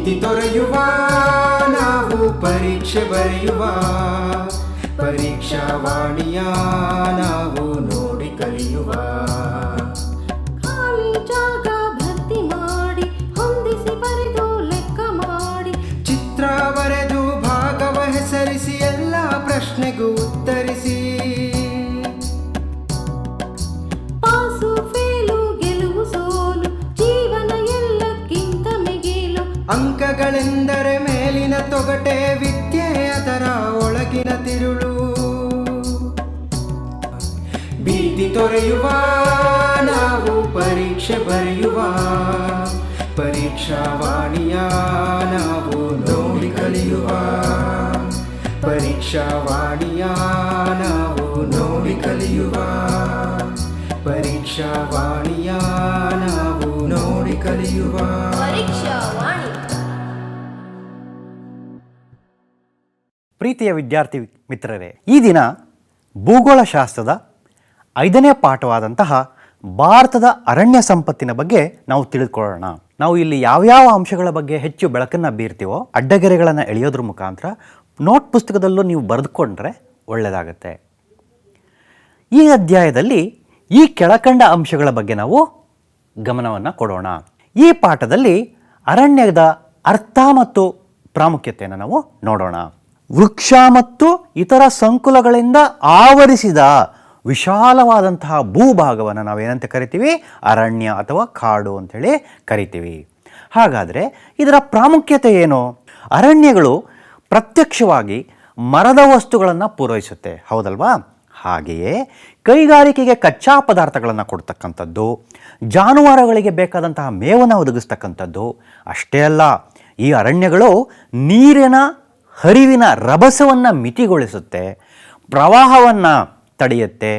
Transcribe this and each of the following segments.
ಭೀತಿ ತೊರೆಯುವ ನಾವು ಪರೀಕ್ಷೆ ಬರೆಯುವ ಪರೀಕ್ಷಾವಾಣಿಯ ನಾವು ನೋಡಿ ಕಲಿಯುವ. ಖಾಲಿ ಜಾಗ ಭರ್ತಿ ಮಾಡಿ ಹೊಂದಿಸಿ ಬರೆದು ಲೆಕ್ಕ ಮಾಡಿ ಚಿತ್ರ ಬರೆದು ಭಾಗವ ಹೆಸರಿಸಿ ಎಲ್ಲ ಪ್ರಶ್ನೆಗೂ ಉತ್ತರಿಸಿ. ಪಾಸು ಫೇಲು ಗೆಲುವು ಸೋಲು ಜೀವನ ಎಲ್ಲಕ್ಕಿಂತ ಮಿಗಿಲು. ಅಂಕಗಳೆಂದರೆ ಮೇಲಿನ ತೊಗಟೆ, ವಿದ್ಯೆ ಅದರ ಒಳಗಿನ ತಿರುಳು. ಭೀತಿ ತೊರೆಯುವ ನಾವು ಪರೀಕ್ಷೆ ಬರೆಯುವ ಪರೀಕ್ಷಾವಾಣಿಯ ನಾವು ನೋಡಿ ಕಲಿಯುವ. ಪರೀಕ್ಷಾವಾಣಿಯ ನಾವು ನೋಡಿ ಕಲಿಯುವ. ಪರೀಕ್ಷಾವಾಣಿಯ ನಾವು ನೋಡಿ ಕಲಿಯುವ. ಪರೀಕ್ಷಾವಾಣಿ. ಪ್ರೀತಿಯ ವಿದ್ಯಾರ್ಥಿ ಮಿತ್ರರೇ, ಈ ದಿನ ಭೂಗೋಳಶಾಸ್ತ್ರದ 5ನೇ ಪಾಠವಾದಂತಹ ಭಾರತದ ಅರಣ್ಯ ಸಂಪತ್ತಿನ ಬಗ್ಗೆ ನಾವು ತಿಳಿದುಕೊಳ್ಳೋಣ. ನಾವು ಇಲ್ಲಿ ಯಾವ್ಯಾವ ಅಂಶಗಳ ಬಗ್ಗೆ ಹೆಚ್ಚು ಬೆಳಕನ್ನು ಬೀರ್ತೀವೋ ಅಡ್ಡಗೆರೆಗಳನ್ನು ಎಳೆಯೋದ್ರ ಮುಖಾಂತರ ನೋಟ್ ಪುಸ್ತಕದಲ್ಲೂ ನೀವು ಬರೆದುಕೊಂಡ್ರೆ ಒಳ್ಳೆಯದಾಗತ್ತೆ. ಈ ಅಧ್ಯಾಯದಲ್ಲಿ ಈ ಕೆಳಕಂಡ ಅಂಶಗಳ ಬಗ್ಗೆ ನಾವು ಗಮನವನ್ನು ಕೊಡೋಣ. ಈ ಪಾಠದಲ್ಲಿ ಅರಣ್ಯದ ಅರ್ಥ ಮತ್ತು ಪ್ರಾಮುಖ್ಯತೆಯನ್ನು ನಾವು ನೋಡೋಣ. ವೃಕ್ಷ ಮತ್ತು ಇತರ ಸಂಕುಲಗಳಿಂದ ಆವರಿಸಿದ ವಿಶಾಲವಾದಂತಹ ಭೂಭಾಗವನ್ನು ನಾವೇನಂತ ಕರಿತೀವಿ? ಅರಣ್ಯ ಅಥವಾ ಕಾಡು ಅಂಥೇಳಿ ಕರಿತೀವಿ. ಹಾಗಾದರೆ ಇದರ ಪ್ರಾಮುಖ್ಯತೆ ಏನು? ಅರಣ್ಯಗಳು ಪ್ರತ್ಯಕ್ಷವಾಗಿ ಮರದ ವಸ್ತುಗಳನ್ನು ಪೂರೈಸುತ್ತೆ, ಹೌದಲ್ವಾ? ಹಾಗೆಯೇ ಕೈಗಾರಿಕೆಗೆ ಕಚ್ಚಾ ಪದಾರ್ಥಗಳನ್ನು ಕೊಡ್ತಕ್ಕಂಥದ್ದು, ಜಾನುವಾರುಗಳಿಗೆ ಬೇಕಾದಂತಹ ಮೇವನ್ನು ಒದಗಿಸ್ತಕ್ಕಂಥದ್ದು. ಅಷ್ಟೇ ಅಲ್ಲ, ಈ ಅರಣ್ಯಗಳು ನೀರಿನ ಹರಿವಿನ ರಭಸವನ್ನು ಮಿತಿಗೊಳಿಸುತ್ತೆ, ಪ್ರವಾಹವನ್ನು ತಡೆಯುತ್ತೆ,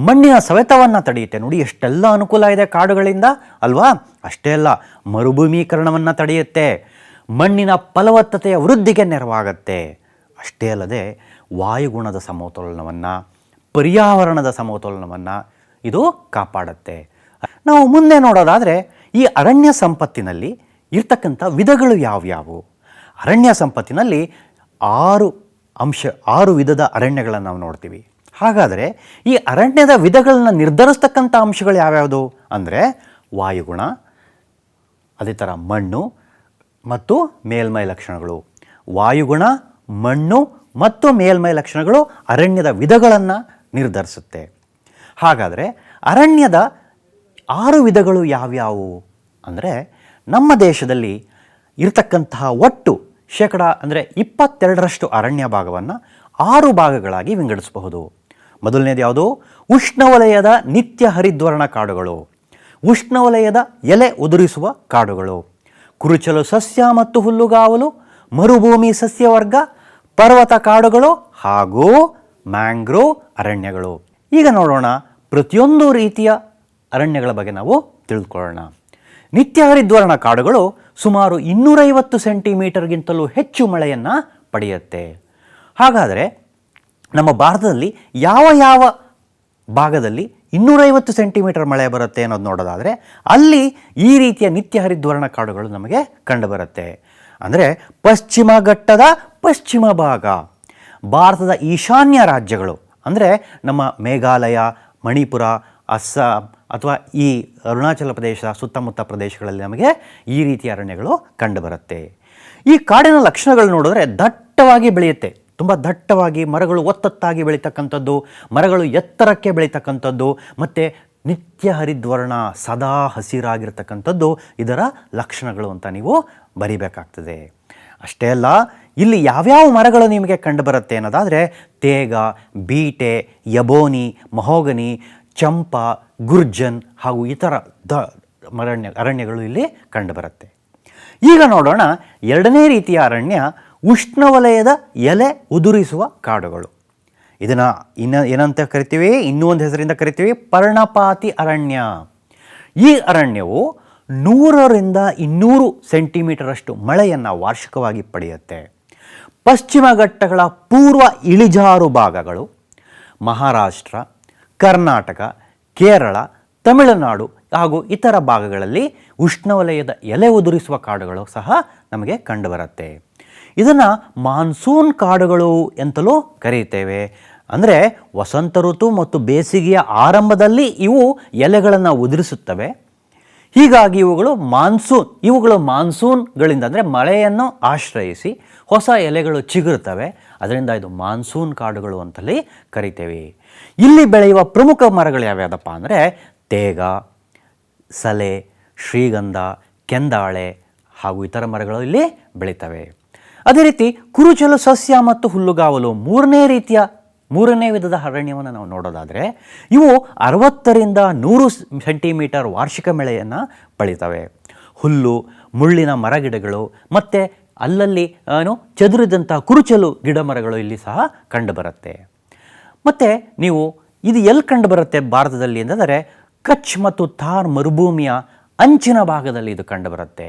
ಮಣ್ಣಿನ ಸವೆತವನ್ನು ತಡೆಯುತ್ತೆ. ನೋಡಿ ಎಷ್ಟೆಲ್ಲ ಅನುಕೂಲ ಇದೆ ಕಾಡುಗಳಿಂದ ಅಲ್ವಾ? ಅಷ್ಟೇ ಅಲ್ಲ, ಮರುಭೂಮೀಕರಣವನ್ನು ತಡೆಯುತ್ತೆ, ಮಣ್ಣಿನ ಫಲವತ್ತತೆಯ ವೃದ್ಧಿಗೆ ನೆರವಾಗತ್ತೆ. ಅಷ್ಟೇ ಅಲ್ಲದೆ ವಾಯುಗುಣದ ಸಮತೋಲನವನ್ನು, ಪರ್ಯಾವರಣದ ಸಮತೋಲನವನ್ನು ಇದು ಕಾಪಾಡುತ್ತೆ. ನಾವು ಮುಂದೆ ನೋಡೋದಾದರೆ ಈ ಅರಣ್ಯ ಸಂಪತ್ತಿನಲ್ಲಿ ಇರ್ತಕ್ಕಂಥ ವಿಧಗಳು ಯಾವ್ಯಾವು? ಅರಣ್ಯ ಸಂಪತ್ತಿನಲ್ಲಿ 6 ವಿಧದ ಅರಣ್ಯಗಳನ್ನು ನಾವು ನೋಡ್ತೀವಿ. ಹಾಗಾದರೆ ಈ ಅರಣ್ಯದ ವಿಧಗಳನ್ನು ನಿರ್ಧರಿಸ್ತಕ್ಕಂಥ ಅಂಶಗಳು ಯಾವ್ಯಾವುದು ಅಂದರೆ ವಾಯುಗುಣ, ಅದೇ ಥರ ಮಣ್ಣು ಮತ್ತು ಮೇಲ್ಮೈ ಲಕ್ಷಣಗಳು. ವಾಯುಗುಣ, ಮಣ್ಣು ಮತ್ತು ಮೇಲ್ಮೈ ಲಕ್ಷಣಗಳು ಅರಣ್ಯದ ವಿಧಗಳನ್ನು ನಿರ್ಧರಿಸುತ್ತೆ. ಹಾಗಾದರೆ ಅರಣ್ಯದ 6 ವಿಧಗಳು ಯಾವ್ಯಾವು ಅಂದರೆ ನಮ್ಮ ದೇಶದಲ್ಲಿ ಇರತಕ್ಕಂತಹ ಒಟ್ಟು ಅಂದರೆ 22% ಅರಣ್ಯ ಭಾಗವನ್ನು 6 ಭಾಗಗಳಾಗಿ ವಿಂಗಡಿಸಬಹುದು. ಮೊದಲನೇದು ಯಾವುದು? ಉಷ್ಣವಲಯದ ನಿತ್ಯ ಹರಿದ್ವರ್ಣ ಕಾಡುಗಳು, ಉಷ್ಣವಲಯದ ಎಲೆ ಉದುರಿಸುವ ಕಾಡುಗಳು, ಕುರುಚಲು ಸಸ್ಯ ಮತ್ತು ಹುಲ್ಲುಗಾವಲು, ಮರುಭೂಮಿ ಸಸ್ಯವರ್ಗ, ಪರ್ವತ ಕಾಡುಗಳು ಹಾಗೂ ಮ್ಯಾಂಗ್ರೋವ್ ಅರಣ್ಯಗಳು. ಈಗ ನೋಡೋಣ ಪ್ರತಿಯೊಂದು ರೀತಿಯ ಅರಣ್ಯಗಳ ಬಗ್ಗೆ ನಾವು ತಿಳಿದುಕೊಳ್ಳೋಣ. ನಿತ್ಯ ಹರಿದ್ವರ್ಣ ಕಾಡುಗಳು ಸುಮಾರು 250 ಸೆಂಟಿಮೀಟರ್ಗಿಂತಲೂ ಹೆಚ್ಚು ಮಳೆಯನ್ನು ಪಡೆಯುತ್ತೆ. ಹಾಗಾದರೆ ನಮ್ಮ ಭಾರತದಲ್ಲಿ ಯಾವ ಭಾಗದಲ್ಲಿ 250 ಸೆಂಟಿಮೀಟರ್ ಮಳೆ ಬರುತ್ತೆ ಅನ್ನೋದು ನೋಡೋದಾದರೆ ಅಲ್ಲಿ ಈ ರೀತಿಯ ನಿತ್ಯ ಹರಿದ್ವರ್ಣ ಕಾಡುಗಳು ನಮಗೆ ಕಂಡುಬರುತ್ತೆ. ಅಂದರೆ ಪಶ್ಚಿಮ ಘಟ್ಟದ ಪಶ್ಚಿಮ ಭಾಗ, ಭಾರತದ ಈಶಾನ್ಯ ರಾಜ್ಯಗಳು ಅಂದರೆ ನಮ್ಮ ಮೇಘಾಲಯ, ಮಣಿಪುರ, ಅಸ್ಸಾಂ ಅಥವಾ ಈ ಅರುಣಾಚಲ ಪ್ರದೇಶ ಸುತ್ತಮುತ್ತ ಪ್ರದೇಶಗಳಲ್ಲಿ ನಮಗೆ ಈ ರೀತಿಯ ಅರಣ್ಯಗಳು ಕಂಡುಬರುತ್ತೆ. ಈ ಕಾಡಿನ ಲಕ್ಷಣಗಳು ನೋಡಿದ್ರೆ ದಟ್ಟವಾಗಿ ಬೆಳೆಯುತ್ತೆ, ತುಂಬ ದಟ್ಟವಾಗಿ ಮರಗಳು ಒತ್ತೊತ್ತಾಗಿ ಬೆಳೀತಕ್ಕಂಥದ್ದು, ಮರಗಳು ಎತ್ತರಕ್ಕೆ ಬೆಳೀತಕ್ಕಂಥದ್ದು ಮತ್ತು ನಿತ್ಯ ಹರಿದ್ವರ್ಣ ಸದಾ ಹಸಿರಾಗಿರ್ತಕ್ಕಂಥದ್ದು ಇದರ ಲಕ್ಷಣಗಳು ಅಂತ ನೀವು ಬರಿಬೇಕಾಗ್ತದೆ. ಅಷ್ಟೇ ಅಲ್ಲ, ಇಲ್ಲಿ ಯಾವ್ಯಾವ ಮರಗಳು ನಿಮಗೆ ಕಂಡುಬರುತ್ತೆ ಅನ್ನೋದಾದರೆ ತೇಗ, ಬೀಟೆ, ಯಬೋನಿ, ಮಹೋಗನಿ, ಚಂಪ, ಗುರ್ಜನ್ ಹಾಗೂ ಇತರ ಅರಣ್ಯಗಳು ಇಲ್ಲಿ ಕಂಡುಬರುತ್ತೆ. ಈಗ ನೋಡೋಣ 2ನೇ ರೀತಿಯ ಅರಣ್ಯ, ಉಷ್ಣವಲಯದ ಎಲೆ ಉದುರಿಸುವ ಕಾಡುಗಳು. ಇದನ್ನು ಏನಂತ ಕರಿತೀವಿ? ಇನ್ನೂ ಒಂದು ಹೆಸರಿಂದ ಕರಿತೀವಿ, ಪರ್ಣಪಾತಿ ಅರಣ್ಯ. ಈ ಅರಣ್ಯವು 100ರಿಂದ 200 ಸೆಂಟಿಮೀಟರಷ್ಟು ಮಳೆಯನ್ನು ವಾರ್ಷಿಕವಾಗಿ ಪಡೆಯುತ್ತೆ. ಪಶ್ಚಿಮ ಘಟ್ಟಗಳ ಪೂರ್ವ ಇಳಿಜಾರು ಭಾಗಗಳು, ಮಹಾರಾಷ್ಟ್ರ, ಕರ್ನಾಟಕ, ಕೇರಳ, ತಮಿಳುನಾಡು ಹಾಗೂ ಇತರ ಭಾಗಗಳಲ್ಲಿ ಉಷ್ಣವಲಯದ ಎಲೆ ಉದುರಿಸುವ ಕಾಡುಗಳು ಸಹ ನಮಗೆ ಕಂಡುಬರುತ್ತೆ. ಇದನ್ನು ಮಾನ್ಸೂನ್ ಕಾಡುಗಳು ಎಂತಲೂ ಕರೆಯುತ್ತೇವೆ. ಅಂದರೆ ವಸಂತ ಋತು ಮತ್ತು ಬೇಸಿಗೆಯ ಆರಂಭದಲ್ಲಿ ಇವು ಎಲೆಗಳನ್ನು ಉದುರಿಸುತ್ತವೆ. ಹೀಗಾಗಿ ಇವುಗಳು ಮಾನ್ಸೂನ್ಗಳಿಂದ ಅಂದರೆ ಮಳೆಯನ್ನು ಆಶ್ರಯಿಸಿ ಹೊಸ ಎಲೆಗಳು ಚಿಗುರುತ್ತವೆ. ಅದರಿಂದ ಇದು ಮಾನ್ಸೂನ್ ಕಾಡುಗಳು ಅಂತಲೇ ಕರಿತೇವೆ. ಇಲ್ಲಿ ಬೆಳೆಯುವ ಪ್ರಮುಖ ಮರಗಳು ಯಾವ್ಯಾವುದಪ್ಪ ಅಂದರೆ ತೇಗ, ಸಲೆ, ಶ್ರೀಗಂಧ, ಕೆಂದಾಳೆ ಹಾಗೂ ಇತರ ಮರಗಳು ಇಲ್ಲಿ ಬೆಳೀತವೆ. ಅದೇ ರೀತಿ ಕುರುಚಲು ಸಸ್ಯ ಮತ್ತು ಹುಲ್ಲುಗಾವಲು ಮೂರನೇ ವಿಧದ ಅರಣ್ಯವನ್ನು ನಾವು ನೋಡೋದಾದರೆ ಇವು 60ರಿಂದ 100 ಸೆಂಟಿಮೀಟರ್ ವಾರ್ಷಿಕ ಮಳೆಯನ್ನು ಪಡೀತವೆ. ಹುಲ್ಲು, ಮುಳ್ಳಿನ ಮರಗಿಡಗಳು ಮತ್ತು ಅಲ್ಲಲ್ಲಿ ಚದುರಿದಂಥ ಕುರುಚಲು ಗಿಡ ಮರಗಳು ಇಲ್ಲಿ ಸಹ ಕಂಡುಬರುತ್ತೆ. ಮತ್ತು ನೀವು ಇದು ಎಲ್ಲಿ ಕಂಡುಬರುತ್ತೆ ಭಾರತದಲ್ಲಿ ಎಂದರೆ ಕಚ್ ಮತ್ತು ಥಾರ್ ಮರುಭೂಮಿಯ ಅಂಚಿನ ಭಾಗದಲ್ಲಿ ಇದು ಕಂಡುಬರುತ್ತೆ.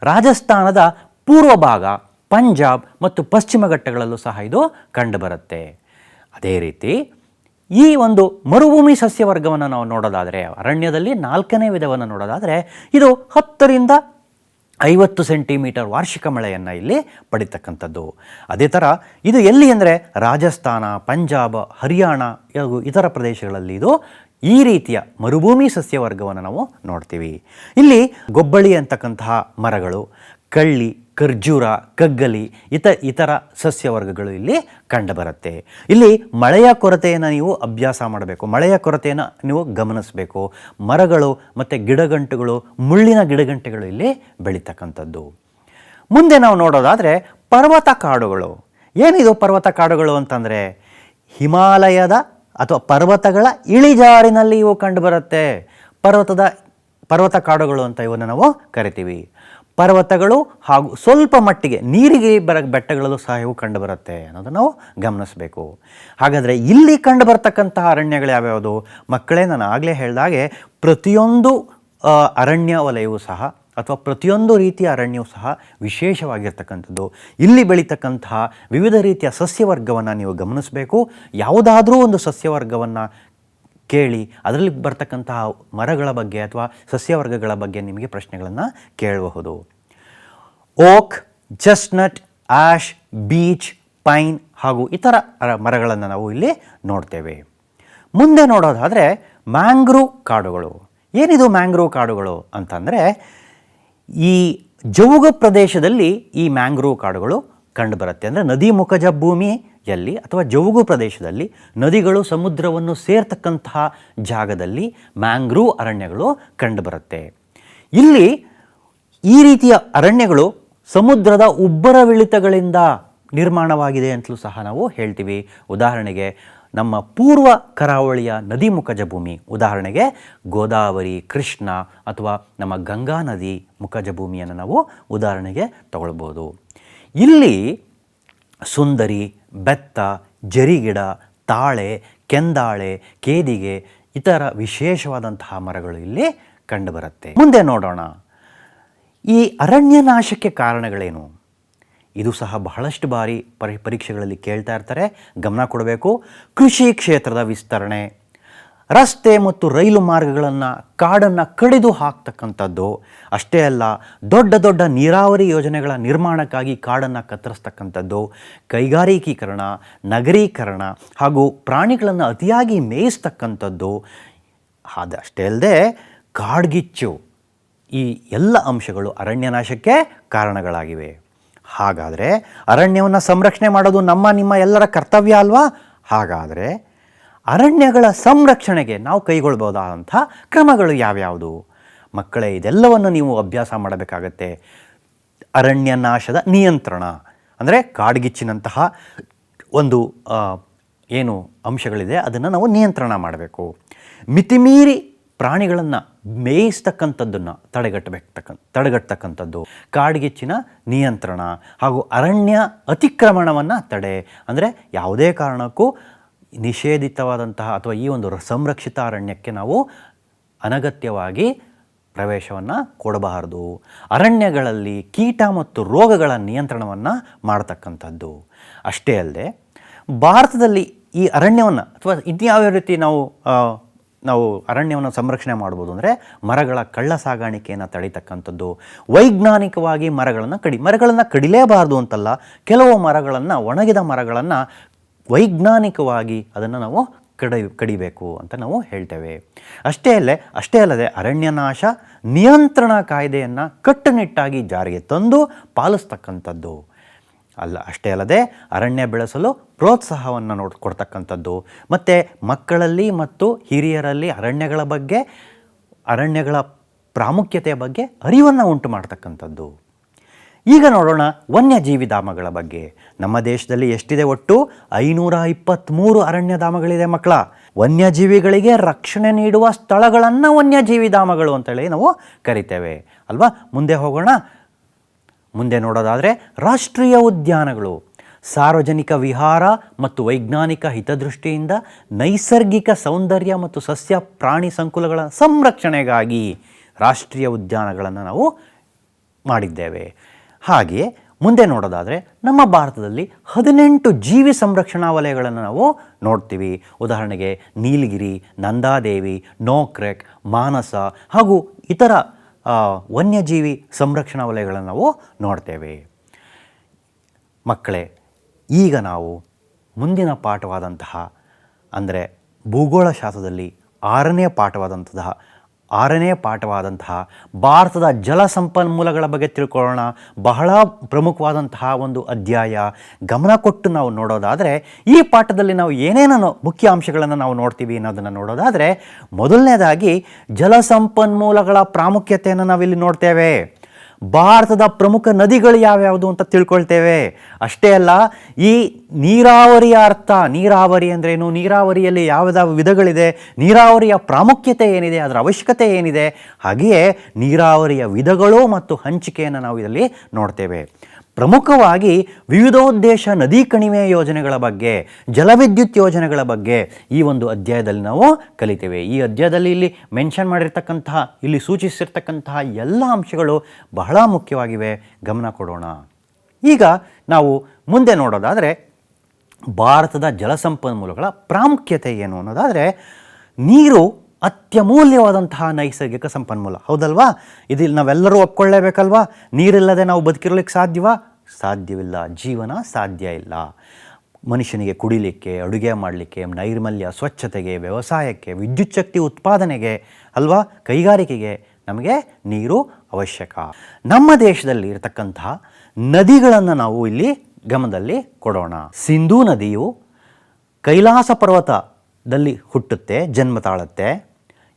ರಾಜಸ್ಥಾನದ ಪೂರ್ವ ಭಾಗ, ಪಂಜಾಬ್ ಮತ್ತು ಪಶ್ಚಿಮ ಘಟ್ಟಗಳಲ್ಲೂ ಸಹ ಇದು ಕಂಡುಬರುತ್ತೆ. ಅದೇ ರೀತಿ ಈ ಒಂದು ಮರುಭೂಮಿ ಸಸ್ಯವರ್ಗವನ್ನು ನಾವು ನೋಡೋದಾದರೆ, ಅರಣ್ಯದಲ್ಲಿ 4ನೇ ವಿಧವನ್ನು ನೋಡೋದಾದರೆ ಇದು 10ರಿಂದ 50 ಸೆಂಟಿಮೀಟರ್ ವಾರ್ಷಿಕ ಮಳೆಯನ್ನು ಇಲ್ಲಿ ಪಡಿತಕ್ಕಂಥದ್ದು. ಅದೇ ಥರ ಇದು ಎಲ್ಲಿ ಅಂದರೆ ರಾಜಸ್ಥಾನ, ಪಂಜಾಬ್, ಹರಿಯಾಣ ಹಾಗೂ ಇತರ ಪ್ರದೇಶಗಳಲ್ಲಿ ಇದು ಈ ರೀತಿಯ ಮರುಭೂಮಿ ಸಸ್ಯವರ್ಗವನ್ನು ನಾವು ನೋಡ್ತೀವಿ. ಇಲ್ಲಿ ಗೊಬ್ಬಳಿ ಅಂತಕ್ಕಂತಹ ಮರಗಳು, ಕಳ್ಳಿ, ಖರ್ಜೂರ, ಕಗ್ಗಲಿ ಇತರ ಸಸ್ಯವರ್ಗಗಳು ಇಲ್ಲಿ ಕಂಡುಬರುತ್ತೆ. ಇಲ್ಲಿ ಮಳೆಯ ಕೊರತೆಯನ್ನು ನೀವು ಅಭ್ಯಾಸ ಮಾಡಬೇಕು, ಮಳೆಯ ಕೊರತೆಯನ್ನು ನೀವು ಗಮನಿಸಬೇಕು. ಮರಗಳು ಮತ್ತು ಗಿಡಗಂಟುಗಳು, ಮುಳ್ಳಿನ ಗಿಡಗಂಟೆಗಳು ಇಲ್ಲಿ ಬೆಳೀತಕ್ಕಂಥದ್ದು. ಮುಂದೆ ನಾವು ನೋಡೋದಾದರೆ ಪರ್ವತ ಕಾಡುಗಳು. ಏನಿದು ಪರ್ವತ ಕಾಡುಗಳು ಅಂತಂದರೆ ಹಿಮಾಲಯದ ಅಥವಾ ಪರ್ವತಗಳ ಇಳಿಜಾರಿನಲ್ಲಿ ಇವು ಕಂಡುಬರುತ್ತೆ. ಪರ್ವತ ಕಾಡುಗಳು ಅಂತ ಇವನ್ನು ನಾವು ಕರಿತೀವಿ. ಪರ್ವತಗಳು ಹಾಗೂ ಸ್ವಲ್ಪ ಮಟ್ಟಿಗೆ ನೀರಿಗೆ ಬೆಟ್ಟಗಳಲ್ಲೂ ಸಹ ಇವು ಕಂಡುಬರುತ್ತೆ ಅನ್ನೋದನ್ನು ನಾವು ಗಮನಿಸಬೇಕು. ಹಾಗಾದರೆ ಇಲ್ಲಿ ಕಂಡುಬರ್ತಕ್ಕಂತಹ ಅರಣ್ಯಗಳು ಯಾವ್ಯಾವುದು ಮಕ್ಕಳೇ? ನಾನು ಆಗಲೇ ಹೇಳಿದಾಗೆ ಪ್ರತಿಯೊಂದು ಅರಣ್ಯ ವಲಯವೂ ಸಹ ಅಥವಾ ಪ್ರತಿಯೊಂದು ರೀತಿಯ ಅರಣ್ಯವೂ ಸಹ ವಿಶೇಷವಾಗಿರ್ತಕ್ಕಂಥದ್ದು. ಇಲ್ಲಿ ಬೆಳೀತಕ್ಕಂತಹ ವಿವಿಧ ರೀತಿಯ ಸಸ್ಯವರ್ಗವನ್ನು ನೀವು ಗಮನಿಸಬೇಕು. ಯಾವುದಾದ್ರೂ ಒಂದು ಸಸ್ಯವರ್ಗವನ್ನು ಕೇಳಿ ಅದರಲ್ಲಿ ಬರ್ತಕ್ಕಂತಹ ಮರಗಳ ಬಗ್ಗೆ ಅಥವಾ ಸಸ್ಯವರ್ಗಗಳ ಬಗ್ಗೆ ನಿಮಗೆ ಪ್ರಶ್ನೆಗಳನ್ನು ಕೇಳಬಹುದು. ಓಕ್, ಚೆಸ್ಟ್ನಟ್, ಆಶ್, ಬೀಚ್, ಪೈನ್ ಹಾಗೂ ಇತರ ಮರಗಳನ್ನು ನಾವು ಇಲ್ಲಿ ನೋಡ್ತೇವೆ. ಮುಂದೆ ನೋಡೋದಾದರೆ ಮ್ಯಾಂಗ್ರೋವ್ ಕಾಡುಗಳು. ಏನಿದು ಮ್ಯಾಂಗ್ರೋವ್ ಕಾಡುಗಳು ಅಂತಂದರೆ ಈ ಜೌಗು ಪ್ರದೇಶದಲ್ಲಿ ಈ ಮ್ಯಾಂಗ್ರೋವ್ ಕಾಡುಗಳು ಕಂಡುಬರುತ್ತೆ. ಅಂದರೆ ನದಿ ಮುಖಜ ಭೂಮಿಯಲ್ಲಿ ಅಥವಾ ಜೌಗು ಪ್ರದೇಶದಲ್ಲಿ ನದಿಗಳು ಸಮುದ್ರವನ್ನು ಸೇರ್ತಕ್ಕಂತಹ ಜಾಗದಲ್ಲಿ ಮ್ಯಾಂಗ್ರೋವ್ ಅರಣ್ಯಗಳು ಕಂಡುಬರುತ್ತೆ. ಇಲ್ಲಿ ಈ ರೀತಿಯ ಅರಣ್ಯಗಳು ಸಮುದ್ರದ ಉಬ್ಬರವಿಳಿತಗಳಿಂದ ನಿರ್ಮಾಣವಾಗಿದೆ ಅಂತಲೂ ಸಹ ನಾವು ಹೇಳ್ತೀವಿ. ಉದಾಹರಣೆಗೆ ನಮ್ಮ ಪೂರ್ವ ಕರಾವಳಿಯ ನದಿ ಮುಖಜ ಭೂಮಿ, ಉದಾಹರಣೆಗೆ ಗೋದಾವರಿ, ಕೃಷ್ಣ ಅಥವಾ ನಮ್ಮ ಗಂಗಾ ನದಿ ಮುಖಜ ಭೂಮಿಯನ್ನು ನಾವು ಉದಾಹರಣೆಗೆ ತಗೊಳ್ಬೋದು. ಇಲ್ಲಿ ಸುಂದರಿ, ಬೆತ್ತ, ಜರಿಗಿಡ, ತಾಳೆ, ಕೆಂದಾಳೆ, ಕೇದಿಗೆ ಇತರ ವಿಶೇಷವಾದಂತಹ ಮರಗಳು ಇಲ್ಲಿ ಕಂಡುಬರುತ್ತೆ. ಮುಂದೆ ನೋಡೋಣ, ಈ ಅರಣ್ಯ ನಾಶಕ್ಕೆ ಕಾರಣಗಳೇನು? ಇದು ಸಹ ಬಹಳಷ್ಟು ಬಾರಿ ಪರೀಕ್ಷೆಗಳಲ್ಲಿ ಕೇಳ್ತಾ ಇರ್ತಾರೆ, ಗಮನ ಕೊಡಬೇಕು. ಕೃಷಿ ಕ್ಷೇತ್ರದ ವಿಸ್ತರಣೆ, ರಸ್ತೆ ಮತ್ತು ರೈಲು ಮಾರ್ಗಗಳನ್ನು ಕಾಡನ್ನು ಕಡಿದು ಹಾಕ್ತಕ್ಕಂಥದ್ದು. ಅಷ್ಟೇ ಅಲ್ಲ, ದೊಡ್ಡ ದೊಡ್ಡ ನೀರಾವರಿ ಯೋಜನೆಗಳ ನಿರ್ಮಾಣಕ್ಕಾಗಿ ಕಾಡನ್ನು ಕತ್ತರಿಸ್ತಕ್ಕಂಥದ್ದು, ಕೈಗಾರಿಕೀಕರಣ, ನಗರೀಕರಣ ಹಾಗೂ ಪ್ರಾಣಿಗಳನ್ನು ಅತಿಯಾಗಿ ಮೇಯಿಸ್ತಕ್ಕಂಥದ್ದು. ಅದಷ್ಟೇ ಅಲ್ಲದೆ ಕಾಡ್ಗಿಚ್ಚು, ಈ ಎಲ್ಲ ಅಂಶಗಳು ಅರಣ್ಯ ನಾಶಕ್ಕೆ ಕಾರಣಗಳಾಗಿವೆ. ಹಾಗಾದರೆ ಅರಣ್ಯವನ್ನು ಸಂರಕ್ಷಣೆ ಮಾಡೋದು ನಿಮ್ಮ ಎಲ್ಲರ ಕರ್ತವ್ಯ ಅಲ್ವಾ? ಹಾಗಾದರೆ ಅರಣ್ಯಗಳ ಸಂರಕ್ಷಣೆಗೆ ನಾವು ಕೈಗೊಳ್ಬೋದಾದಂಥ ಕ್ರಮಗಳು ಯಾವ್ಯಾವುದು? ಮಕ್ಕಳೇ, ಇದೆಲ್ಲವನ್ನು ನೀವು ಅಭ್ಯಾಸ ಮಾಡಬೇಕಾಗತ್ತೆ. ಅರಣ್ಯ ನಾಶದ ನಿಯಂತ್ರಣ ಅಂದರೆ ಕಾಡ್ಗಿಚ್ಚಿನಂತಹ ಒಂದು ಏನು ಅಂಶಗಳಿದೆ ಅದನ್ನು ನಾವು ನಿಯಂತ್ರಣ ಮಾಡಬೇಕು. ಮಿತಿಮೀರಿ ಪ್ರಾಣಿಗಳನ್ನು ಮೇಯಿಸ್ತಕ್ಕಂಥದ್ದನ್ನು ತಡೆಗಟ್ಟತಕ್ಕಂಥದ್ದು, ಕಾಡ್ಗಿಚ್ಚಿನ ನಿಯಂತ್ರಣ ಹಾಗೂ ಅರಣ್ಯ ಅತಿಕ್ರಮಣವನ್ನು ತಡೆ. ಅಂದರೆ ಯಾವುದೇ ಕಾರಣಕ್ಕೂ ನಿಷೇಧಿತವಾದಂತಹ ಅಥವಾ ಈ ಒಂದು ಸಂರಕ್ಷಿತ ಅರಣ್ಯಕ್ಕೆ ನಾವು ಅನಗತ್ಯವಾಗಿ ಪ್ರವೇಶವನ್ನು ಕೊಡಬಾರದು. ಅರಣ್ಯಗಳಲ್ಲಿ ಕೀಟ ಮತ್ತು ರೋಗಗಳ ನಿಯಂತ್ರಣವನ್ನು ಮಾಡತಕ್ಕಂಥದ್ದು. ಅಷ್ಟೇ ಅಲ್ಲದೆ ಭಾರತದಲ್ಲಿ ಈ ಅರಣ್ಯವನ್ನು ಅಥವಾ ಇನ್ಯಾವ ರೀತಿ ನಾವು ನಾವು ಅರಣ್ಯವನ್ನು ಸಂರಕ್ಷಣೆ ಮಾಡ್ಬೋದು ಅಂದರೆ ಮರಗಳ ಕಳ್ಳ ಸಾಗಾಣಿಕೆಯನ್ನು ತಡೀತಕ್ಕಂಥದ್ದು, ವೈಜ್ಞಾನಿಕವಾಗಿ ಮರಗಳನ್ನು ಕಡಿಲೇಬಾರ್ದು ಅಂತಲ್ಲ, ಕೆಲವು ಮರಗಳನ್ನು, ಒಣಗಿದ ಮರಗಳನ್ನು ವೈಜ್ಞಾನಿಕವಾಗಿ ಅದನ್ನು ನಾವು ಕಡಿಬೇಕು ಅಂತ ನಾವು ಹೇಳ್ತೇವೆ. ಅಷ್ಟೇ ಅಲ್ಲದೆ ಅರಣ್ಯನಾಶ ನಿಯಂತ್ರಣ ಕಾಯ್ದೆಯನ್ನು ಕಟ್ಟುನಿಟ್ಟಾಗಿ ಜಾರಿಗೆ ತಂದು ಪಾಲಿಸ್ತಕ್ಕಂಥದ್ದು ಅಷ್ಟೇ ಅಲ್ಲದೆ ಅರಣ್ಯ ಬೆಳೆಸಲು ಪ್ರೋತ್ಸಾಹವನ್ನು ಕೊಡ್ತಕ್ಕಂಥದ್ದು, ಮತ್ತು ಮಕ್ಕಳಲ್ಲಿ ಮತ್ತು ಹಿರಿಯರಲ್ಲಿ ಅರಣ್ಯಗಳ ಪ್ರಾಮುಖ್ಯತೆಯ ಬಗ್ಗೆ ಅರಿವನ್ನು ಉಂಟು ಮಾಡ್ತಕ್ಕಂಥದ್ದು. ಈಗ ನೋಡೋಣ ವನ್ಯಜೀವಿ ಧಾಮಗಳ ಬಗ್ಗೆ. ನಮ್ಮ ದೇಶದಲ್ಲಿ ಎಷ್ಟಿದೆ? ಒಟ್ಟು 523 ಅರಣ್ಯಧಾಮಗಳಿದೆ ಮಕ್ಕಳ. ವನ್ಯಜೀವಿಗಳಿಗೆ ರಕ್ಷಣೆ ನೀಡುವ ಸ್ಥಳಗಳನ್ನು ವನ್ಯಜೀವಿ ಧಾಮಗಳು ಅಂತೇಳಿ ನಾವು ಕರಿತೇವೆ ಅಲ್ವಾ. ಮುಂದೆ ಹೋಗೋಣ. ಮುಂದೆ ನೋಡೋದಾದರೆ ರಾಷ್ಟ್ರೀಯ ಉದ್ಯಾನಗಳು ಸಾರ್ವಜನಿಕ ವಿಹಾರ ಮತ್ತು ವೈಜ್ಞಾನಿಕ ಹಿತದೃಷ್ಟಿಯಿಂದ ನೈಸರ್ಗಿಕ ಸೌಂದರ್ಯ ಮತ್ತು ಸಸ್ಯ ಪ್ರಾಣಿ ಸಂಕುಲಗಳ ಸಂರಕ್ಷಣೆಗಾಗಿ ರಾಷ್ಟ್ರೀಯ ಉದ್ಯಾನಗಳನ್ನು ನಾವು ಮಾಡಿದ್ದೇವೆ. ಹಾಗೆಯೇ ಮುಂದೆ ನೋಡೋದಾದರೆ ನಮ್ಮ ಭಾರತದಲ್ಲಿ 18 ಜೀವಿ ಸಂರಕ್ಷಣಾ ವಲಯಗಳನ್ನು ನಾವು ನೋಡ್ತೀವಿ. ಉದಾಹರಣೆಗೆ ನೀಲಗಿರಿ, ನಂದಾದೇವಿ, ನೋಕ್ರೆಕ್, ಮಾನಸ ಹಾಗೂ ಇತರ ವನ್ಯಜೀವಿ ಸಂರಕ್ಷಣಾ ವಲಯಗಳನ್ನು ನಾವು ನೋಡ್ತೇವೆ. ಮಕ್ಕಳೇ, ಈಗ ನಾವು ಮುಂದಿನ ಪಾಠವಾದಂತಹ ಅಂದರೆ ಭೂಗೋಳಶಾಸ್ತ್ರದಲ್ಲಿ 6ನೇ ಪಾಠವಾದಂತಹ ಭಾರತದ ಜಲ ಸಂಪನ್ಮೂಲಗಳ ಬಗ್ಗೆ ತಿಳ್ಕೊಳ್ಳೋಣ. ಬಹಳ ಪ್ರಮುಖವಾದಂತಹ ಒಂದು ಅಧ್ಯಾಯ. ಗಮನ ಕೊಟ್ಟು ನಾವು ನೋಡೋದಾದರೆ ಈ ಪಾಠದಲ್ಲಿ ನಾವು ಏನೇನು ಮುಖ್ಯ ಅಂಶಗಳನ್ನು ನಾವು ನೋಡ್ತೀವಿ ಅನ್ನೋದನ್ನು ನೋಡೋದಾದರೆ, ಮೊದಲನೇದಾಗಿ ಜಲ ಸಂಪನ್ಮೂಲಗಳ ಪ್ರಾಮುಖ್ಯತೆಯನ್ನು ನಾವಿಲ್ಲಿ ನೋಡ್ತೇವೆ. ಭಾರತದ ಪ್ರಮುಖ ನದಿಗಳು ಯಾವ್ಯಾವುದು ಅಂತ ತಿಳ್ಕೊಳ್ತೇವೆ. ಅಷ್ಟೇ ಅಲ್ಲ, ಈ ನೀರಾವರಿಯ ಅರ್ಥ, ನೀರಾವರಿ ಅಂದ್ರೇನು, ನೀರಾವರಿಯಲ್ಲಿ ಯಾವ ವಿಧಗಳಿದೆ, ನೀರಾವರಿಯ ಪ್ರಾಮುಖ್ಯತೆ ಏನಿದೆ, ಅದರ ಅವಶ್ಯಕತೆ ಏನಿದೆ, ಹಾಗೆಯೇ ನೀರಾವರಿಯ ವಿಧಗಳು ಮತ್ತು ಹಂಚಿಕೆಯನ್ನು ನಾವು ಇದರಲ್ಲಿ ನೋಡ್ತೇವೆ. ಪ್ರಮುಖವಾಗಿ ವಿವಿಧೋದ್ದೇಶ ನದಿ ಕಣಿವೆ ಯೋಜನೆಗಳ ಬಗ್ಗೆ, ಜಲವಿದ್ಯುತ್ ಯೋಜನೆಗಳ ಬಗ್ಗೆ ಈ ಒಂದು ಅಧ್ಯಾಯದಲ್ಲಿ ನಾವು ಕಲಿತೇವೆ. ಈ ಅಧ್ಯಾಯದಲ್ಲಿ ಇಲ್ಲಿ ಮೆನ್ಷನ್ ಮಾಡಿರ್ತಕ್ಕಂತಹ, ಇಲ್ಲಿ ಸೂಚಿಸಿರ್ತಕ್ಕಂತಹ ಎಲ್ಲ ಅಂಶಗಳು ಬಹಳ ಮುಖ್ಯವಾಗಿವೆ. ಗಮನ ಕೊಡೋಣ. ಈಗ ನಾವು ಮುಂದೆ ನೋಡೋದಾದರೆ ಭಾರತದ ಜಲಸಂಪನ್ಮೂಲಗಳ ಪ್ರಾಮುಖ್ಯತೆ ಏನು ಅನ್ನೋದಾದರೆ, ನೀರು ಅತ್ಯಮೂಲ್ಯವಾದಂತಹ ನೈಸರ್ಗಿಕ ಸಂಪನ್ಮೂಲ, ಹೌದಲ್ವಾ? ಇದು ನಾವೆಲ್ಲರೂ ಒಪ್ಕೊಳ್ಳೇಬೇಕಲ್ವಾ? ನೀರಿಲ್ಲದೆ ನಾವು ಬದುಕಿರಲಿಕ್ಕೆ ಸಾಧ್ಯವಿಲ್ಲ, ಜೀವನ ಸಾಧ್ಯ ಇಲ್ಲ. ಮನುಷ್ಯನಿಗೆ ಕುಡಿಲಿಕ್ಕೆ, ಅಡುಗೆ ಮಾಡಲಿಕ್ಕೆ, ನೈರ್ಮಲ್ಯ, ಸ್ವಚ್ಛತೆಗೆ, ವ್ಯವಸಾಯಕ್ಕೆ, ವಿದ್ಯುತ್ ಶಕ್ತಿ ಉತ್ಪಾದನೆಗೆ ಅಲ್ವಾ, ಕೈಗಾರಿಕೆಗೆ ನಮಗೆ ನೀರು ಅವಶ್ಯಕ. ನಮ್ಮ ದೇಶದಲ್ಲಿ ಇರತಕ್ಕಂತಹ ನದಿಗಳನ್ನು ನಾವು ಇಲ್ಲಿ ಗಮನದಲ್ಲಿ ಕೊಡೋಣ. ಸಿಂಧೂ ನದಿಯು ಕೈಲಾಸ ಪರ್ವತದಲ್ಲಿ ಹುಟ್ಟುತ್ತೆ, ಜನ್ಮ ತಾಳುತ್ತೆ.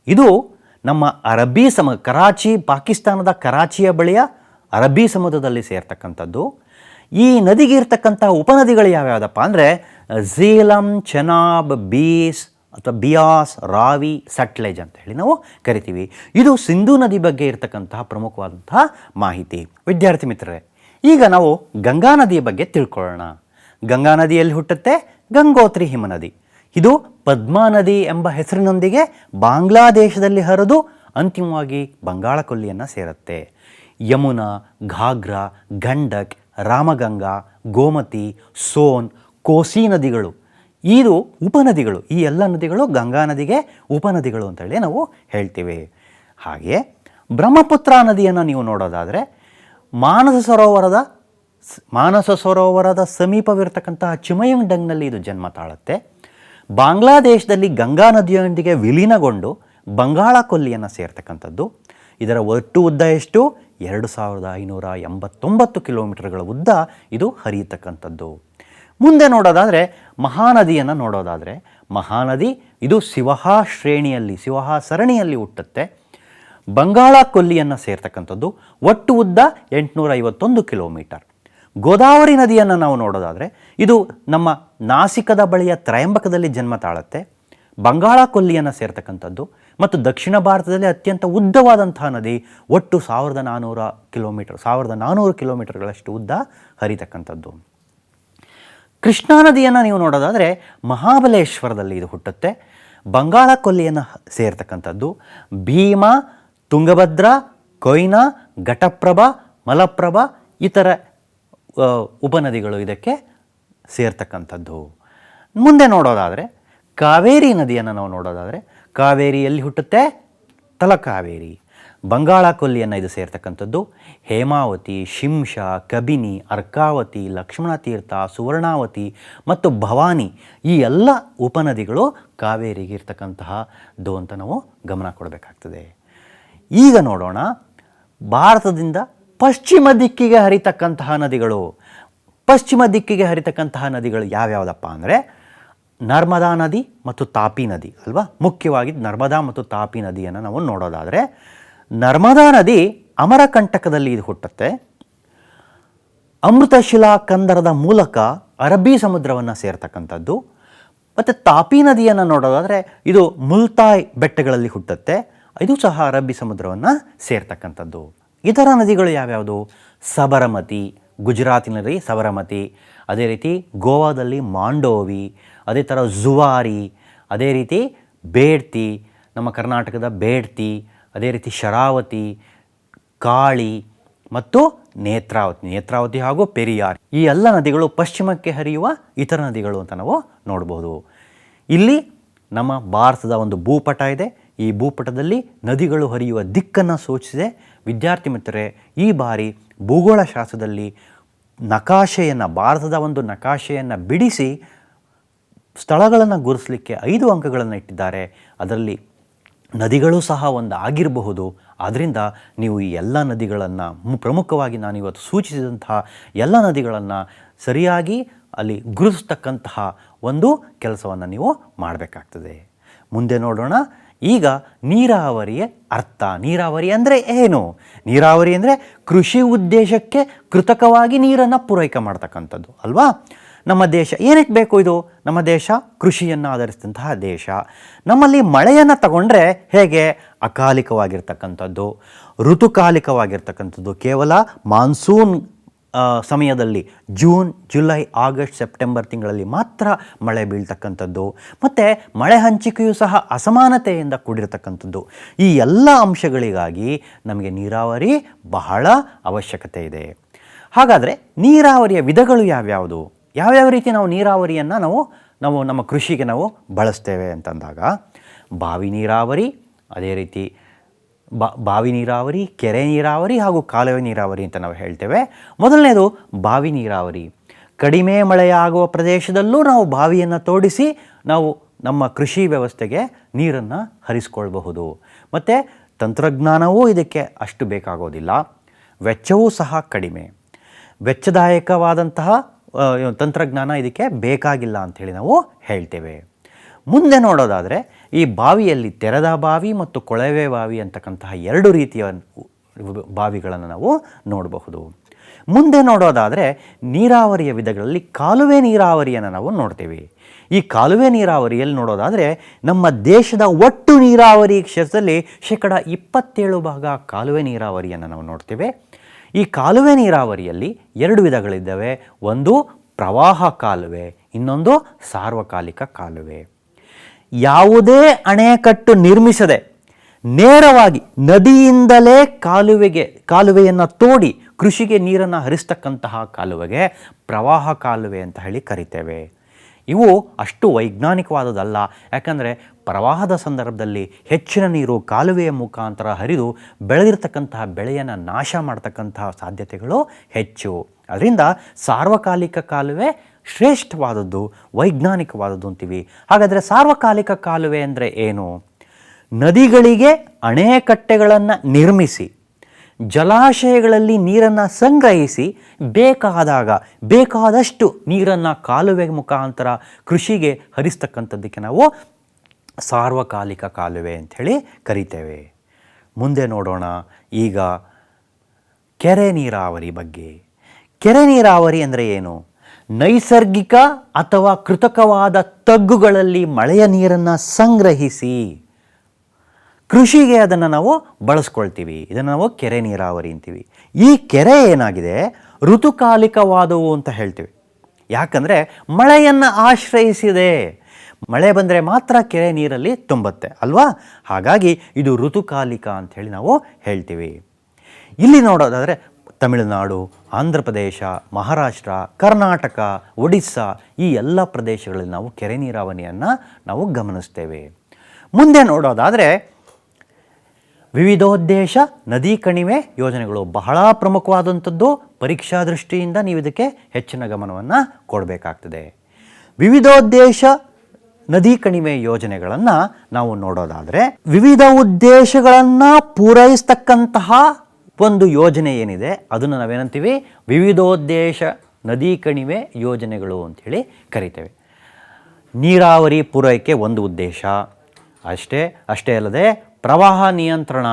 ಇದು ನಮ್ಮ ಪಾಕಿಸ್ತಾನದ ಕರಾಚಿಯ ಬಳಿಯ ಅರಬ್ಬಿ ಸಮುದ್ರದಲ್ಲಿ ಸೇರ್ತಕ್ಕಂಥದ್ದು. ಈ ನದಿಗೆ ಇರ್ತಕ್ಕಂಥ ಉಪನದಿಗಳು ಯಾವ್ಯಾವುದಪ್ಪ ಅಂದರೆ ಝೀಲಂ, ಚೆನಾಬ್, ಬೀಸ್ ಅಥವಾ ಬಿಯಾಸ್, ರಾವಿ, ಸಟ್ಲೇಜ್ ಅಂತ ಹೇಳಿ ನಾವು ಕರಿತೀವಿ. ಇದು ಸಿಂಧೂ ನದಿ ಬಗ್ಗೆ ಇರತಕ್ಕಂತಹ ಪ್ರಮುಖವಾದಂತಹ ಮಾಹಿತಿ. ವಿದ್ಯಾರ್ಥಿ ಮಿತ್ರರೇ, ಈಗ ನಾವು ಗಂಗಾ ನದಿಯ ಬಗ್ಗೆ ತಿಳ್ಕೊಳ್ಳೋಣ. ಗಂಗಾ ನದಿಯಲ್ಲಿ ಹುಟ್ಟುತ್ತೆ ಗಂಗೋತ್ರಿ ಹಿಮನದಿ. ಇದು ಪದ್ಮಾ ನದಿ ಎಂಬ ಹೆಸರಿನೊಂದಿಗೆ ಬಾಂಗ್ಲಾದೇಶದಲ್ಲಿ ಹರಿದು ಅಂತಿಮವಾಗಿ ಬಂಗಾಳ ಕೊಲ್ಲಿಯನ್ನು ಸೇರುತ್ತೆ. ಯಮುನಾ, ಘಾಗ್ರಾ, ಗಂಡಕ್, ರಾಮಗಂಗಾ, ಗೋಮತಿ, ಸೋನ್, ಕೋಸಿ ನದಿಗಳು ಇದು ಉಪನದಿಗಳು. ಈ ಎಲ್ಲ ನದಿಗಳು ಗಂಗಾ ನದಿಗೆ ಉಪನದಿಗಳು ಅಂತೇಳಿ ನಾವು ಹೇಳ್ತೀವಿ. ಹಾಗೆ ಬ್ರಹ್ಮಪುತ್ರ ನದಿಯನ್ನು ನೀವು ನೋಡೋದಾದರೆ ಮಾನಸ ಸರೋವರದ ಸಮೀಪವಿರತಕ್ಕಂತಹ ಚಿಮಯಂಗ್ಡಂಗ್ನಲ್ಲಿ ಇದು ಜನ್ಮ ತಾಳುತ್ತೆ. ಬಾಂಗ್ಲಾದೇಶದಲ್ಲಿ ಗಂಗಾ ನದಿಯೊಂದಿಗೆ ವಿಲೀನಗೊಂಡು ಬಂಗಾಳ ಕೊಲ್ಲಿಯನ್ನು ಸೇರ್ತಕ್ಕಂಥದ್ದು. ಇದರ ಒಟ್ಟು ಉದ್ದ ಎಷ್ಟು? 2589 ಕಿಲೋಮೀಟರ್ಗಳ ಉದ್ದ ಇದು ಹರಿಯತಕ್ಕಂಥದ್ದು. ಮುಂದೆ ನೋಡೋದಾದರೆ ಮಹಾನದಿ ಇದು ಸಿವಹಾ ಸರಣಿಯಲ್ಲಿ ಹುಟ್ಟುತ್ತೆ. ಬಂಗಾಳ ಕೊಲ್ಲಿಯನ್ನು ಸೇರ್ತಕ್ಕಂಥದ್ದು. ಒಟ್ಟು ಉದ್ದ 851 ಕಿಲೋಮೀಟರ್. ಗೋದಾವರಿ ನದಿಯನ್ನು ನಾವು ನೋಡೋದಾದರೆ ಇದು ನಮ್ಮ ನಾಸಿಕದ ಬಳಿಯ ತ್ರಯಂಬಕದಲ್ಲಿ ಜನ್ಮ ತಾಳುತ್ತೆ. ಬಂಗಾಳ ಕೊಲ್ಲಿಯನ್ನು ಸೇರ್ತಕ್ಕಂಥದ್ದು ಮತ್ತು ದಕ್ಷಿಣ ಭಾರತದಲ್ಲಿ ಅತ್ಯಂತ ಉದ್ದವಾದಂತಹ ನದಿ. ಒಟ್ಟು 1400 ಕಿಲೋಮೀಟರ್ಗಳಷ್ಟು ಉದ್ದ ಹರಿತಕ್ಕಂಥದ್ದು. ಕೃಷ್ಣಾ ನದಿಯನ್ನು ನೀವು ನೋಡೋದಾದರೆ ಮಹಾಬಲೇಶ್ವರದಲ್ಲಿ ಇದು ಹುಟ್ಟುತ್ತೆ. ಬಂಗಾಳ ಕೊಲ್ಲಿಯನ್ನು ಸೇರ್ತಕ್ಕಂಥದ್ದು. ಭೀಮಾ, ತುಂಗಭದ್ರಾ, ಕೊಯ್ನಾ, ಘಟಪ್ರಭಾ, ಮಲಪ್ರಭಾ ಇತರ ಉಪನದಿಗಳು ಇದಕ್ಕೆ ಸೇರ್ತಕ್ಕಂಥದ್ದು. ಮುಂದೆ ನೋಡೋದಾದರೆ ಕಾವೇರಿ ನದಿಯನ್ನು ನಾವು ನೋಡೋದಾದರೆ ಕಾವೇರಿ ಎಲ್ಲಿ ಹುಟ್ಟುತ್ತೆ? ತಲಕಾವೇರಿ. ಬಂಗಾಳ ಕೊಲ್ಲಿಯನ್ನು ಇದು ಸೇರ್ತಕ್ಕಂಥದ್ದು. ಹೇಮಾವತಿ, ಶಿಂಷ, ಕಬಿನಿ, ಅರ್ಕಾವತಿ, ಲಕ್ಷ್ಮಣತೀರ್ಥ, ಸುವರ್ಣಾವತಿ ಮತ್ತು ಭವಾನಿ ಈ ಎಲ್ಲ ಉಪನದಿಗಳು ಕಾವೇರಿಗೆ ಇರ್ತಕ್ಕಂತಹದ್ದು ಅಂತ ನಾವು ಗಮನ ಕೊಡಬೇಕಾಗ್ತದೆ. ಈಗ ನೋಡೋಣ ಭಾರತದಿಂದ ಪಶ್ಚಿಮ ದಿಕ್ಕಿಗೆ ಹರಿತಕ್ಕಂತಹ ನದಿಗಳು. ಪಶ್ಚಿಮ ದಿಕ್ಕಿಗೆ ಹರಿತಕ್ಕಂತಹ ನದಿಗಳು ಯಾವ್ಯಾವುದಪ್ಪ ಅಂದರೆ ನರ್ಮದಾ ನದಿ ಮತ್ತು ತಾಪಿ ನದಿ ಅಲ್ವಾ. ಮುಖ್ಯವಾಗಿ ನರ್ಮದಾ ಮತ್ತು ತಾಪಿ ನದಿಯನ್ನು ನಾವು ನೋಡೋದಾದರೆ, ನರ್ಮದಾ ನದಿ ಅಮರಕಂಟಕದಲ್ಲಿ ಇದು ಹುಟ್ಟುತ್ತೆ. ಅಮೃತಶಿಲಾ ಕಂದರದ ಮೂಲಕ ಅರಬ್ಬಿ ಸಮುದ್ರವನ್ನು ಸೇರ್ತಕ್ಕಂಥದ್ದು. ಮತ್ತು ತಾಪಿ ನದಿಯನ್ನು ನೋಡೋದಾದರೆ ಇದು ಮುಲ್ತಾಯ್ ಬೆಟ್ಟಗಳಲ್ಲಿ ಹುಟ್ಟುತ್ತೆ. ಇದು ಸಹ ಅರಬ್ಬಿ ಸಮುದ್ರವನ್ನು ಸೇರ್ತಕ್ಕಂಥದ್ದು. ಇತರ ನದಿಗಳು ಯಾವ್ಯಾವುದು? ಸಬರಮತಿ, ಗುಜರಾತಿನಲ್ಲಿ ಸಬರಮತಿ, ಅದೇ ರೀತಿ ಗೋವಾದಲ್ಲಿ ಮಾಂಡೋವಿ, ಅದೇ ಥರ ಜುವಾರಿ, ಅದೇ ರೀತಿ ಬೇಡ್ತಿ, ನಮ್ಮ ಕರ್ನಾಟಕದ ಬೇಡ್ತಿ, ಅದೇ ರೀತಿ ಶರಾವತಿ, ಕಾಳಿ ಮತ್ತು ನೇತ್ರಾವತಿ ಹಾಗೂ ಪೆರಿಯಾರ್. ಈ ಎಲ್ಲ ನದಿಗಳು ಪಶ್ಚಿಮಕ್ಕೆ ಹರಿಯುವ ಇತರ ನದಿಗಳು ಅಂತ ನಾವು ನೋಡ್ಬೋದು. ಇಲ್ಲಿ ನಮ್ಮ ಭಾರತದ ಒಂದು ಭೂಪಟ ಇದೆ. ಈ ಭೂಪಟದಲ್ಲಿ ನದಿಗಳು ಹರಿಯುವ ದಿಕ್ಕನ್ನು ಸೂಚಿಸಿದೆ. ವಿದ್ಯಾರ್ಥಿ ಮಿತ್ರರೇ, ಈ ಬಾರಿ ಭೂಗೋಳಶಾಸ್ತ್ರದಲ್ಲಿ ನಕಾಶೆಯನ್ನು, ಭಾರತದ ಒಂದು ನಕಾಶೆಯನ್ನು ಬಿಡಿಸಿ ಸ್ಥಳಗಳನ್ನು ಗುರುತಿಸಲಿಕ್ಕೆ 5 ಅಂಕಗಳನ್ನು ಇಟ್ಟಿದ್ದಾರೆ. ಅದರಲ್ಲಿ ನದಿಗಳು ಸಹ ಒಂದು ಆಗಿರಬಹುದು. ಆದ್ದರಿಂದ ನೀವು ಈ ಎಲ್ಲ ನದಿಗಳನ್ನು, ಪ್ರಮುಖವಾಗಿ ನಾನು ಇವತ್ತು ಸೂಚಿಸಿದಂತಹ ಎಲ್ಲ ನದಿಗಳನ್ನು ಸರಿಯಾಗಿ ಅಲ್ಲಿ ಗುರುತಿಸ್ತಕ್ಕಂತಹ ಒಂದು ಕೆಲಸವನ್ನು ನೀವು ಮಾಡಬೇಕಾಗ್ತದೆ. ಮುಂದೆ ನೋಡೋಣ. ಈಗ ನೀರಾವರಿಯ ಅರ್ಥ. ನೀರಾವರಿ ಅಂದರೆ ಏನು? ನೀರಾವರಿ ಅಂದರೆ ಕೃಷಿ ಉದ್ದೇಶಕ್ಕೆ ಕೃತಕವಾಗಿ ನೀರನ್ನು ಪೂರೈಕೆ ಮಾಡ್ತಕ್ಕಂಥದ್ದು ಅಲ್ವಾ. ನಮ್ಮ ದೇಶ ಏನಕ್ಕೆ ಬೇಕು? ಇದು ನಮ್ಮ ದೇಶ ಕೃಷಿಯನ್ನು ಆಧರಿಸಿದಂತಹ ದೇಶ. ನಮ್ಮಲ್ಲಿ ಮಳೆಯನ್ನು ತಗೊಂಡ್ರೆ ಹೇಗೆ? ಅಕಾಲಿಕವಾಗಿರ್ತಕ್ಕಂಥದ್ದು, ಋತುಕಾಲಿಕವಾಗಿರ್ತಕ್ಕಂಥದ್ದು. ಕೇವಲ ಮಾನ್ಸೂನ್ ಸಮಯದಲ್ಲಿ ಜೂನ್, ಜುಲೈ, ಆಗಸ್ಟ್, ಸೆಪ್ಟೆಂಬರ್ ತಿಂಗಳಲ್ಲಿ ಮಾತ್ರ ಮಳೆ ಬೀಳ್ತಕ್ಕಂಥದ್ದು. ಮತ್ತು ಮಳೆ ಹಂಚಿಕೆಯೂ ಸಹ ಅಸಮಾನತೆಯಿಂದ ಕೂಡಿರತಕ್ಕಂಥದ್ದು. ಈ ಎಲ್ಲ ಅಂಶಗಳಿಗಾಗಿ ನಮಗೆ ನೀರಾವರಿ ಬಹಳ ಅವಶ್ಯಕತೆ ಇದೆ. ಹಾಗಾದರೆ ನೀರಾವರಿಯ ವಿಧಗಳು ಯಾವ್ಯಾವುದು? ಯಾವ್ಯಾವ ರೀತಿ ನಾವು ನೀರಾವರಿಯನ್ನು ನಾವು ನಮ್ಮ ಕೃಷಿಗೆ ನಾವು ಬಳಸ್ತೇವೆ ಅಂತಂದಾಗ, ಬಾವಿ ನೀರಾವರಿ, ಅದೇ ರೀತಿ ಬಾವಿ ನೀರಾವರಿ, ಕೆರೆ ನೀರಾವರಿ ಹಾಗೂ ಕಾಲುವೆ ನೀರಾವರಿ ಅಂತ ನಾವು ಹೇಳ್ತೇವೆ. ಮೊದಲನೇದು ಬಾವಿ ನೀರಾವರಿ. ಕಡಿಮೆ ಮಳೆಯಾಗುವ ಪ್ರದೇಶದಲ್ಲೂ ನಾವು ಬಾವಿಯನ್ನು ತೋಡಿಸಿ ನಾವು ನಮ್ಮ ಕೃಷಿ ವ್ಯವಸ್ಥೆಗೆ ನೀರನ್ನು ಹರಿಸ್ಕೊಳ್ಬಹುದು. ಮತ್ತು ತಂತ್ರಜ್ಞಾನವೂ ಇದಕ್ಕೆ ಅಷ್ಟು ಬೇಕಾಗೋದಿಲ್ಲ. ವೆಚ್ಚವೂ ಸಹ ಕಡಿಮೆ. ವೆಚ್ಚದಾಯಕವಾದಂತಹ ತಂತ್ರಜ್ಞಾನ ಇದಕ್ಕೆ ಬೇಕಾಗಿಲ್ಲ ಅಂಥೇಳಿ ನಾವು ಹೇಳ್ತೇವೆ. ಮುಂದೆ ನೋಡೋದಾದರೆ ಈ ಬಾವಿಯಲ್ಲಿ ತೆರೆದ ಬಾವಿ ಮತ್ತು ಕೊಳವೆ ಬಾವಿ ಅಂತಕ್ಕಂತಹ 2 ರೀತಿಯ ಬಾವಿಗಳನ್ನು ನಾವು ನೋಡಬಹುದು. ಮುಂದೆ ನೋಡೋದಾದರೆ ನೀರಾವರಿಯ ವಿಧಗಳಲ್ಲಿ ಕಾಲುವೆ ನೀರಾವರಿಯನ್ನು ನಾವು ನೋಡ್ತೇವೆ. ಈ ಕಾಲುವೆ ನೀರಾವರಿಯಲ್ಲಿ ನೋಡೋದಾದರೆ ನಮ್ಮ ದೇಶದ ಒಟ್ಟು ನೀರಾವರಿ ಕ್ಷೇತ್ರದಲ್ಲಿ 27% ಕಾಲುವೆ ನೀರಾವರಿಯನ್ನು ನಾವು ನೋಡ್ತೇವೆ. ಈ ಕಾಲುವೆ ನೀರಾವರಿಯಲ್ಲಿ 2 ವಿಧಗಳಿದ್ದಾವೆ. ಒಂದು ಪ್ರವಾಹ ಕಾಲುವೆ, ಇನ್ನೊಂದು ಸಾರ್ವಕಾಲಿಕ ಕಾಲುವೆ. ಯಾವುದೇ ಅಣೆಕಟ್ಟು ನಿರ್ಮಿಸದೆ ನೇರವಾಗಿ ನದಿಯಿಂದಲೇ ಕಾಲುವೆಯನ್ನು ತೋಡಿ ಕೃಷಿಗೆ ನೀರನ್ನು ಹರಿಸ್ತಕ್ಕಂತಹ ಕಾಲುವೆಗೆ ಪ್ರವಾಹ ಕಾಲುವೆ ಅಂತ ಹೇಳಿ ಕರಿತೇವೆ. ಇವು ಅಷ್ಟು ವೈಜ್ಞಾನಿಕವಾದದಲ್ಲ. ಯಾಕಂದರೆ ಪ್ರವಾಹದ ಸಂದರ್ಭದಲ್ಲಿ ಹೆಚ್ಚಿನ ನೀರು ಕಾಲುವೆಯ ಮುಖಾಂತರ ಹರಿದು ಬೆಳೆದಿರ್ತಕ್ಕಂತಹ ಬೆಳೆಯನ್ನು ನಾಶ ಮಾಡ್ತಕ್ಕಂತಹ ಸಾಧ್ಯತೆಗಳು ಹೆಚ್ಚು. ಅದರಿಂದ ಸಾರ್ವಕಾಲಿಕ ಕಾಲುವೆ ಶ್ರೇಷ್ಠವಾದದ್ದು, ವೈಜ್ಞಾನಿಕವಾದದ್ದು ಅಂತೀವಿ. ಹಾಗಾದರೆ ಸಾರ್ವಕಾಲಿಕ ಕಾಲುವೆ ಅಂದರೆ ಏನು? ನದಿಗಳಿಗೆ ಅಣೆಕಟ್ಟೆಗಳನ್ನು ನಿರ್ಮಿಸಿ ಜಲಾಶಯಗಳಲ್ಲಿ ನೀರನ್ನು ಸಂಗ್ರಹಿಸಿ ಬೇಕಾದಷ್ಟು ನೀರನ್ನು ಕಾಲುವೆ ಮುಖಾಂತರ ಕೃಷಿಗೆ ಹರಿಸ್ತಕ್ಕಂಥದ್ದಕ್ಕೆ ನಾವು ಸಾರ್ವಕಾಲಿಕ ಕಾಲುವೆ ಅಂಥೇಳಿ ಕರಿತೇವೆ. ಮುಂದೆ ನೋಡೋಣ ಈಗ ಕೆರೆ ನೀರಾವರಿ ಬಗ್ಗೆ. ಕೆರೆ ನೀರಾವರಿ ಅಂದರೆ ಏನು? ನೈಸರ್ಗಿಕ ಅಥವಾ ಕೃತಕವಾದ ತಗ್ಗುಗಳಲ್ಲಿ ಮಳೆಯ ನೀರನ್ನು ಸಂಗ್ರಹಿಸಿ ಕೃಷಿಗೆ ಅದನ್ನು ನಾವು ಬಳಸ್ಕೊಳ್ತೀವಿ. ಇದನ್ನು ನಾವು ಕೆರೆ ನೀರಾವರಿ ಅಂತೀವಿ. ಈ ಕೆರೆ ಏನಾಗಿದೆ ಋತುಕಾಲಿಕವಾದವು ಅಂತ ಹೇಳ್ತೀವಿ. ಯಾಕಂದರೆ ಮಳೆಯನ್ನು ಆಶ್ರಯಿಸಿದೆ. ಮಳೆ ಬಂದರೆ ಮಾತ್ರ ಕೆರೆ ನೀರಲ್ಲಿ ತುಂಬುತ್ತೆ ಅಲ್ವಾ. ಹಾಗಾಗಿ ಇದು ಋತುಕಾಲಿಕ ಅಂಥೇಳಿ ನಾವು ಹೇಳ್ತೀವಿ. ಇಲ್ಲಿ ನೋಡೋದಾದರೆ ತಮಿಳುನಾಡು, ಆಂಧ್ರ ಪ್ರದೇಶ, ಮಹಾರಾಷ್ಟ್ರ, ಕರ್ನಾಟಕ, ಒಡಿಸ್ಸಾ ಈ ಎಲ್ಲ ಪ್ರದೇಶಗಳಲ್ಲಿ ನಾವು ಕೆರೆ ನೀರಾವರಿಯನ್ನು ನಾವು ಗಮನಿಸ್ತೇವೆ. ಮುಂದೆ ನೋಡೋದಾದರೆ ವಿವಿಧೋದ್ದೇಶ ನದಿ ಕಣಿವೆ ಯೋಜನೆಗಳು ಬಹಳ ಪ್ರಮುಖವಾದಂಥದ್ದು. ಪರೀಕ್ಷಾ ದೃಷ್ಟಿಯಿಂದ ನೀವು ಇದಕ್ಕೆ ಹೆಚ್ಚಿನ ಗಮನವನ್ನು ಕೊಡಬೇಕಾಗ್ತದೆ. ವಿವಿಧೋದ್ದೇಶ ನದಿ ಕಣಿವೆ ಯೋಜನೆಗಳನ್ನು ನಾವು ನೋಡೋದಾದರೆ, ವಿವಿಧ ಉದ್ದೇಶಗಳನ್ನು ಪೂರೈಸ್ತಕ್ಕಂತಹ ಒಂದು ಯೋಜನೆ ಏನಿದೆ ಅದನ್ನು ನಾವೇನಂತೀವಿ, ವಿವಿಧೋದ್ದೇಶ ನದಿ ಕಣಿವೆ ಯೋಜನೆಗಳು ಅಂಥೇಳಿ ಕರಿತೇವೆ. ನೀರಾವರಿ ಪೂರೈಕೆ ಒಂದು ಉದ್ದೇಶ, ಅಷ್ಟೇ ಅಲ್ಲದೆ ಪ್ರವಾಹ ನಿಯಂತ್ರಣ,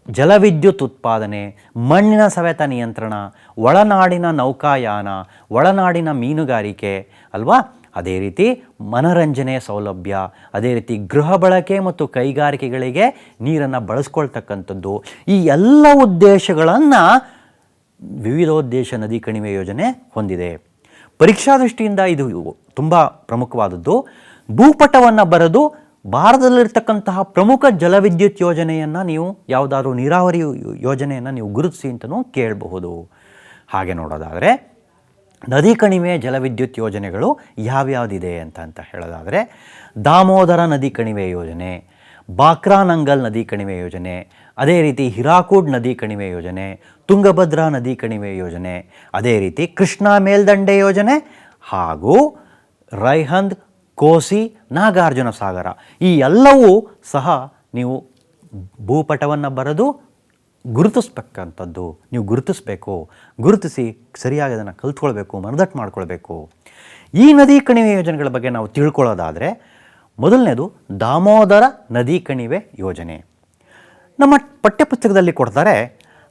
ಜಲವಿದ್ಯುತ್ ಉತ್ಪಾದನೆ, ಮಣ್ಣಿನ ಸವೆತ ನಿಯಂತ್ರಣ, ಒಳನಾಡಿನ ನೌಕಾಯಾನ, ಒಳನಾಡಿನ ಮೀನುಗಾರಿಕೆ ಅಲ್ವಾ, ಅದೇ ರೀತಿ ಮನರಂಜನೆ ಸೌಲಭ್ಯ, ಅದೇ ರೀತಿ ಗೃಹ ಬಳಕೆ ಮತ್ತು ಕೈಗಾರಿಕೆಗಳಿಗೆ ನೀರನ್ನು ಬಳಸ್ಕೊಳ್ತಕ್ಕಂಥದ್ದು. ಈ ಎಲ್ಲ ಉದ್ದೇಶಗಳನ್ನು ವಿವಿಧೋದ್ದೇಶ ನದಿ ಕಣಿವೆ ಯೋಜನೆ ಹೊಂದಿದೆ. ಪರೀಕ್ಷಾ ದೃಷ್ಟಿಯಿಂದ ಇದು ತುಂಬ ಪ್ರಮುಖವಾದದ್ದು. ಭೂಪಟವನ್ನು ಬರೆದು ಭಾರತದಲ್ಲಿರ್ತಕ್ಕಂತಹ ಪ್ರಮುಖ ಜಲವಿದ್ಯುತ್ ಯೋಜನೆಯನ್ನು ನೀವು ಯಾವುದಾದ್ರೂ ನೀರಾವರಿ ಯೋಜನೆಯನ್ನು ನೀವು ಗುರುತಿಸಿ ಅಂತಲೂ ಕೇಳಬಹುದು. ಹಾಗೆ ನೋಡೋದಾದರೆ ನದಿ ಕಣಿವೆ ಜಲವಿದ್ಯುತ್ ಯೋಜನೆಗಳು ಯಾವ್ಯಾವುದಿದೆ ಅಂತ ಹೇಳೋದಾದರೆ, ದಾಮೋದರ ನದಿ ಕಣಿವೆ ಯೋಜನೆ, ಬಾಕ್ರಾನಂಗಲ್ ನದಿ ಕಣಿವೆ ಯೋಜನೆ, ಅದೇ ರೀತಿ ಹಿರಾಕೂಡ್ ನದಿ ಕಣಿವೆ ಯೋಜನೆ, ತುಂಗಭದ್ರಾ ನದಿ ಕಣಿವೆ ಯೋಜನೆ, ಅದೇ ರೀತಿ ಕೃಷ್ಣಾ ಮೇಲ್ದಂಡೆ ಯೋಜನೆ ಹಾಗೂ ರೈಹಂದ್, ಕೋಸಿ, ನಾಗಾರ್ಜುನ ಸಾಗರ. ಈ ಎಲ್ಲವೂ ಸಹ ನೀವು ಭೂಪಟವನ್ನು ಬರೆದು ಗುರುತಿಸ್ಬೇಕಂಥದ್ದು. ನೀವು ಗುರುತಿಸಬೇಕು, ಗುರುತಿಸಿ ಸರಿಯಾಗಿ ಅದನ್ನು ಕಲ್ತ್ಕೊಳ್ಬೇಕು, ಮನದಟ್ಟು ಮಾಡ್ಕೊಳ್ಬೇಕು. ಈ ನದಿ ಕಣಿವೆ ಯೋಜನೆಗಳ ಬಗ್ಗೆ ನಾವು ತಿಳ್ಕೊಳ್ಳೋದಾದರೆ, ಮೊದಲನೇದು ದಾಮೋದರ ನದಿ ಕಣಿವೆ ಯೋಜನೆ. ನಮ್ಮ ಪಠ್ಯಪುಸ್ತಕದಲ್ಲಿ ಕೊಡ್ತಾರೆ,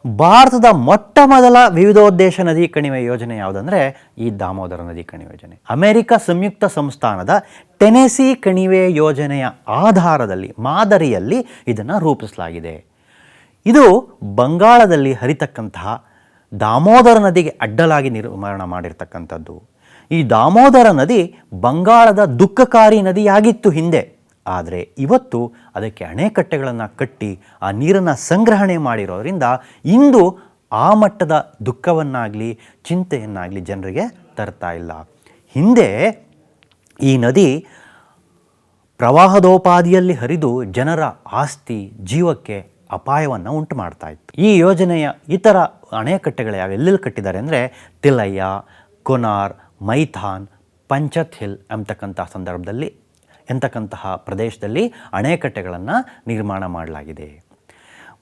ಭಾರತದ ಮೊಟ್ಟ ಮೊದಲ ವಿವಿಧೋದ್ದೇಶ ನದಿ ಕಣಿವೆ ಯೋಜನೆ ಯಾವುದಂದರೆ ಈ ದಾಮೋದರ ನದಿ ಕಣಿವೆ ಯೋಜನೆ. ಅಮೆರಿಕ ಸಂಯುಕ್ತ ಸಂಸ್ಥಾನದ ಟೆನೆಸಿ ಕಣಿವೆ ಯೋಜನೆಯ ಆಧಾರದಲ್ಲಿ, ಮಾದರಿಯಲ್ಲಿ ಇದನ್ನು ರೂಪಿಸಲಾಗಿದೆ. ಇದು ಬಂಗಾಳದಲ್ಲಿ ಹರಿತಕ್ಕಂತಹ ದಾಮೋದರ ನದಿಗೆ ಅಡ್ಡಲಾಗಿ ನಿರ್ಮಾಣ ಮಾಡಿರ್ತಕ್ಕಂಥದ್ದು. ಈ ದಾಮೋದರ ನದಿ ಬಂಗಾಳದ ದುಃಖಕಾರಿ ನದಿಯಾಗಿತ್ತು ಹಿಂದೆ. ಆದರೆ ಇವತ್ತು ಅದಕ್ಕೆ ಅಣೆಕಟ್ಟೆಗಳನ್ನು ಕಟ್ಟಿ ಆ ನೀರನ್ನು ಸಂಗ್ರಹಣೆ ಮಾಡಿರೋದ್ರಿಂದ ಇಂದು ಆ ಮಟ್ಟದ ದುಃಖವನ್ನಾಗಲಿ ಚಿಂತೆಯನ್ನಾಗಲಿ ಜನರಿಗೆ ತರ್ತಾ ಇಲ್ಲ. ಹಿಂದೆ ಈ ನದಿ ಪ್ರವಾಹದೋಪಾದಿಯಲ್ಲಿ ಹರಿದು ಜನರ ಆಸ್ತಿ ಜೀವಕ್ಕೆ ಅಪಾಯವನ್ನು ಉಂಟು ಮಾಡ್ತಾ ಇತ್ತು. ಈ ಯೋಜನೆಯ ಇತರ ಅಣೆಕಟ್ಟೆಗಳು ಎಲ್ಲೆಲ್ಲಿ ಕಟ್ಟಿದ್ದಾರೆ ಅಂದರೆ ತಿಲಯ್ಯ, ಕೊನಾರ್, ಮೈಥಾನ್, ಪಂಚತ್ ಹಿಲ್ ಎಂತಕ್ಕಂತಹ ಪ್ರದೇಶದಲ್ಲಿ ಅಣೆಕಟ್ಟೆಗಳನ್ನು ನಿರ್ಮಾಣ ಮಾಡಲಾಗಿದೆ.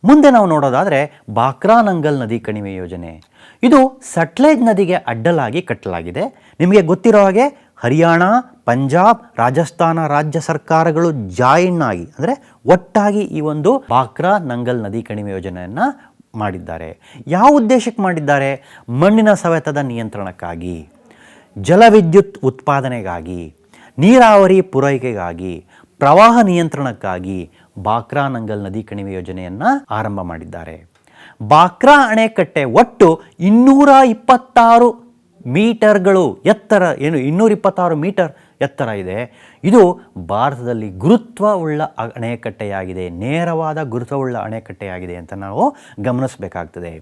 ಮುಂದೆ ನಾವು ನೋಡೋದಾದರೆ ಬಾಕ್ರಾನಂಗಲ್ ನದಿ ಕಣಿವೆ ಯೋಜನೆ. ಇದು ಸಟ್ಲೇಜ್ ನದಿಗೆ ಅಡ್ಡಲಾಗಿ ಕಟ್ಟಲಾಗಿದೆ. ನಿಮಗೆ ಗೊತ್ತಿರೋ ಹಾಗೆ ಹರಿಯಾಣ, ಪಂಜಾಬ್, ರಾಜಸ್ಥಾನ ರಾಜ್ಯ ಸರ್ಕಾರಗಳು ಜಾಯಿನ್ ಆಗಿ ಅಂದರೆ ಒಟ್ಟಾಗಿ ಈ ಒಂದು ಬಾಕ್ರಾನಂಗಲ್ ನದಿ ಕಣಿವೆ ಯೋಜನೆಯನ್ನು ಮಾಡಿದ್ದಾರೆ. ಯಾವ ಉದ್ದೇಶಕ್ಕೆ ಮಾಡಿದ್ದಾರೆ? ಮಣ್ಣಿನ ಸವೆತದ ನಿಯಂತ್ರಣಕ್ಕಾಗಿ, ಜಲವಿದ್ಯುತ್ ಉತ್ಪಾದನೆಗಾಗಿ, ನೀರಾವರಿ ಪೂರೈಕೆಗಾಗಿ, ಪ್ರವಾಹ ನಿಯಂತ್ರಣಕ್ಕಾಗಿ ಬಾಕ್ರಾನಂಗಲ್ ನದಿ ಕಣಿವೆ ಯೋಜನೆಯನ್ನು ಆರಂಭ ಮಾಡಿದ್ದಾರೆ. ಬಾಕ್ರಾ ಅಣೆಕಟ್ಟೆ ಒಟ್ಟು 226 ಮೀಟರ್ಗಳು ಎತ್ತರ, 226 ಮೀಟರ್ ಎತ್ತರ ಇದೆ. ಇದು ಭಾರತದಲ್ಲಿ ಗುರುತ್ವವುಳ್ಳ ಅಣೆಕಟ್ಟೆಯಾಗಿದೆ, ನೇರವಾದ ಗುರುತ್ವವುಳ್ಳ ಅಣೆಕಟ್ಟೆಯಾಗಿದೆ ಅಂತ ನಾವು ಗಮನಿಸಬೇಕಾಗ್ತದೆ.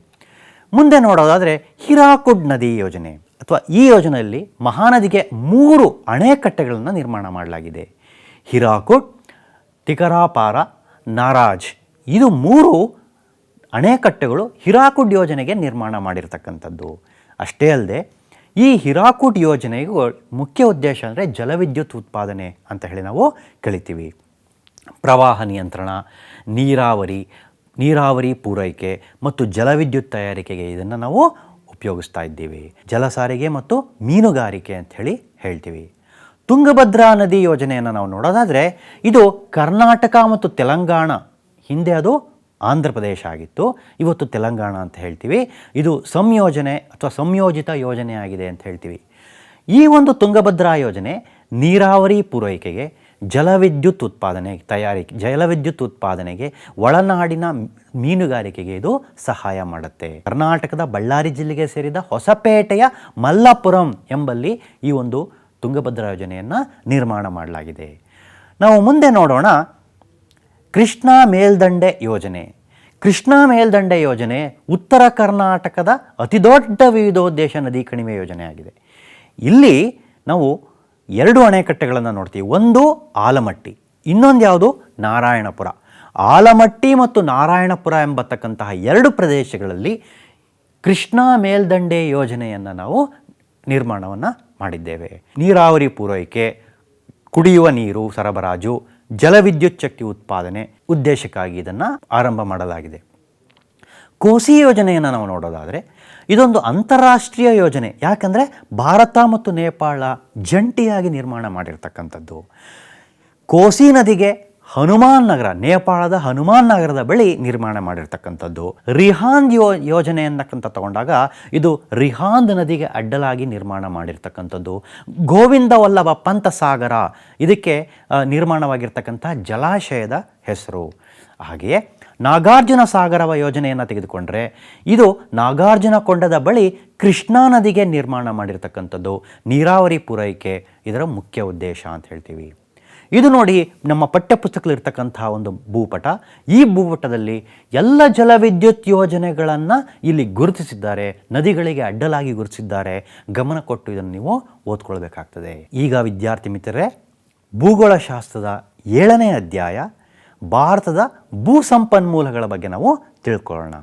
ಮುಂದೆ ನೋಡೋದಾದರೆ ಹಿರಾಕುಡ್ ನದಿ ಯೋಜನೆ ಅಥವಾ ಈ ಯೋಜನೆಯಲ್ಲಿ ಮಹಾನದಿಗೆ 3 ಅಣೆಕಟ್ಟೆಗಳನ್ನು ನಿರ್ಮಾಣ ಮಾಡಲಾಗಿದೆ. ಹಿರಾಕುಡ್, ತಿಕರಾಪಾರ, ನಾರಾಜ್, ಇದು 3 ಅಣೆಕಟ್ಟೆಗಳು ಹಿರಾಕುಡ್ ಯೋಜನೆಗೆ ನಿರ್ಮಾಣ ಮಾಡಿರ್ತಕ್ಕಂಥದ್ದು. ಅಷ್ಟೇ ಅಲ್ಲದೆ ಈ ಹಿರಾಕುಡ್ ಯೋಜನೆಗೂ ಮುಖ್ಯ ಉದ್ದೇಶ ಅಂದರೆ ಜಲವಿದ್ಯುತ್ ಉತ್ಪಾದನೆ ಅಂತ ಹೇಳಿ ನಾವು ಕಳಿತೀವಿ. ಪ್ರವಾಹ ನಿಯಂತ್ರಣ, ನೀರಾವರಿ ಪೂರೈಕೆ ಮತ್ತು ಜಲವಿದ್ಯುತ್ ತಯಾರಿಕೆಗೆ ಇದನ್ನು ನಾವು ಉಪಯೋಗಿಸ್ತಾ ಇದ್ದೀವಿ. ಜಲ ಸಾರಿಗೆ ಮತ್ತು ಮೀನುಗಾರಿಕೆ ಅಂತ ಹೇಳ್ತೀವಿ. ತುಂಗಭದ್ರಾ ನದಿ ಯೋಜನೆಯನ್ನು ನಾವು ನೋಡೋದಾದರೆ ಇದು ಕರ್ನಾಟಕ ಮತ್ತು ತೆಲಂಗಾಣ, ಹಿಂದೆ ಅದು ಆಂಧ್ರ ಪ್ರದೇಶ ಆಗಿತ್ತು, ಇವತ್ತು ತೆಲಂಗಾಣ ಅಂತ ಹೇಳ್ತೀವಿ. ಇದು ಸಂಯೋಜನೆ ಅಥವಾ ಸಂಯೋಜಿತ ಯೋಜನೆ ಆಗಿದೆ ಅಂತ ಹೇಳ್ತೀವಿ. ಈ ಒಂದು ತುಂಗಭದ್ರಾ ಯೋಜನೆ ನೀರಾವರಿ ಪೂರೈಕೆಗೆ, ಜಲವಿದ್ಯುತ್ ಉತ್ಪಾದನೆಗೆ, ಒಳನಾಡಿನ ಮೀನುಗಾರಿಕೆಗೆ ಇದು ಸಹಾಯ ಮಾಡುತ್ತೆ. ಕರ್ನಾಟಕದ ಬಳ್ಳಾರಿ ಜಿಲ್ಲೆಗೆ ಸೇರಿದ ಹೊಸಪೇಟೆಯ ಮಲ್ಲಪುರಂ ಎಂಬಲ್ಲಿ ಈ ಒಂದು ತುಂಗಭದ್ರಾ ಯೋಜನೆಯನ್ನು ನಿರ್ಮಾಣ ಮಾಡಲಾಗಿದೆ. ನಾವು ಮುಂದೆ ನೋಡೋಣ ಕೃಷ್ಣಾ ಮೇಲ್ದಂಡೆ ಯೋಜನೆ. ಕೃಷ್ಣಾ ಮೇಲ್ದಂಡೆ ಯೋಜನೆ ಉತ್ತರ ಕರ್ನಾಟಕದ ಅತಿದೊಡ್ಡ ವಿವಿಧೋದ್ದೇಶ ನದಿ ಕಣಿವೆ ಯೋಜನೆ ಆಗಿದೆ. ಇಲ್ಲಿ ನಾವು 2 ಅಣೆಕಟ್ಟೆಗಳನ್ನು ನೋಡ್ತೀವಿ. ಒಂದು ಆಲಮಟ್ಟಿ, ಇನ್ನೊಂದು ಯಾವುದು? ನಾರಾಯಣಪುರ. ಆಲಮಟ್ಟಿ ಮತ್ತು ನಾರಾಯಣಪುರ ಎಂಬತಕ್ಕಂತಹ 2 ಪ್ರದೇಶಗಳಲ್ಲಿ ಕೃಷ್ಣಾ ಮೇಲ್ದಂಡೆ ಯೋಜನೆಯನ್ನು ನಾವು ನಿರ್ಮಾಣವನ್ನು ಮಾಡಿದ್ದೇವೆ. ನೀರಾವರಿ ಪೂರೈಕೆ, ಕುಡಿಯುವ ನೀರು ಸರಬರಾಜು, ಜಲವಿದ್ಯುತ್ ಶಕ್ತಿ ಉತ್ಪಾದನೆ ಉದ್ದೇಶಕ್ಕಾಗಿ ಇದನ್ನು ಆರಂಭ ಮಾಡಲಾಗಿದೆ. ಕೋಸಿ ಯೋಜನೆಯನ್ನು ನಾವು ನೋಡೋದಾದರೆ ಇದೊಂದು ಅಂತಾರಾಷ್ಟ್ರೀಯ ಯೋಜನೆ. ಯಾಕಂದರೆ ಭಾರತ ಮತ್ತು ನೇಪಾಳ ಜಂಟಿಯಾಗಿ ನಿರ್ಮಾಣ ಮಾಡಿರ್ತಕ್ಕಂಥದ್ದು. ಕೋಸಿ ನದಿಗೆ ಹನುಮಾನ್ ನಗರ, ನೇಪಾಳದ ಹನುಮಾನ್ ನಗರದ ಬಳಿ ನಿರ್ಮಾಣ ಮಾಡಿರ್ತಕ್ಕಂಥದ್ದು. ರಿಹಾಂದ್ ಯೋಜನೆ ಅನ್ನಕ್ಕಂತ ತಗೊಂಡಾಗ ಇದು ರಿಹಾಂದ್ ನದಿಗೆ ಅಡ್ಡಲಾಗಿ ನಿರ್ಮಾಣ ಮಾಡಿರ್ತಕ್ಕಂಥದ್ದು. ಗೋವಿಂದ ವಲ್ಲಭ ಪಂತ ಸಾಗರ ಇದಕ್ಕೆ ನಿರ್ಮಾಣವಾಗಿರ್ತಕ್ಕಂಥ ಜಲಾಶಯದ ಹೆಸರು. ಹಾಗೆಯೇ ನಾಗಾರ್ಜುನ ಸಾಗರವ ಯೋಜನೆಯನ್ನು ತೆಗೆದುಕೊಂಡ್ರೆ ಇದು ನಾಗಾರ್ಜುನ ಕೊಂಡದ ಬಳಿ ಕೃಷ್ಣಾ ನದಿಗೆ ನಿರ್ಮಾಣ ಮಾಡಿರ್ತಕ್ಕಂಥದ್ದು. ನೀರಾವರಿ ಪೂರೈಕೆ ಇದರ ಮುಖ್ಯ ಉದ್ದೇಶ ಅಂತ ಹೇಳ್ತೀವಿ. ಇದು ನೋಡಿ ನಮ್ಮ ಪಠ್ಯಪುಸ್ತಕದಲ್ಲಿರ್ತಕ್ಕಂಥ ಒಂದು ಭೂಪಟ. ಈ ಭೂಪಟದಲ್ಲಿ ಎಲ್ಲ ಜಲವಿದ್ಯುತ್ ಯೋಜನೆಗಳನ್ನು ಇಲ್ಲಿ ಗುರುತಿಸಿದ್ದಾರೆ, ನದಿಗಳಿಗೆ ಅಡ್ಡಲಾಗಿ ಗುರುತಿಸಿದ್ದಾರೆ. ಗಮನ ಕೊಟ್ಟು ಇದನ್ನು ನೀವು ಓದ್ಕೊಳ್ಬೇಕಾಗ್ತದೆ. ಈಗ ವಿದ್ಯಾರ್ಥಿ ಮಿತ್ರರೇ, ಭೂಗೋಳಶಾಸ್ತ್ರದ 7ನೇ ಅಧ್ಯಾಯ ಭಾರತದ ಭೂ ಸಂಪನ್ಮೂಲಗಳ ಬಗ್ಗೆ ನಾವು ತಿಳ್ಕೊಳ್ಳೋಣ.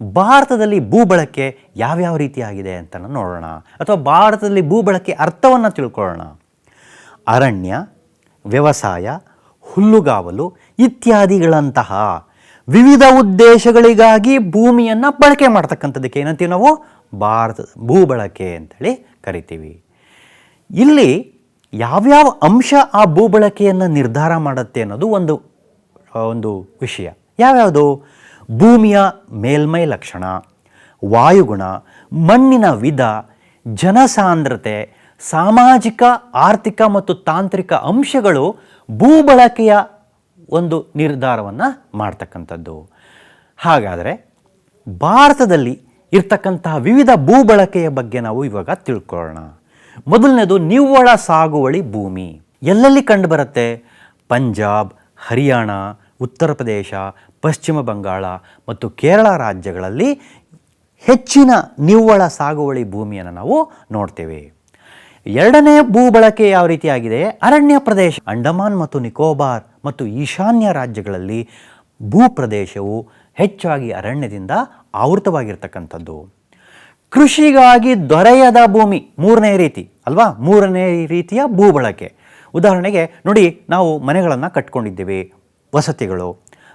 ಭಾರತದಲ್ಲಿ ಭೂ ಬಳಕೆ ಯಾವ್ಯಾವ ರೀತಿಯಾಗಿದೆ ಅಂತ ನೋಡೋಣ, ಅಥವಾ ಭಾರತದಲ್ಲಿ ಭೂ ಬಳಕೆ ಅರ್ಥವನ್ನು ತಿಳ್ಕೊಳ್ಳೋಣ. ಅರಣ್ಯ, ವ್ಯವಸಾಯ, ಹುಲ್ಲುಗಾವಲು ಇತ್ಯಾದಿಗಳಂತಹ ವಿವಿಧ ಉದ್ದೇಶಗಳಿಗಾಗಿ ಭೂಮಿಯನ್ನು ಬಳಕೆ ಮಾಡ್ತಕ್ಕಂಥದ್ದಕ್ಕೆ ಏನಂತೀವಿ ನಾವು? ಭಾರತದ ಭೂ ಬಳಕೆ ಅಂತೇಳಿ ಕರಿತೀವಿ. ಇಲ್ಲಿ ಯಾವ್ಯಾವ ಅಂಶ ಆ ಭೂ ಬಳಕೆಯನ್ನು ನಿರ್ಧಾರ ಮಾಡುತ್ತೆ ಅನ್ನೋದು ಒಂದು ವಿಷಯ. ಯಾವ್ಯಾವುದು? ಭೂಮಿಯ ಮೇಲ್ಮೈ ಲಕ್ಷಣ, ವಾಯುಗುಣ, ಮಣ್ಣಿನ ವಿಧ, ಜನಸಾಂದ್ರತೆ, ಸಾಮಾಜಿಕ, ಆರ್ಥಿಕ ಮತ್ತು ತಾಂತ್ರಿಕ ಅಂಶಗಳು ಭೂ ಬಳಕೆಯ ಒಂದು ನಿರ್ಧಾರವನ್ನು ಮಾಡ್ತಕ್ಕಂಥದ್ದು. ಹಾಗಾದರೆ ಭಾರತದಲ್ಲಿ ಇರ್ತಕ್ಕಂತಹ ವಿವಿಧ ಭೂ ಬಳಕೆಯ ಬಗ್ಗೆ ನಾವು ಇವಾಗ ತಿಳ್ಕೊಳ್ಳೋಣ. ಮೊದಲನೇದು ನಿವ್ವಳ ಸಾಗುವಳಿ ಭೂಮಿ. ಎಲ್ಲೆಲ್ಲಿ ಕಂಡುಬರುತ್ತೆ? ಪಂಜಾಬ್, ಹರಿಯಾಣ, ಉತ್ತರ ಪ್ರದೇಶ, ಪಶ್ಚಿಮ ಬಂಗಾಳ ಮತ್ತು ಕೇರಳ ರಾಜ್ಯಗಳಲ್ಲಿ ಹೆಚ್ಚಿನ ನಿವ್ವಳ ಸಾಗುವಳಿ ಭೂಮಿಯನ್ನು ನಾವು ನೋಡ್ತೇವೆ. ಎರಡನೇ ಭೂ ಬಳಕೆ ಯಾವ ರೀತಿಯಾಗಿದೆ? ಅರಣ್ಯ ಪ್ರದೇಶ. ಅಂಡಮಾನ್ ಮತ್ತು ನಿಕೋಬಾರ್ ಮತ್ತು ಈಶಾನ್ಯ ರಾಜ್ಯಗಳಲ್ಲಿ ಭೂ ಪ್ರದೇಶವು ಹೆಚ್ಚಾಗಿ ಅರಣ್ಯದಿಂದ ಆವೃತವಾಗಿರ್ತಕ್ಕಂಥದ್ದು. ಕೃಷಿಗಾಗಿ ದೊರೆಯದ ಭೂಮಿ ಮೂರನೇ ರೀತಿ ಅಲ್ವಾ? ಮೂರನೇ ರೀತಿಯ ಭೂ ಬಳಕೆ. ಉದಾಹರಣೆಗೆ ನೋಡಿ, ನಾವು ಮನೆಗಳನ್ನು ಕಟ್ಕೊಂಡಿದ್ದೇವೆ. ವಸತಿಗಳು,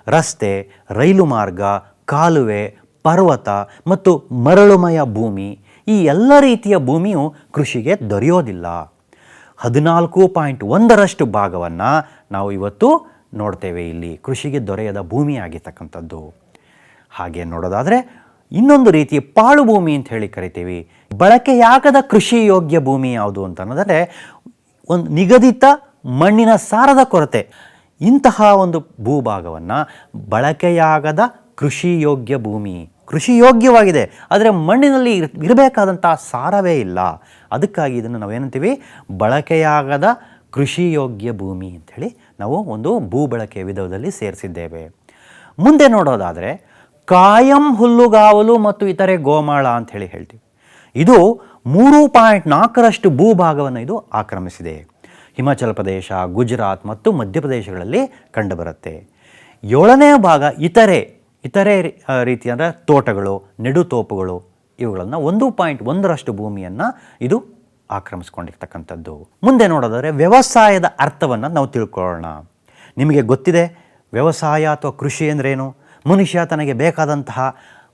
ರಸ್ತೆ, ರೈಲು ಮಾರ್ಗ, ಕಾಲುವೆ, ಪರ್ವತ ಮತ್ತು ಮರಳುಮಯ ಭೂಮಿ, ಈ ಎಲ್ಲ ರೀತಿಯ ಭೂಮಿಯು ಕೃಷಿಗೆ ದೊರೆಯೋದಿಲ್ಲ. 14.1% ಭಾಗವನ್ನು ನಾವು ಇವತ್ತು ನೋಡ್ತೇವೆ ಇಲ್ಲಿ ಕೃಷಿಗೆ ದೊರೆಯದ ಭೂಮಿ ಆಗಿರ್ತಕ್ಕಂಥದ್ದು. ಹಾಗೆ ನೋಡೋದಾದರೆ ಇನ್ನೊಂದು ರೀತಿ ಪಾಳು ಭೂಮಿ ಅಂತ ಹೇಳಿ ಕರಿತೀವಿ. ಬಳಕೆಯಾಗದ ಕೃಷಿ ಯೋಗ್ಯ ಭೂಮಿ ಯಾವುದು ಅಂತ ಅನ್ನೋದಾದರೆ ಒಂದು ನಿಗದಿತ ಮಣ್ಣಿನ ಸಾರದ ಕೊರತೆ. ಇಂತಹ ಒಂದು ಭೂಭಾಗವನ್ನು ಬಳಕೆಯಾಗದ ಕೃಷಿ ಯೋಗ್ಯ ಭೂಮಿ, ಕೃಷಿ ಯೋಗ್ಯವಾಗಿದೆ ಆದರೆ ಮಣ್ಣಿನಲ್ಲಿ ಇರಬೇಕಾದಂಥ ಸಾರವೇ ಇಲ್ಲ, ಅದಕ್ಕಾಗಿ ಇದನ್ನು ನಾವೇನಂತೀವಿ? ಬಳಕೆಯಾಗದ ಕೃಷಿ ಯೋಗ್ಯ ಭೂಮಿ ಅಂಥೇಳಿ ನಾವು ಒಂದು ಭೂ ಬಳಕೆಯ ವಿಧದಲ್ಲಿ ಸೇರಿಸಿದ್ದೇವೆ. ಮುಂದೆ ನೋಡೋದಾದರೆ ಕಾಯಂ ಹುಲ್ಲುಗಾವಲು ಮತ್ತು ಇತರೆ ಗೋಮಾಳ ಅಂಥೇಳಿ ಹೇಳ್ತೀವಿ. ಇದು 3.4% ಭೂಭಾಗವನ್ನು ಇದು ಆಕ್ರಮಿಸಿದೆ. ಹಿಮಾಚಲ ಪ್ರದೇಶ, ಗುಜರಾತ್ ಮತ್ತು ಮಧ್ಯಪ್ರದೇಶಗಳಲ್ಲಿ ಕಂಡುಬರುತ್ತೆ. 7ನೇ ಭಾಗ ಇತರೆ ರೀತಿಯ ತೋಟಗಳು, ನೆಡುತೋಪುಗಳು, ಇವುಗಳನ್ನು 1.1% ಭೂಮಿಯನ್ನು ಇದು ಆಕ್ರಮಿಸ್ಕೊಂಡಿರ್ತಕ್ಕಂಥದ್ದು. ಮುಂದೆ ನೋಡೋದಾದರೆ ವ್ಯವಸಾಯದ ಅರ್ಥವನ್ನು ನಾವು ತಿಳ್ಕೊಳ್ಳೋಣ. ನಿಮಗೆ ಗೊತ್ತಿದೆ ವ್ಯವಸಾಯ ಅಥವಾ ಕೃಷಿ ಅಂದ್ರೇನು? ಮನುಷ್ಯ ತನಗೆ ಬೇಕಾದಂತಹ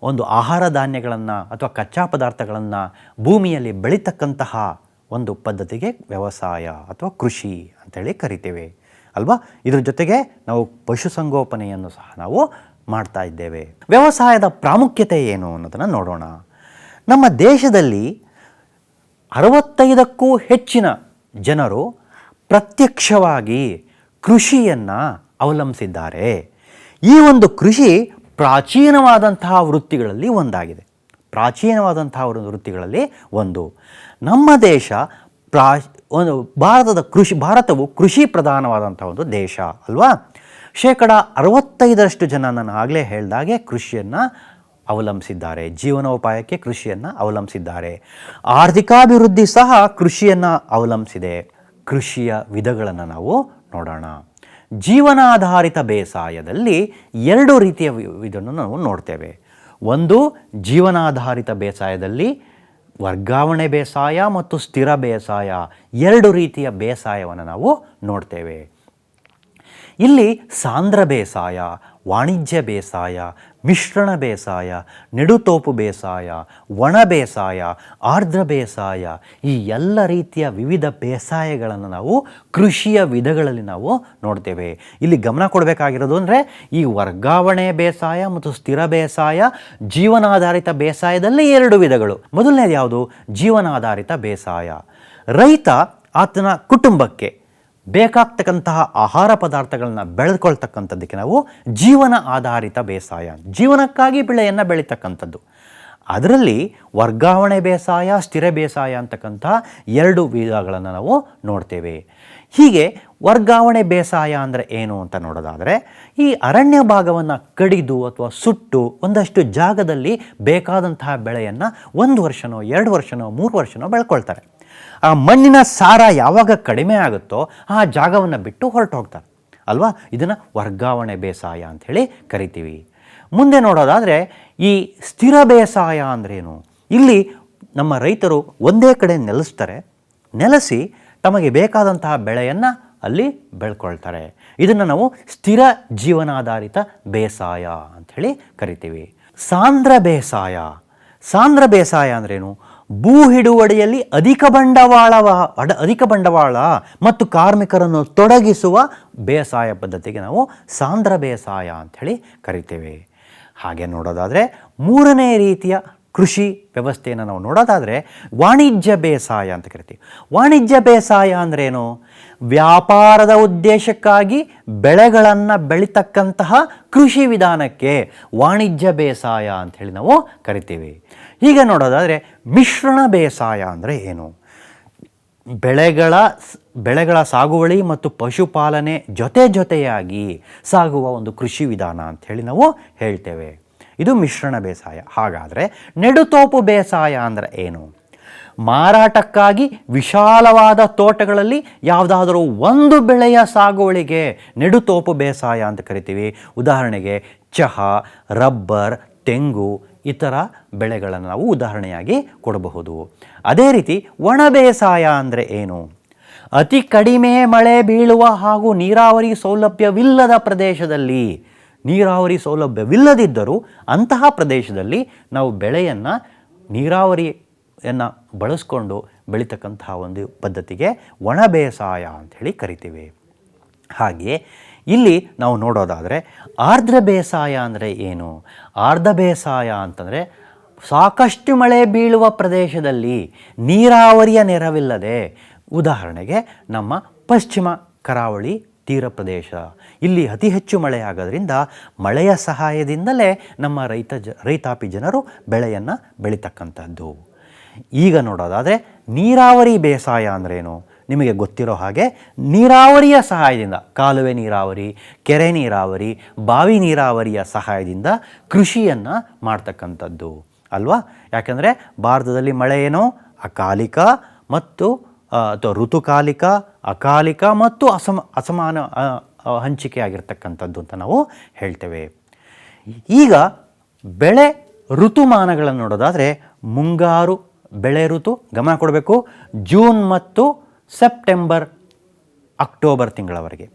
ಒಂದು ಆಹಾರ ಧಾನ್ಯಗಳನ್ನು ಅಥವಾ ಕಚ್ಚಾ ಪದಾರ್ಥಗಳನ್ನು ಭೂಮಿಯಲ್ಲಿ ಬೆಳೀತಕ್ಕಂತಹ ಒಂದು ಪದ್ಧತಿಗೆ ವ್ಯವಸಾಯ ಅಥವಾ ಕೃಷಿ ಅಂತೇಳಿ ಕರಿತೇವೆ ಅಲ್ವಾ? ಇದ್ರ ಜೊತೆಗೆ ನಾವು ಪಶುಸಂಗೋಪನೆಯನ್ನು ಸಹ ನಾವು ಮಾಡ್ತಾ ಇದ್ದೇವೆ. ವ್ಯವಸಾಯದ ಪ್ರಾಮುಖ್ಯತೆ ಏನು ಅನ್ನೋದನ್ನು ನೋಡೋಣ. ನಮ್ಮ ದೇಶದಲ್ಲಿ 65ಕ್ಕೂ ಹೆಚ್ಚಿನ ಜನರು ಪ್ರತ್ಯಕ್ಷವಾಗಿ ಕೃಷಿಯನ್ನು ಅವಲಂಬಿಸಿದ್ದಾರೆ. ಈ ಒಂದು ಕೃಷಿ ಪ್ರಾಚೀನವಾದಂತಹ ವೃತ್ತಿಗಳಲ್ಲಿ ಒಂದಾಗಿದೆ. ನಮ್ಮ ದೇಶ ಭಾರತವು ಕೃಷಿ ಪ್ರಧಾನವಾದಂಥ ಒಂದು ದೇಶ ಅಲ್ವಾ? 65% ಜನ ನಾನು ಆಗಲೇ ಹೇಳಿದಾಗೆ ಕೃಷಿಯನ್ನು ಅವಲಂಬಿಸಿದ್ದಾರೆ, ಜೀವನೋಪಾಯಕ್ಕೆ ಕೃಷಿಯನ್ನು ಅವಲಂಬಿಸಿದ್ದಾರೆ. ಆರ್ಥಿಕಾಭಿವೃದ್ಧಿ ಸಹ ಕೃಷಿಯನ್ನು ಅವಲಂಬಿಸಿದೆ. ಕೃಷಿಯ ವಿಧಗಳನ್ನು ನಾವು ನೋಡೋಣ. ಜೀವನಾಧಾರಿತ ಬೇಸಾಯದಲ್ಲಿ ಎರಡು ರೀತಿಯ ಇದನ್ನು ನಾವು ನೋಡ್ತೇವೆ. ಒಂದು ಜೀವನಾಧಾರಿತ ಬೇಸಾಯದಲ್ಲಿ ವರ್ಗಾವಣೆ ಬೇಸಾಯ ಮತ್ತು ಸ್ಥಿರ ಬೇಸಾಯ ಎರಡು ರೀತಿಯ ಬೇಸಾಯವನ್ನು ನಾವು ನೋಡ್ತೇವೆ. ಇಲ್ಲಿ ಸಾಂದ್ರ ಬೇಸಾಯ, ವಾಣಿಜ್ಯ ಬೇಸಾಯ, ಮಿಶ್ರಣ ಬೇಸಾಯ, ನೆಡುತೋಪು ಬೇಸಾಯ, ಒಣ ಬೇಸಾಯ, ಆರ್ದ್ರ ಬೇಸಾಯ, ಈ ಎಲ್ಲ ರೀತಿಯ ವಿವಿಧ ಬೇಸಾಯಗಳನ್ನು ನಾವು ಕೃಷಿಯ ವಿಧಗಳಲ್ಲಿ ನಾವು ನೋಡ್ತೇವೆ. ಇಲ್ಲಿ ಗಮನ ಕೊಡಬೇಕಾಗಿರೋದು ಅಂದರೆ ಈ ವರ್ಗಾವಣೆ ಬೇಸಾಯ ಮತ್ತು ಸ್ಥಿರ ಬೇಸಾಯ ಜೀವನಾಧಾರಿತ ಬೇಸಾಯದಲ್ಲಿ ಎರಡು ವಿಧಗಳು. ಮೊದಲನೇದು ಯಾವುದು? ಜೀವನಾಧಾರಿತ ಬೇಸಾಯ. ರೈತ ಆತನ ಕುಟುಂಬಕ್ಕೆ ಬೇಕಾಗ್ತಕ್ಕಂತಹ ಆಹಾರ ಪದಾರ್ಥಗಳನ್ನ ಬೆಳೆದುಕೊಳ್ತಕ್ಕಂಥದ್ದಕ್ಕೆ ನಾವು ಜೀವನ ಆಧಾರಿತ ಬೇಸಾಯ, ಜೀವನಕ್ಕಾಗಿ ಬೆಳೆಯನ್ನು ಬೆಳೀತಕ್ಕಂಥದ್ದು. ಅದರಲ್ಲಿ ವರ್ಗಾವಣೆ ಬೇಸಾಯ, ಸ್ಥಿರ ಬೇಸಾಯ ಅಂತಕ್ಕಂತಹ ಎರಡು ವಿಧಗಳನ್ನು ನಾವು ನೋಡ್ತೇವೆ. ಹೀಗೆ ವರ್ಗಾವಣೆ ಬೇಸಾಯ ಅಂದರೆ ಏನು ಅಂತ ನೋಡೋದಾದರೆ, ಈ ಅರಣ್ಯ ಭಾಗವನ್ನು ಕಡಿದು ಅಥವಾ ಸುಟ್ಟು ಒಂದಷ್ಟು ಜಾಗದಲ್ಲಿ ಬೇಕಾದಂತಹ ಬೆಳೆಯನ್ನು 1 ವರ್ಷನೋ 2 ವರ್ಷನೋ 3 ವರ್ಷನೋ ಬೆಳ್ಕೊಳ್ತಾರೆ. ಆ ಮಣ್ಣಿನ ಸಾರ ಯಾವಾಗ ಕಡಿಮೆ ಆಗುತ್ತೋ ಆ ಜಾಗವನ್ನು ಬಿಟ್ಟು ಹೊರಟು ಹೋಗ್ತಾರೆ ಅಲ್ವಾ. ಇದನ್ನು ವರ್ಗಾವಣೆ ಬೇಸಾಯ ಅಂಥೇಳಿ ಕರಿತೀವಿ. ಮುಂದೆ ನೋಡೋದಾದರೆ ಈ ಸ್ಥಿರ ಬೇಸಾಯ ಅಂದ್ರೇನು? ಇಲ್ಲಿ ನಮ್ಮ ರೈತರು ಒಂದೇ ಕಡೆ ನೆಲೆಸ್ತಾರೆ, ನೆಲೆಸಿ ತಮಗೆ ಬೇಕಾದಂತಹ ಬೆಳೆಯನ್ನು ಅಲ್ಲಿ ಬೆಳ್ಕೊಳ್ತಾರೆ. ಇದನ್ನು ನಾವು ಸ್ಥಿರ ಜೀವನಾಧಾರಿತ ಬೇಸಾಯ ಅಂಥೇಳಿ ಕರಿತೀವಿ. ಸಾಂದ್ರ ಬೇಸಾಯ. ಸಾಂದ್ರ ಬೇಸಾಯ ಅಂದ್ರೇನು? ಭೂ ಹಿಡುವಳಿಯಲ್ಲಿ ಅಧಿಕ ಬಂಡವಾಳ ಮತ್ತು ಕಾರ್ಮಿಕರನ್ನು ತೊಡಗಿಸುವ ಬೇಸಾಯ ಪದ್ಧತಿಗೆ ನಾವು ಸಾಂದ್ರ ಬೇಸಾಯ ಅಂಥೇಳಿ ಕರಿತೇವೆ. ಹಾಗೆ ನೋಡೋದಾದರೆ ಮೂರನೇ ರೀತಿಯ ಕೃಷಿ ವ್ಯವಸ್ಥೆಯನ್ನು ನಾವು ನೋಡೋದಾದರೆ ವಾಣಿಜ್ಯ ಬೇಸಾಯ ಅಂತ ಕರಿತೀವಿ. ವಾಣಿಜ್ಯ ಬೇಸಾಯ ಅಂದ್ರೇನು? ವ್ಯಾಪಾರದ ಉದ್ದೇಶಕ್ಕಾಗಿ ಬೆಳೆಗಳನ್ನು ಬೆಳೀತಕ್ಕಂತಹ ಕೃಷಿ ವಿಧಾನಕ್ಕೆ ವಾಣಿಜ್ಯ ಬೇಸಾಯ ಅಂಥೇಳಿ ನಾವು ಕರಿತೀವಿ. ಹೀಗೆ ನೋಡೋದಾದರೆ ಮಿಶ್ರಣ ಬೇಸಾಯ ಅಂದರೆ ಏನು? ಬೆಳೆಗಳ ಸಾಗುವಳಿ ಮತ್ತು ಪಶುಪಾಲನೆ ಜೊತೆಯಾಗಿ ಸಾಗುವ ಒಂದು ಕೃಷಿ ವಿಧಾನ ಅಂಥೇಳಿ ನಾವು ಹೇಳ್ತೇವೆ. ಇದು ಮಿಶ್ರಣ ಬೇಸಾಯ. ಹಾಗಾದರೆ ನೆಡುತೋಪು ಬೇಸಾಯ ಅಂದರೆ ಏನು? ಮಾರಾಟಕ್ಕಾಗಿ ವಿಶಾಲವಾದ ತೋಟಗಳಲ್ಲಿ ಯಾವುದಾದರೂ ಒಂದು ಬೆಳೆಯ ಸಾಗುವಳಿಗೆ ನೆಡುತೋಪು ಬೇಸಾಯ ಅಂತ ಕರಿತೀವಿ. ಉದಾಹರಣೆಗೆ ಚಹಾ, ರಬ್ಬರ್, ತೆಂಗು ಇತರ ಬೆಳೆಗಳನ್ನು ನಾವು ಉದಾಹರಣೆಯಾಗಿ ಕೊಡಬಹುದು. ಅದೇ ರೀತಿ ಒಣ ಬೇಸಾಯ ಅಂದರೆ ಏನು? ಅತಿ ಕಡಿಮೆ ಮಳೆ ಬೀಳುವ ಹಾಗೂ ನೀರಾವರಿ ಸೌಲಭ್ಯವಿಲ್ಲದ ಪ್ರದೇಶದಲ್ಲಿ, ನೀರಾವರಿ ಸೌಲಭ್ಯವಿಲ್ಲದಿದ್ದರೂ ಅಂತಹ ಪ್ರದೇಶದಲ್ಲಿ ನಾವು ಬೆಳೆಯನ್ನು ನೀರಾವರಿಯನ್ನು ಬಳಸ್ಕೊಂಡು ಬೆಳೀತಕ್ಕಂತಹ ಒಂದು ಪದ್ಧತಿಗೆ ಒಣ ಬೇಸಾಯ ಅಂಥೇಳಿ ಕರಿತೀವಿ. ಹಾಗೆಯೇ ಇಲ್ಲಿ ನಾವು ನೋಡೋದಾದರೆ ಆರ್ದ್ರ ಬೇಸಾಯ ಅಂದರೆ ಏನು? ಆರ್ದ್ರ ಬೇಸಾಯ ಅಂತಂದರೆ ಸಾಕಷ್ಟು ಮಳೆ ಬೀಳುವ ಪ್ರದೇಶದಲ್ಲಿ ನೀರಾವರಿಯ ನೆರವಿಲ್ಲದೆ, ಉದಾಹರಣೆಗೆ ನಮ್ಮ ಪಶ್ಚಿಮ ಕರಾವಳಿ ತೀರ ಪ್ರದೇಶ, ಇಲ್ಲಿ ಅತಿ ಹೆಚ್ಚು ಮಳೆ ಆಗೋದ್ರಿಂದ ಮಳೆಯ ಸಹಾಯದಿಂದಲೇ ನಮ್ಮ ರೈತಾಪಿ ಜನರು ಬೆಳೆಯನ್ನು ಬೆಳೀತಕ್ಕಂಥದ್ದು. ಈಗ ನೋಡೋದಾದರೆ ನೀರಾವರಿ ಬೇಸಾಯ ಅಂದ್ರೇನು? ನಿಮಗೆ ಗೊತ್ತಿರೋ ಹಾಗೆ ನೀರಾವರಿಯ ಸಹಾಯದಿಂದ, ಕಾಲುವೆ ನೀರಾವರಿ, ಕೆರೆ ನೀರಾವರಿ, ಬಾವಿ ನೀರಾವರಿಯ ಸಹಾಯದಿಂದ ಕೃಷಿಯನ್ನು ಮಾಡ್ತಕ್ಕಂಥದ್ದು ಅಲ್ವಾ. ಯಾಕೆಂದರೆ ಭಾರತದಲ್ಲಿ ಮಳೆ ಏನೋ ಅಕಾಲಿಕ ಮತ್ತು ಅಥವಾ ಋತುಕಾಲಿಕ, ಅಕಾಲಿಕ ಮತ್ತು ಅಸಮಾನ ಹಂಚಿಕೆ ಆಗಿರ್ತಕ್ಕಂಥದ್ದು ಅಂತ ನಾವು ಹೇಳ್ತೇವೆ. ಈಗ ಬೆಳೆ ಋತುಮಾನಗಳನ್ನು ನೋಡೋದಾದರೆ ಮುಂಗಾರು ಬೆಳೆ ಋತು ಗಮನ ಕೊಡಬೇಕು. ಜೂನ್ ಮತ್ತು ಸೆಪ್ಟೆಂಬರ್, ಅಕ್ಟೋಬರ್ ತಿಂಗಳವರೆಗೆ.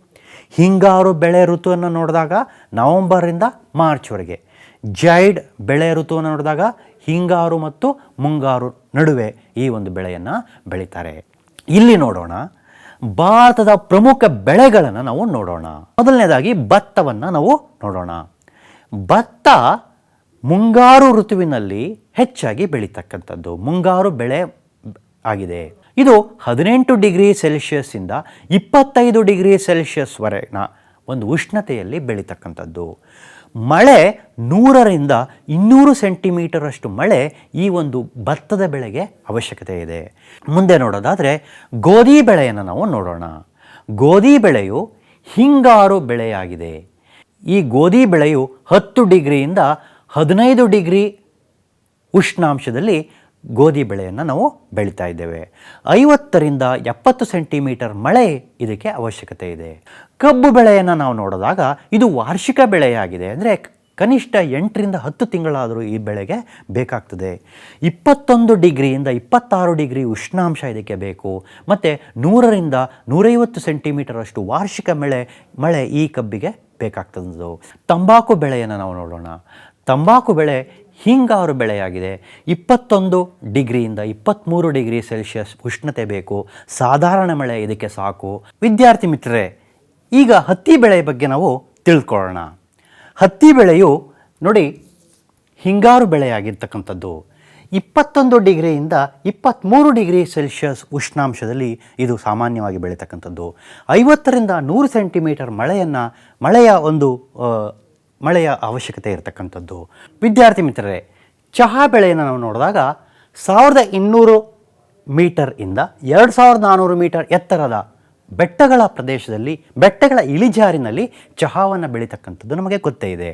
ಹಿಂಗಾರು ಬೆಳೆ ಋತುವನ್ನು ನೋಡಿದಾಗ ನವಂಬರಿಂದ ಮಾರ್ಚ್ವರೆಗೆ. ಜೈಡ್ ಬೆಳೆ ಋತುವನ್ನು ನೋಡಿದಾಗ ಹಿಂಗಾರು ಮತ್ತು ಮುಂಗಾರು ನಡುವೆ ಈ ಒಂದು ಬೆಳೆಯನ್ನು ಬೆಳೀತಾರೆ. ಇಲ್ಲಿ ನೋಡೋಣ, ಭಾರತದ ಪ್ರಮುಖ ಬೆಳೆಗಳನ್ನು ನಾವು ನೋಡೋಣ. ಮೊದಲನೇದಾಗಿ ಭತ್ತವನ್ನು ನಾವು ನೋಡೋಣ. ಭತ್ತ ಮುಂಗಾರು ಋತುವಿನಲ್ಲಿ ಹೆಚ್ಚಾಗಿ ಬೆಳೀತಕ್ಕಂಥದ್ದು ಮುಂಗಾರು ಬೆಳೆ ಆಗಿದೆ. ಇದು 18 ಡಿಗ್ರಿ ಸೆಲ್ಸಿಯಸ್ಸಿಂದ 25 ಡಿಗ್ರಿ ಸೆಲ್ಸಿಯಸ್ವರೆಗಿನ ಒಂದು ಉಷ್ಣತೆಯಲ್ಲಿ ಬೆಳೀತಕ್ಕಂಥದ್ದು. ಮಳೆ 100ರಿಂದ 200 ಸೆಂಟಿಮೀಟರ್ ಅಷ್ಟು ಮಳೆ ಈ ಒಂದು ಭತ್ತದ ಬೆಳೆಗೆ ಅವಶ್ಯಕತೆ ಇದೆ. ಮುಂದೆ ನೋಡೋದಾದರೆ ಗೋಧಿ ಬೆಳೆಯನ್ನು ನಾವು ನೋಡೋಣ. ಗೋಧಿ ಬೆಳೆಯು ಹಿಂಗಾರು ಬೆಳೆಯಾಗಿದೆ. ಈ ಗೋಧಿ ಬೆಳೆಯು 10 ಡಿಗ್ರಿಯಿಂದ 15 ಡಿಗ್ರಿ ಉಷ್ಣಾಂಶದಲ್ಲಿ ಗೋಧಿ ಬೆಳೆಯನ್ನು ನಾವು ಬೆಳೀತಾ ಇದ್ದೇವೆ. 50ರಿಂದ 70 ಸೆಂಟಿಮೀಟರ್ ಮಳೆ ಇದಕ್ಕೆ ಅವಶ್ಯಕತೆ ಇದೆ. ಕಬ್ಬು ಬೆಳೆಯನ್ನು ನಾವು ನೋಡಿದಾಗ ಇದು ವಾರ್ಷಿಕ ಬೆಳೆಯಾಗಿದೆ. ಅಂದರೆ ಕನಿಷ್ಠ 8ರಿಂದ 10 ತಿಂಗಳಾದರೂ ಈ ಬೆಳೆಗೆ ಬೇಕಾಗ್ತದೆ. 21 ಡಿಗ್ರಿಯಿಂದ 26 ಡಿಗ್ರಿ ಉಷ್ಣಾಂಶ ಇದಕ್ಕೆ ಬೇಕು. ಮತ್ತು 100ರಿಂದ 150 ಸೆಂಟಿಮೀಟರ್ ಅಷ್ಟು ವಾರ್ಷಿಕ ಮಳೆ ಈ ಕಬ್ಬಿಗೆ ಬೇಕಾಗ್ತದ್ದು. ತಂಬಾಕು ಬೆಳೆಯನ್ನು ನಾವು ನೋಡೋಣ. ತಂಬಾಕು ಬೆಳೆ ಹಿಂಗಾರು ಬೆಳೆಯಾಗಿದೆ. 21 ಡಿಗ್ರಿಯಿಂದ 23 ಡಿಗ್ರಿ ಸೆಲ್ಸಿಯಸ್ ಉಷ್ಣತೆ ಬೇಕು. ಸಾಧಾರಣ ಮಳೆ ಇದಕ್ಕೆ ಸಾಕು. ವಿದ್ಯಾರ್ಥಿ ಮಿತ್ರರೇ, ಈಗ ಹತ್ತಿ ಬೆಳೆ ಬಗ್ಗೆ ನಾವು ತಿಳ್ಕೊಳ್ಳೋಣ. ಹತ್ತಿ ಬೆಳೆಯು ನೋಡಿ ಹಿಂಗಾರು ಬೆಳೆಯಾಗಿರ್ತಕ್ಕಂಥದ್ದು. 21 ಡಿಗ್ರಿಯಿಂದ 23 ಡಿಗ್ರಿ ಸೆಲ್ಸಿಯಸ್ ಉಷ್ಣಾಂಶದಲ್ಲಿ ಇದು ಸಾಮಾನ್ಯವಾಗಿ ಬೆಳೀತಕ್ಕಂಥದ್ದು. 50ರಿಂದ 100 ಸೆಂಟಿಮೀಟರ್ ಮಳೆಯ ಅವಶ್ಯಕತೆ ಇರತಕ್ಕಂಥದ್ದು. ವಿದ್ಯಾರ್ಥಿ ಮಿತ್ರರೇ, ಚಹಾ ಬೆಳೆಯನ್ನು ನಾವು ನೋಡಿದಾಗ 1200 ಮೀಟರ್ ಇಂದ 2400 ಮೀಟರ್ ಎತ್ತರದ ಬೆಟ್ಟಗಳ ಪ್ರದೇಶದಲ್ಲಿ, ಬೆಟ್ಟಗಳ ಇಳಿಜಾರಿನಲ್ಲಿ ಚಹಾವನ್ನು ಬೆಳೀತಕ್ಕಂಥದ್ದು ನಮಗೆ ಗೊತ್ತೇ ಇದೆ.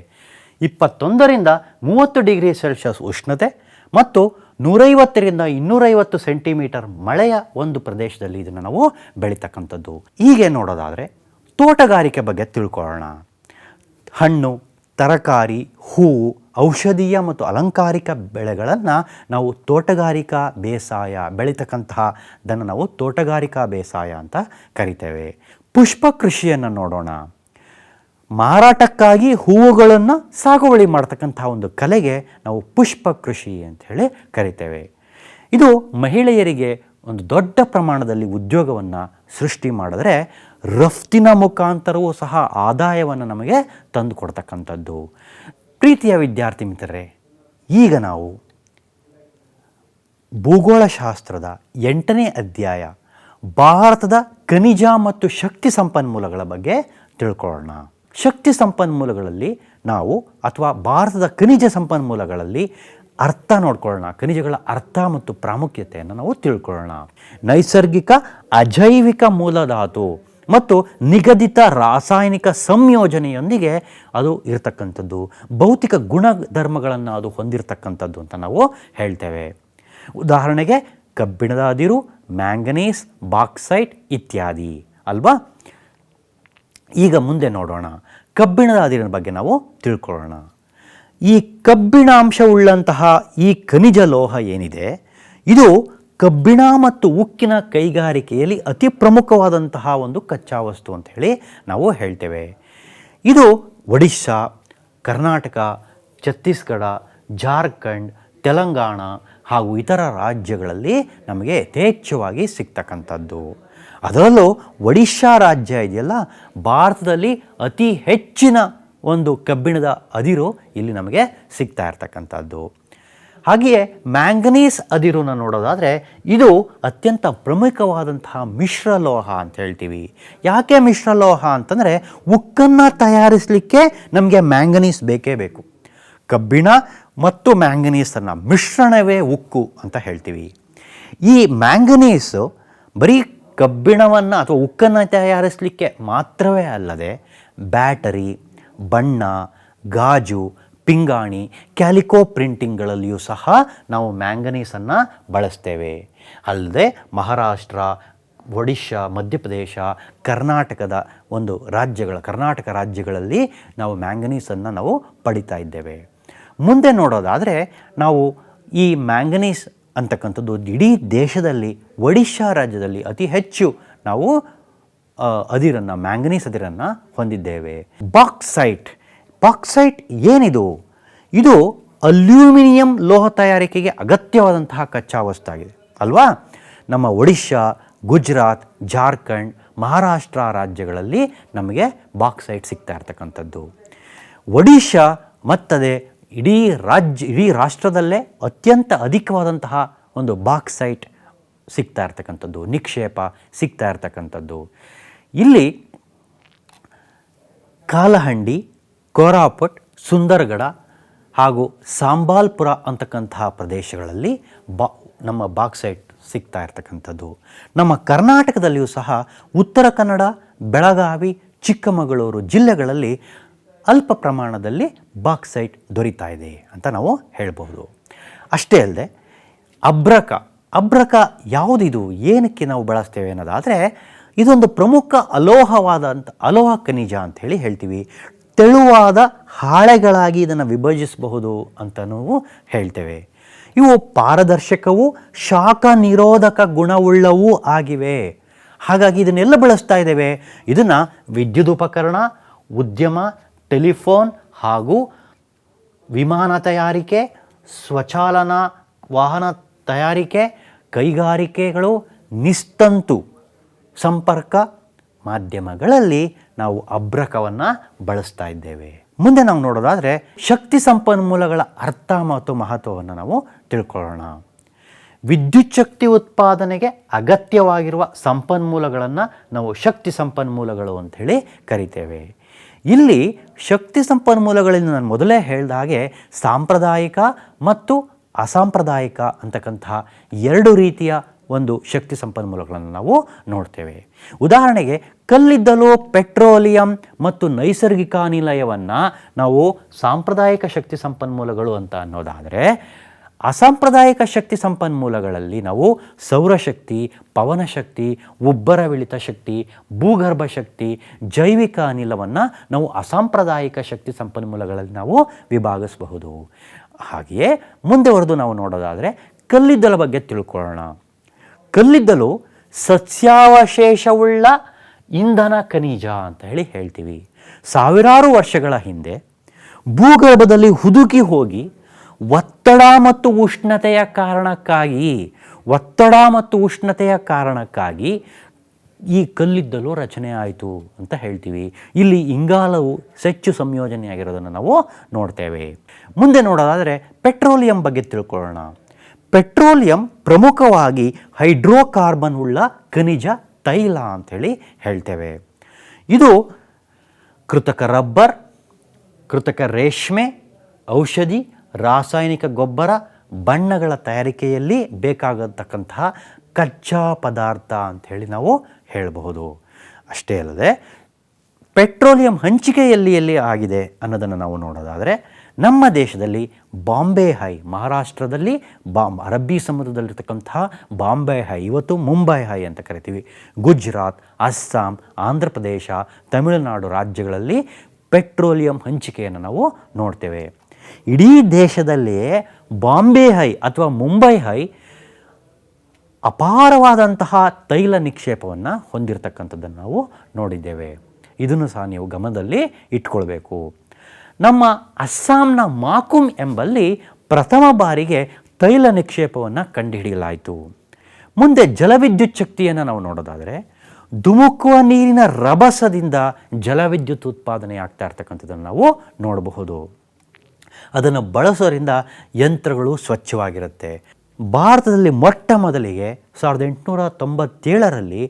21ರಿಂದ 30 ಡಿಗ್ರಿ ಸೆಲ್ಸಿಯಸ್ ಉಷ್ಣತೆ ಮತ್ತು 150ರಿಂದ 250 ಸೆಂಟಿಮೀಟರ್ ಮಳೆಯ ಒಂದು ಪ್ರದೇಶದಲ್ಲಿ ಇದನ್ನು ನಾವು ಬೆಳೀತಕ್ಕಂಥದ್ದು. ಹೀಗೆ ನೋಡೋದಾದರೆ ತೋಟಗಾರಿಕೆ ಬಗ್ಗೆ ತಿಳ್ಕೊಳ್ಳೋಣ. ಹಣ್ಣು, ತರಕಾರಿ, ಹೂವು, ಔಷಧೀಯ ಮತ್ತು ಅಲಂಕಾರಿಕ ಬೆಳೆಗಳನ್ನು ನಾವು ತೋಟಗಾರಿಕಾ ಬೇಸಾಯ ಬೆಳೀತಕ್ಕಂತಹದನ್ನು ನಾವು ತೋಟಗಾರಿಕಾ ಬೇಸಾಯ ಅಂತ ಕರಿತೇವೆ. ಪುಷ್ಪ ಕೃಷಿಯನ್ನು ನೋಡೋಣ. ಮಾರಾಟಕ್ಕಾಗಿ ಹೂವುಗಳನ್ನು ಸಾಗುವಳಿ ಮಾಡ್ತಕ್ಕಂಥ ಒಂದು ಕಲೆಗೆ ನಾವು ಪುಷ್ಪ ಕೃಷಿ ಅಂತ ಹೇಳಿ ಕರಿತೇವೆ. ಇದು ಮಹಿಳೆಯರಿಗೆ ಒಂದು ದೊಡ್ಡ ಪ್ರಮಾಣದಲ್ಲಿ ಉದ್ಯೋಗವನ್ನು ಸೃಷ್ಟಿ ಮಾಡಿದ್ರೆ ರಫ್ತಿನ ಮುಖಾಂತರವೂ ಸಹ ಆದಾಯವನ್ನು ನಮಗೆ ತಂದು ಕೊಡ್ತಕ್ಕಂಥದ್ದು. ಪ್ರೀತಿಯ ವಿದ್ಯಾರ್ಥಿ ಮಿತ್ರರೇ, ಈಗ ನಾವು ಭೂಗೋಳಶಾಸ್ತ್ರದ 8ನೇ ಅಧ್ಯಾಯ ಭಾರತದ ಖನಿಜ ಮತ್ತು ಶಕ್ತಿ ಸಂಪನ್ಮೂಲಗಳ ಬಗ್ಗೆ ತಿಳ್ಕೊಳ್ಳೋಣ. ಶಕ್ತಿ ಸಂಪನ್ಮೂಲಗಳಲ್ಲಿ ನಾವು ಅಥವಾ ಭಾರತದ ಖನಿಜ ಸಂಪನ್ಮೂಲಗಳಲ್ಲಿ ಅರ್ಥ ನೋಡ್ಕೊಳ್ಳೋಣ. ಖನಿಜಗಳ ಅರ್ಥ ಮತ್ತು ಪ್ರಾಮುಖ್ಯತೆಯನ್ನು ನಾವು ತಿಳ್ಕೊಳ್ಳೋಣ. ನೈಸರ್ಗಿಕ ಅಜೈವಿಕ ಮೂಲಧಾತು ಮತ್ತು ನಿಗದಿತ ರಾಸಾಯನಿಕ ಸಂಯೋಜನೆಯೊಂದಿಗೆ ಅದು ಇರತಕ್ಕಂಥದ್ದು. ಭೌತಿಕ ಗುಣಧರ್ಮಗಳನ್ನು ಅದು ಹೊಂದಿರತಕ್ಕಂಥದ್ದು ಅಂತ ನಾವು ಹೇಳ್ತೇವೆ. ಉದಾಹರಣೆಗೆ ಕಬ್ಬಿಣದ ಅದಿರು, ಮ್ಯಾಂಗನೀಸ್, ಬಾಕ್ಸೈಟ್ ಇತ್ಯಾದಿ ಅಲ್ವಾ. ಈಗ ಮುಂದೆ ನೋಡೋಣ. ಕಬ್ಬಿಣದ ಅದಿರಿನ ಬಗ್ಗೆ ನಾವು ತಿಳ್ಕೊಳ್ಳೋಣ. ಈ ಕಬ್ಬಿಣಾಂಶವುಳ್ಳಂತಹ ಈ ಖನಿಜ ಲೋಹ ಏನಿದೆ, ಇದು ಕಬ್ಬಿಣ ಮತ್ತು ಉಕ್ಕಿನ ಕೈಗಾರಿಕೆಯಲ್ಲಿ ಅತಿ ಪ್ರಮುಖವಾದಂತಹ ಒಂದು ಕಚ್ಚಾ ವಸ್ತು ಅಂತ ಹೇಳಿ ನಾವು ಹೇಳ್ತೇವೆ. ಇದು ಒಡಿಶಾ, ಕರ್ನಾಟಕ, ಛತ್ತೀಸ್ಗಢ, ಜಾರ್ಖಂಡ್, ತೆಲಂಗಾಣ ಹಾಗೂ ಇತರ ರಾಜ್ಯಗಳಲ್ಲಿ ನಮಗೆ ಯಥೇಚ್ಛವಾಗಿ ಸಿಗ್ತಕ್ಕಂಥದ್ದು. ಅದರಲ್ಲೂ ಒಡಿಶಾ ರಾಜ್ಯ ಇದೆಯಲ್ಲ, ಭಾರತದಲ್ಲಿ ಅತಿ ಹೆಚ್ಚಿನ ಒಂದು ಕಬ್ಬಿಣದ ಅದಿರು ಇಲ್ಲಿ ನಮಗೆ ಸಿಗ್ತಾ ಇರ್ತಕ್ಕಂಥದ್ದು. ಹಾಗೆಯೇ ಮ್ಯಾಂಗನೀಸ್ ಅದಿರನ್ನ ನೋಡೋದಾದರೆ ಇದು ಅತ್ಯಂತ ಪ್ರಮುಖವಾದಂತಹ ಮಿಶ್ರಲೋಹ ಅಂತ ಹೇಳ್ತೀವಿ. ಯಾಕೆ ಮಿಶ್ರಲೋಹ ಅಂತಂದರೆ ಉಕ್ಕನ್ನು ತಯಾರಿಸಲಿಕ್ಕೆ ನಮಗೆ ಮ್ಯಾಂಗನೀಸ್ ಬೇಕೇ ಬೇಕು. ಕಬ್ಬಿಣ ಮತ್ತು ಮ್ಯಾಂಗನೀಸನ್ನು ಮಿಶ್ರಣವೇ ಉಕ್ಕು ಅಂತ ಹೇಳ್ತೀವಿ. ಈ ಮ್ಯಾಂಗನೀಸು ಬರೀ ಕಬ್ಬಿಣವನ್ನು ಅಥವಾ ಉಕ್ಕನ್ನು ತಯಾರಿಸಲಿಕ್ಕೆ ಮಾತ್ರವೇ ಅಲ್ಲದೆ ಬ್ಯಾಟರಿ, ಬಣ್ಣ, ಗಾಜು, ಪಿಂಗಾಣಿ, ಕ್ಯಾಲಿಕೋ ಪ್ರಿಂಟಿಂಗ್ಗಳಲ್ಲಿಯೂ ಸಹ ನಾವು ಮ್ಯಾಂಗನೀಸನ್ನು ಬಳಸ್ತೇವೆ. ಅಲ್ಲದೆ ಮಹಾರಾಷ್ಟ್ರ, ಒಡಿಶಾ, ಮಧ್ಯಪ್ರದೇಶ, ಕರ್ನಾಟಕದ ಕರ್ನಾಟಕ ರಾಜ್ಯಗಳಲ್ಲಿ ನಾವು ಮ್ಯಾಂಗನೀಸನ್ನು ನಾವು ಪಡಿತಾ ಇದ್ದೇವೆ. ಮುಂದೆ ನೋಡೋದಾದರೆ ನಾವು ಈ ಮ್ಯಾಂಗನೀಸ್ ಅಂತಕ್ಕಂಥದ್ದು ಇಡೀ ದೇಶದಲ್ಲಿ ಒಡಿಶಾ ರಾಜ್ಯದಲ್ಲಿ ಅತಿ ಹೆಚ್ಚು ನಾವು ಮ್ಯಾಂಗನೀಸ್ ಅದಿರನ್ನು ಹೊಂದಿದ್ದೇವೆ. ಬಾಕ್ಸೈಟ್ ಏನಿದು? ಇದು ಅಲ್ಯೂಮಿನಿಯಂ ಲೋಹ ತಯಾರಿಕೆಗೆ ಅಗತ್ಯವಾದಂತಹ ಕಚ್ಚಾ ವಸ್ತಾಗಿದೆ ಅಲ್ವಾ. ನಮ್ಮ ಒಡಿಶಾ, ಗುಜರಾತ್, ಜಾರ್ಖಂಡ್, ಮಹಾರಾಷ್ಟ್ರ ರಾಜ್ಯಗಳಲ್ಲಿ ನಮಗೆ ಬಾಕ್ಸೈಟ್ ಸಿಗ್ತಾ ಇರ್ತಕ್ಕಂಥದ್ದು. ಒಡಿಶಾ ಮತ್ತದೆ ಇಡೀ ರಾಷ್ಟ್ರದಲ್ಲೇ ಅತ್ಯಂತ ಅಧಿಕವಾದಂತಹ ಒಂದು ಬಾಕ್ಸೈಟ್ ಸಿಗ್ತಾ ಇರ್ತಕ್ಕಂಥದ್ದು, ನಿಕ್ಷೇಪ ಸಿಗ್ತಾ ಇರ್ತಕ್ಕಂಥದ್ದು. ಇಲ್ಲಿ ಕಾಲಹಂಡಿ, ಕೋರಾಪುಟ್, ಸುಂದರಗಢ ಹಾಗೂ ಸಾಂಬಾಲ್ಪುರ ಅಂತಕ್ಕಂತಹ ಪ್ರದೇಶಗಳಲ್ಲಿ ನಮ್ಮ ಬಾಕ್ಸೈಟ್ ಸಿಗ್ತಾ ಇರ್ತಕ್ಕಂಥದ್ದು. ನಮ್ಮ ಕರ್ನಾಟಕದಲ್ಲಿಯೂ ಸಹ ಉತ್ತರ ಕನ್ನಡ, ಬೆಳಗಾವಿ, ಚಿಕ್ಕಮಗಳೂರು ಜಿಲ್ಲೆಗಳಲ್ಲಿ ಅಲ್ಪ ಪ್ರಮಾಣದಲ್ಲಿ ಬಾಕ್ಸೈಟ್ ದೊರೀತಾ ಇದೆ ಅಂತ ನಾವು ಹೇಳಬಹುದು. ಅಷ್ಟೇ ಅಲ್ಲದೆ ಅಬ್ರಕ ಯಾವುದಿದು, ಏನಕ್ಕೆ ನಾವು ಬಳಸ್ತೇವೆ ಅನ್ನೋದಾದರೆ ಇದೊಂದು ಪ್ರಮುಖ ಅಲೋಹ ಖನಿಜ ಅಂಥೇಳಿ ಹೇಳ್ತೀವಿ. ತೆಳುವಾದ ಹಾಳೆಗಳಾಗಿ ಇದನ್ನು ವಿಭಜಿಸಬಹುದು ಅಂತಲೂ ಹೇಳ್ತೇವೆ. ಇವು ಪಾರದರ್ಶಕವೂ ಶಾಖ ನಿರೋಧಕ ಗುಣವುಳ್ಳವೂ ಆಗಿವೆ. ಹಾಗಾಗಿ ಇದನ್ನೆಲ್ಲ ಬಳಸ್ತಾ ಇದ್ದೇವೆ. ಇದನ್ನು ವಿದ್ಯುತ್ ಉಪಕರಣ, ಉದ್ಯಮ, ಟೆಲಿಫೋನ್ ಹಾಗೂ ವಿಮಾನ ತಯಾರಿಕೆ, ಸ್ವಚಾಲನಾ ವಾಹನ ತಯಾರಿಕೆ, ಕೈಗಾರಿಕೆಗಳು, ನಿಸ್ತಂತು ಸಂಪರ್ಕ ಮಾಧ್ಯಮಗಳಲ್ಲಿ ನಾವು ಅಬ್ರಕವನ್ನು ಬಳಸ್ತಾ ಇದ್ದೇವೆ. ಮುಂದೆ ನಾವು ನೋಡೋದಾದರೆ ಶಕ್ತಿ ಸಂಪನ್ಮೂಲಗಳ ಅರ್ಥ ಮತ್ತು ಮಹತ್ವವನ್ನು ನಾವು ತಿಳ್ಕೊಳ್ಳೋಣ. ವಿದ್ಯುತ್ ಶಕ್ತಿ ಉತ್ಪಾದನೆಗೆ ಅಗತ್ಯವಾಗಿರುವ ಸಂಪನ್ಮೂಲಗಳನ್ನು ನಾವು ಶಕ್ತಿ ಸಂಪನ್ಮೂಲಗಳು ಅಂಥೇಳಿ ಕರಿತೇವೆ. ಇಲ್ಲಿ ಶಕ್ತಿ ಸಂಪನ್ಮೂಲಗಳಿಂದ ನಾನು ಮೊದಲೇ ಹೇಳಿದ ಹಾಗೆ ಸಾಂಪ್ರದಾಯಿಕ ಮತ್ತು ಅಸಾಂಪ್ರದಾಯಿಕ ಅಂತಕ್ಕಂತಹ ಎರಡು ರೀತಿಯ ಒಂದು ಶಕ್ತಿ ಸಂಪನ್ಮೂಲಗಳನ್ನು ನಾವು ನೋಡ್ತೇವೆ. ಉದಾಹರಣೆಗೆ ಕಲ್ಲಿದ್ದಲು, ಪೆಟ್ರೋಲಿಯಂ ಮತ್ತು ನೈಸರ್ಗಿಕ ಅನಿಲವನ್ನು ನಾವು ಸಾಂಪ್ರದಾಯಿಕ ಶಕ್ತಿ ಸಂಪನ್ಮೂಲಗಳು ಅಂತ ಅನ್ನೋದಾದರೆ, ಅಸಾಂಪ್ರದಾಯಿಕ ಶಕ್ತಿ ಸಂಪನ್ಮೂಲಗಳಲ್ಲಿ ನಾವು ಸೌರಶಕ್ತಿ, ಪವನಶಕ್ತಿ, ಉಬ್ಬರವಿಳಿತ ಶಕ್ತಿ, ಭೂಗರ್ಭ ಶಕ್ತಿ, ಜೈವಿಕ ಅನಿಲವನ್ನು ನಾವು ಅಸಾಂಪ್ರದಾಯಿಕ ಶಕ್ತಿ ಸಂಪನ್ಮೂಲಗಳಲ್ಲಿ ನಾವು ವಿಭಾಗಿಸಬಹುದು. ಹಾಗೆಯೇ ಮುಂದೆವರೆದು ನಾವು ನೋಡೋದಾದರೆ ಕಲ್ಲಿದ್ದಲ ಬಗ್ಗೆ ತಿಳ್ಕೊಳ್ಳೋಣ. ಕಲ್ಲಿದ್ದಲು ಸಸ್ಯಾವಶೇಷವುಳ್ಳ ಇಂಧನ ಖನಿಜ ಅಂತ ಹೇಳ್ತೀವಿ. ಸಾವಿರಾರು ವರ್ಷಗಳ ಹಿಂದೆ ಭೂಗರ್ಭದಲ್ಲಿ ಹುದುಕಿ ಹೋಗಿ ಒತ್ತಡ ಮತ್ತು ಉಷ್ಣತೆಯ ಕಾರಣಕ್ಕಾಗಿ ಈ ಕಲ್ಲಿದ್ದಲು ರಚನೆ ಆಯಿತು ಅಂತ ಹೇಳ್ತೀವಿ. ಇಲ್ಲಿ ಇಂಗಾಲವು ಹೆಚ್ಚು ಸಂಯೋಜನೆಯಾಗಿರೋದನ್ನು ನಾವು ನೋಡ್ತೇವೆ. ಮುಂದೆ ನೋಡೋದಾದರೆ ಪೆಟ್ರೋಲಿಯಂ ಬಗ್ಗೆ ತಿಳ್ಕೊಳ್ಳೋಣ. ಪೆಟ್ರೋಲಿಯಂ ಪ್ರಮುಖವಾಗಿ ಹೈಡ್ರೋಕಾರ್ಬನ್ ಉಳ್ಳ ಖನಿಜ ತೈಲ ಅಂಥೇಳಿ ಹೇಳ್ತೇವೆ. ಇದು ಕೃತಕ ರಬ್ಬರ್, ಕೃತಕ ರೇಷ್ಮೆ, ಔಷಧಿ, ರಾಸಾಯನಿಕ ಗೊಬ್ಬರ, ಬಣ್ಣಗಳ ತಯಾರಿಕೆಯಲ್ಲಿ ಬೇಕಾಗತಕ್ಕಂತಹ ಕಚ್ಚಾ ಪದಾರ್ಥ ಅಂಥೇಳಿ ನಾವು ಹೇಳಬಹುದು. ಅಷ್ಟೇ ಅಲ್ಲದೆ ಪೆಟ್ರೋಲಿಯಂ ಹಂಚಿಕೆ ಎಲ್ಲಿ ಆಗಿದೆ ಅನ್ನೋದನ್ನು ನಾವು ನೋಡೋದಾದರೆ, ನಮ್ಮ ದೇಶದಲ್ಲಿ ಬಾಂಬೆ ಹೈ, ಮಹಾರಾಷ್ಟ್ರದಲ್ಲಿ ಅರಬ್ಬಿ ಸಮುದ್ರದಲ್ಲಿರ್ತಕ್ಕಂತಹ ಬಾಂಬೆ ಹೈ, ಇವತ್ತು ಮುಂಬೈ ಹೈ ಅಂತ ಕರಿತೀವಿ, ಗುಜರಾತ್, ಅಸ್ಸಾಂ, ಆಂಧ್ರ ಪ್ರದೇಶ, ತಮಿಳುನಾಡು ರಾಜ್ಯಗಳಲ್ಲಿ ಪೆಟ್ರೋಲಿಯಂ ಹಂಚಿಕೆಯನ್ನು ನಾವು ನೋಡ್ತೇವೆ. ಇಡೀ ದೇಶದಲ್ಲಿಯೇ ಬಾಂಬೆ ಹೈ ಅಥವಾ ಮುಂಬೈ ಹೈ ಅಪಾರವಾದಂತಹ ತೈಲ ನಿಕ್ಷೇಪವನ್ನು ಹೊಂದಿರತಕ್ಕಂಥದ್ದನ್ನು ನಾವು ನೋಡಿದ್ದೇವೆ. ಇದನ್ನು ಸಹ ನೀವು ಗಮನದಲ್ಲಿ ಇಟ್ಕೊಳ್ಬೇಕು. ನಮ್ಮ ಅಸ್ಸಾಂನ ಮಾಕುಮ್ ಎಂಬಲ್ಲಿ ಪ್ರಥಮ ಬಾರಿಗೆ ತೈಲ ನಿಕ್ಷೇಪವನ್ನು ಕಂಡುಹಿಡಿಯಲಾಯಿತು. ಮುಂದೆ ಜಲವಿದ್ಯುತ್ ಶಕ್ತಿಯನ್ನು ನಾವು ನೋಡೋದಾದರೆ, ಧುಮುಕುವ ನೀರಿನ ರಭಸದಿಂದ ಜಲವಿದ್ಯುತ್ ಉತ್ಪಾದನೆ ಆಗ್ತಾ ಇರ್ತಕ್ಕಂಥದ್ದನ್ನು ನಾವು ನೋಡಬಹುದು. ಅದನ್ನು ಬಳಸೋದ್ರಿಂದ ಯಂತ್ರಗಳು ಸ್ವಚ್ಛವಾಗಿರುತ್ತೆ. ಭಾರತದಲ್ಲಿ ಮೊಟ್ಟ ಮೊದಲಿಗೆ 1897ರಲ್ಲಿ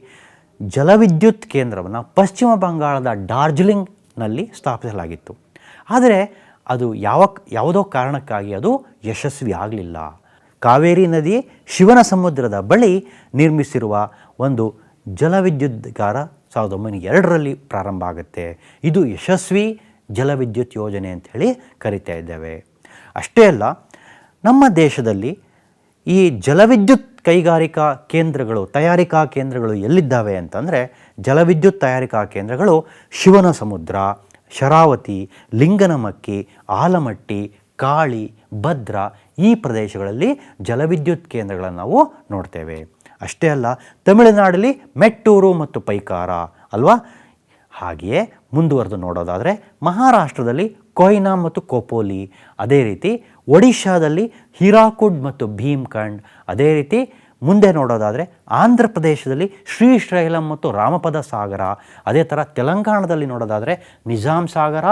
ಜಲವಿದ್ಯುತ್ ಕೇಂದ್ರವನ್ನು ಪಶ್ಚಿಮ ಬಂಗಾಳದ ಡಾರ್ಜಿಲಿಂಗ್ನಲ್ಲಿ ಸ್ಥಾಪಿಸಲಾಗಿತ್ತು. ಆದರೆ ಅದು ಯಾವುದೋ ಕಾರಣಕ್ಕಾಗಿ ಅದು ಯಶಸ್ವಿ ಆಗಲಿಲ್ಲ. ಕಾವೇರಿ ನದಿ ಶಿವನ ಸಮುದ್ರದ ಬಳಿ ನಿರ್ಮಿಸಿರುವ ಒಂದು ಜಲವಿದ್ಯುತ್ಗಾರ 1902ರಲ್ಲಿ ಪ್ರಾರಂಭ ಆಗುತ್ತೆ. ಇದು ಯಶಸ್ವಿ ಜಲವಿದ್ಯುತ್ ಯೋಜನೆ ಅಂಥೇಳಿ ಕರಿತಾ ಇದ್ದೇವೆ. ಅಷ್ಟೇ ಅಲ್ಲ, ನಮ್ಮ ದೇಶದಲ್ಲಿ ಈ ಜಲವಿದ್ಯುತ್ ಕೈಗಾರಿಕಾ ಕೇಂದ್ರಗಳು, ತಯಾರಿಕಾ ಕೇಂದ್ರಗಳು ಎಲ್ಲಿದ್ದಾವೆ ಅಂತಂದರೆ, ಜಲವಿದ್ಯುತ್ ತಯಾರಿಕಾ ಕೇಂದ್ರಗಳು ಶಿವನ ಸಮುದ್ರ, ಶರಾವತಿ, ಲಿಂಗನಮಕ್ಕಿ, ಆಲಮಟ್ಟಿ, ಕಾಳಿ, ಭದ್ರಾ ಈ ಪ್ರದೇಶಗಳಲ್ಲಿ ಜಲವಿದ್ಯುತ್ ಕೇಂದ್ರಗಳನ್ನು ನಾವು ನೋಡ್ತೇವೆ. ಅಷ್ಟೇ ಅಲ್ಲ, ತಮಿಳುನಾಡಲ್ಲಿ ಮೆಟ್ಟೂರು ಮತ್ತು ಪೈಕಾರ ಅಲ್ವಾ. ಹಾಗೆಯೇ ಮುಂದುವರೆದು ನೋಡೋದಾದರೆ ಮಹಾರಾಷ್ಟ್ರದಲ್ಲಿ ಕೊಯ್ನಾ ಮತ್ತು ಕೋಪೋಲಿ, ಅದೇ ರೀತಿ ಒಡಿಶಾದಲ್ಲಿ ಹೀರಾಕುಡ್ ಮತ್ತು ಭೀಮ್ಕಂಡ್, ಅದೇ ರೀತಿ ಮುಂದೆ ನೋಡೋದಾದರೆ ಆಂಧ್ರ ಪ್ರದೇಶದಲ್ಲಿ ಶ್ರೀಶೈಲಂ ಮತ್ತು ರಾಮಪದ ಸಾಗರ, ಅದೇ ಥರ ತೆಲಂಗಾಣದಲ್ಲಿ ನೋಡೋದಾದರೆ ನಿಜಾಂ ಸಾಗರ,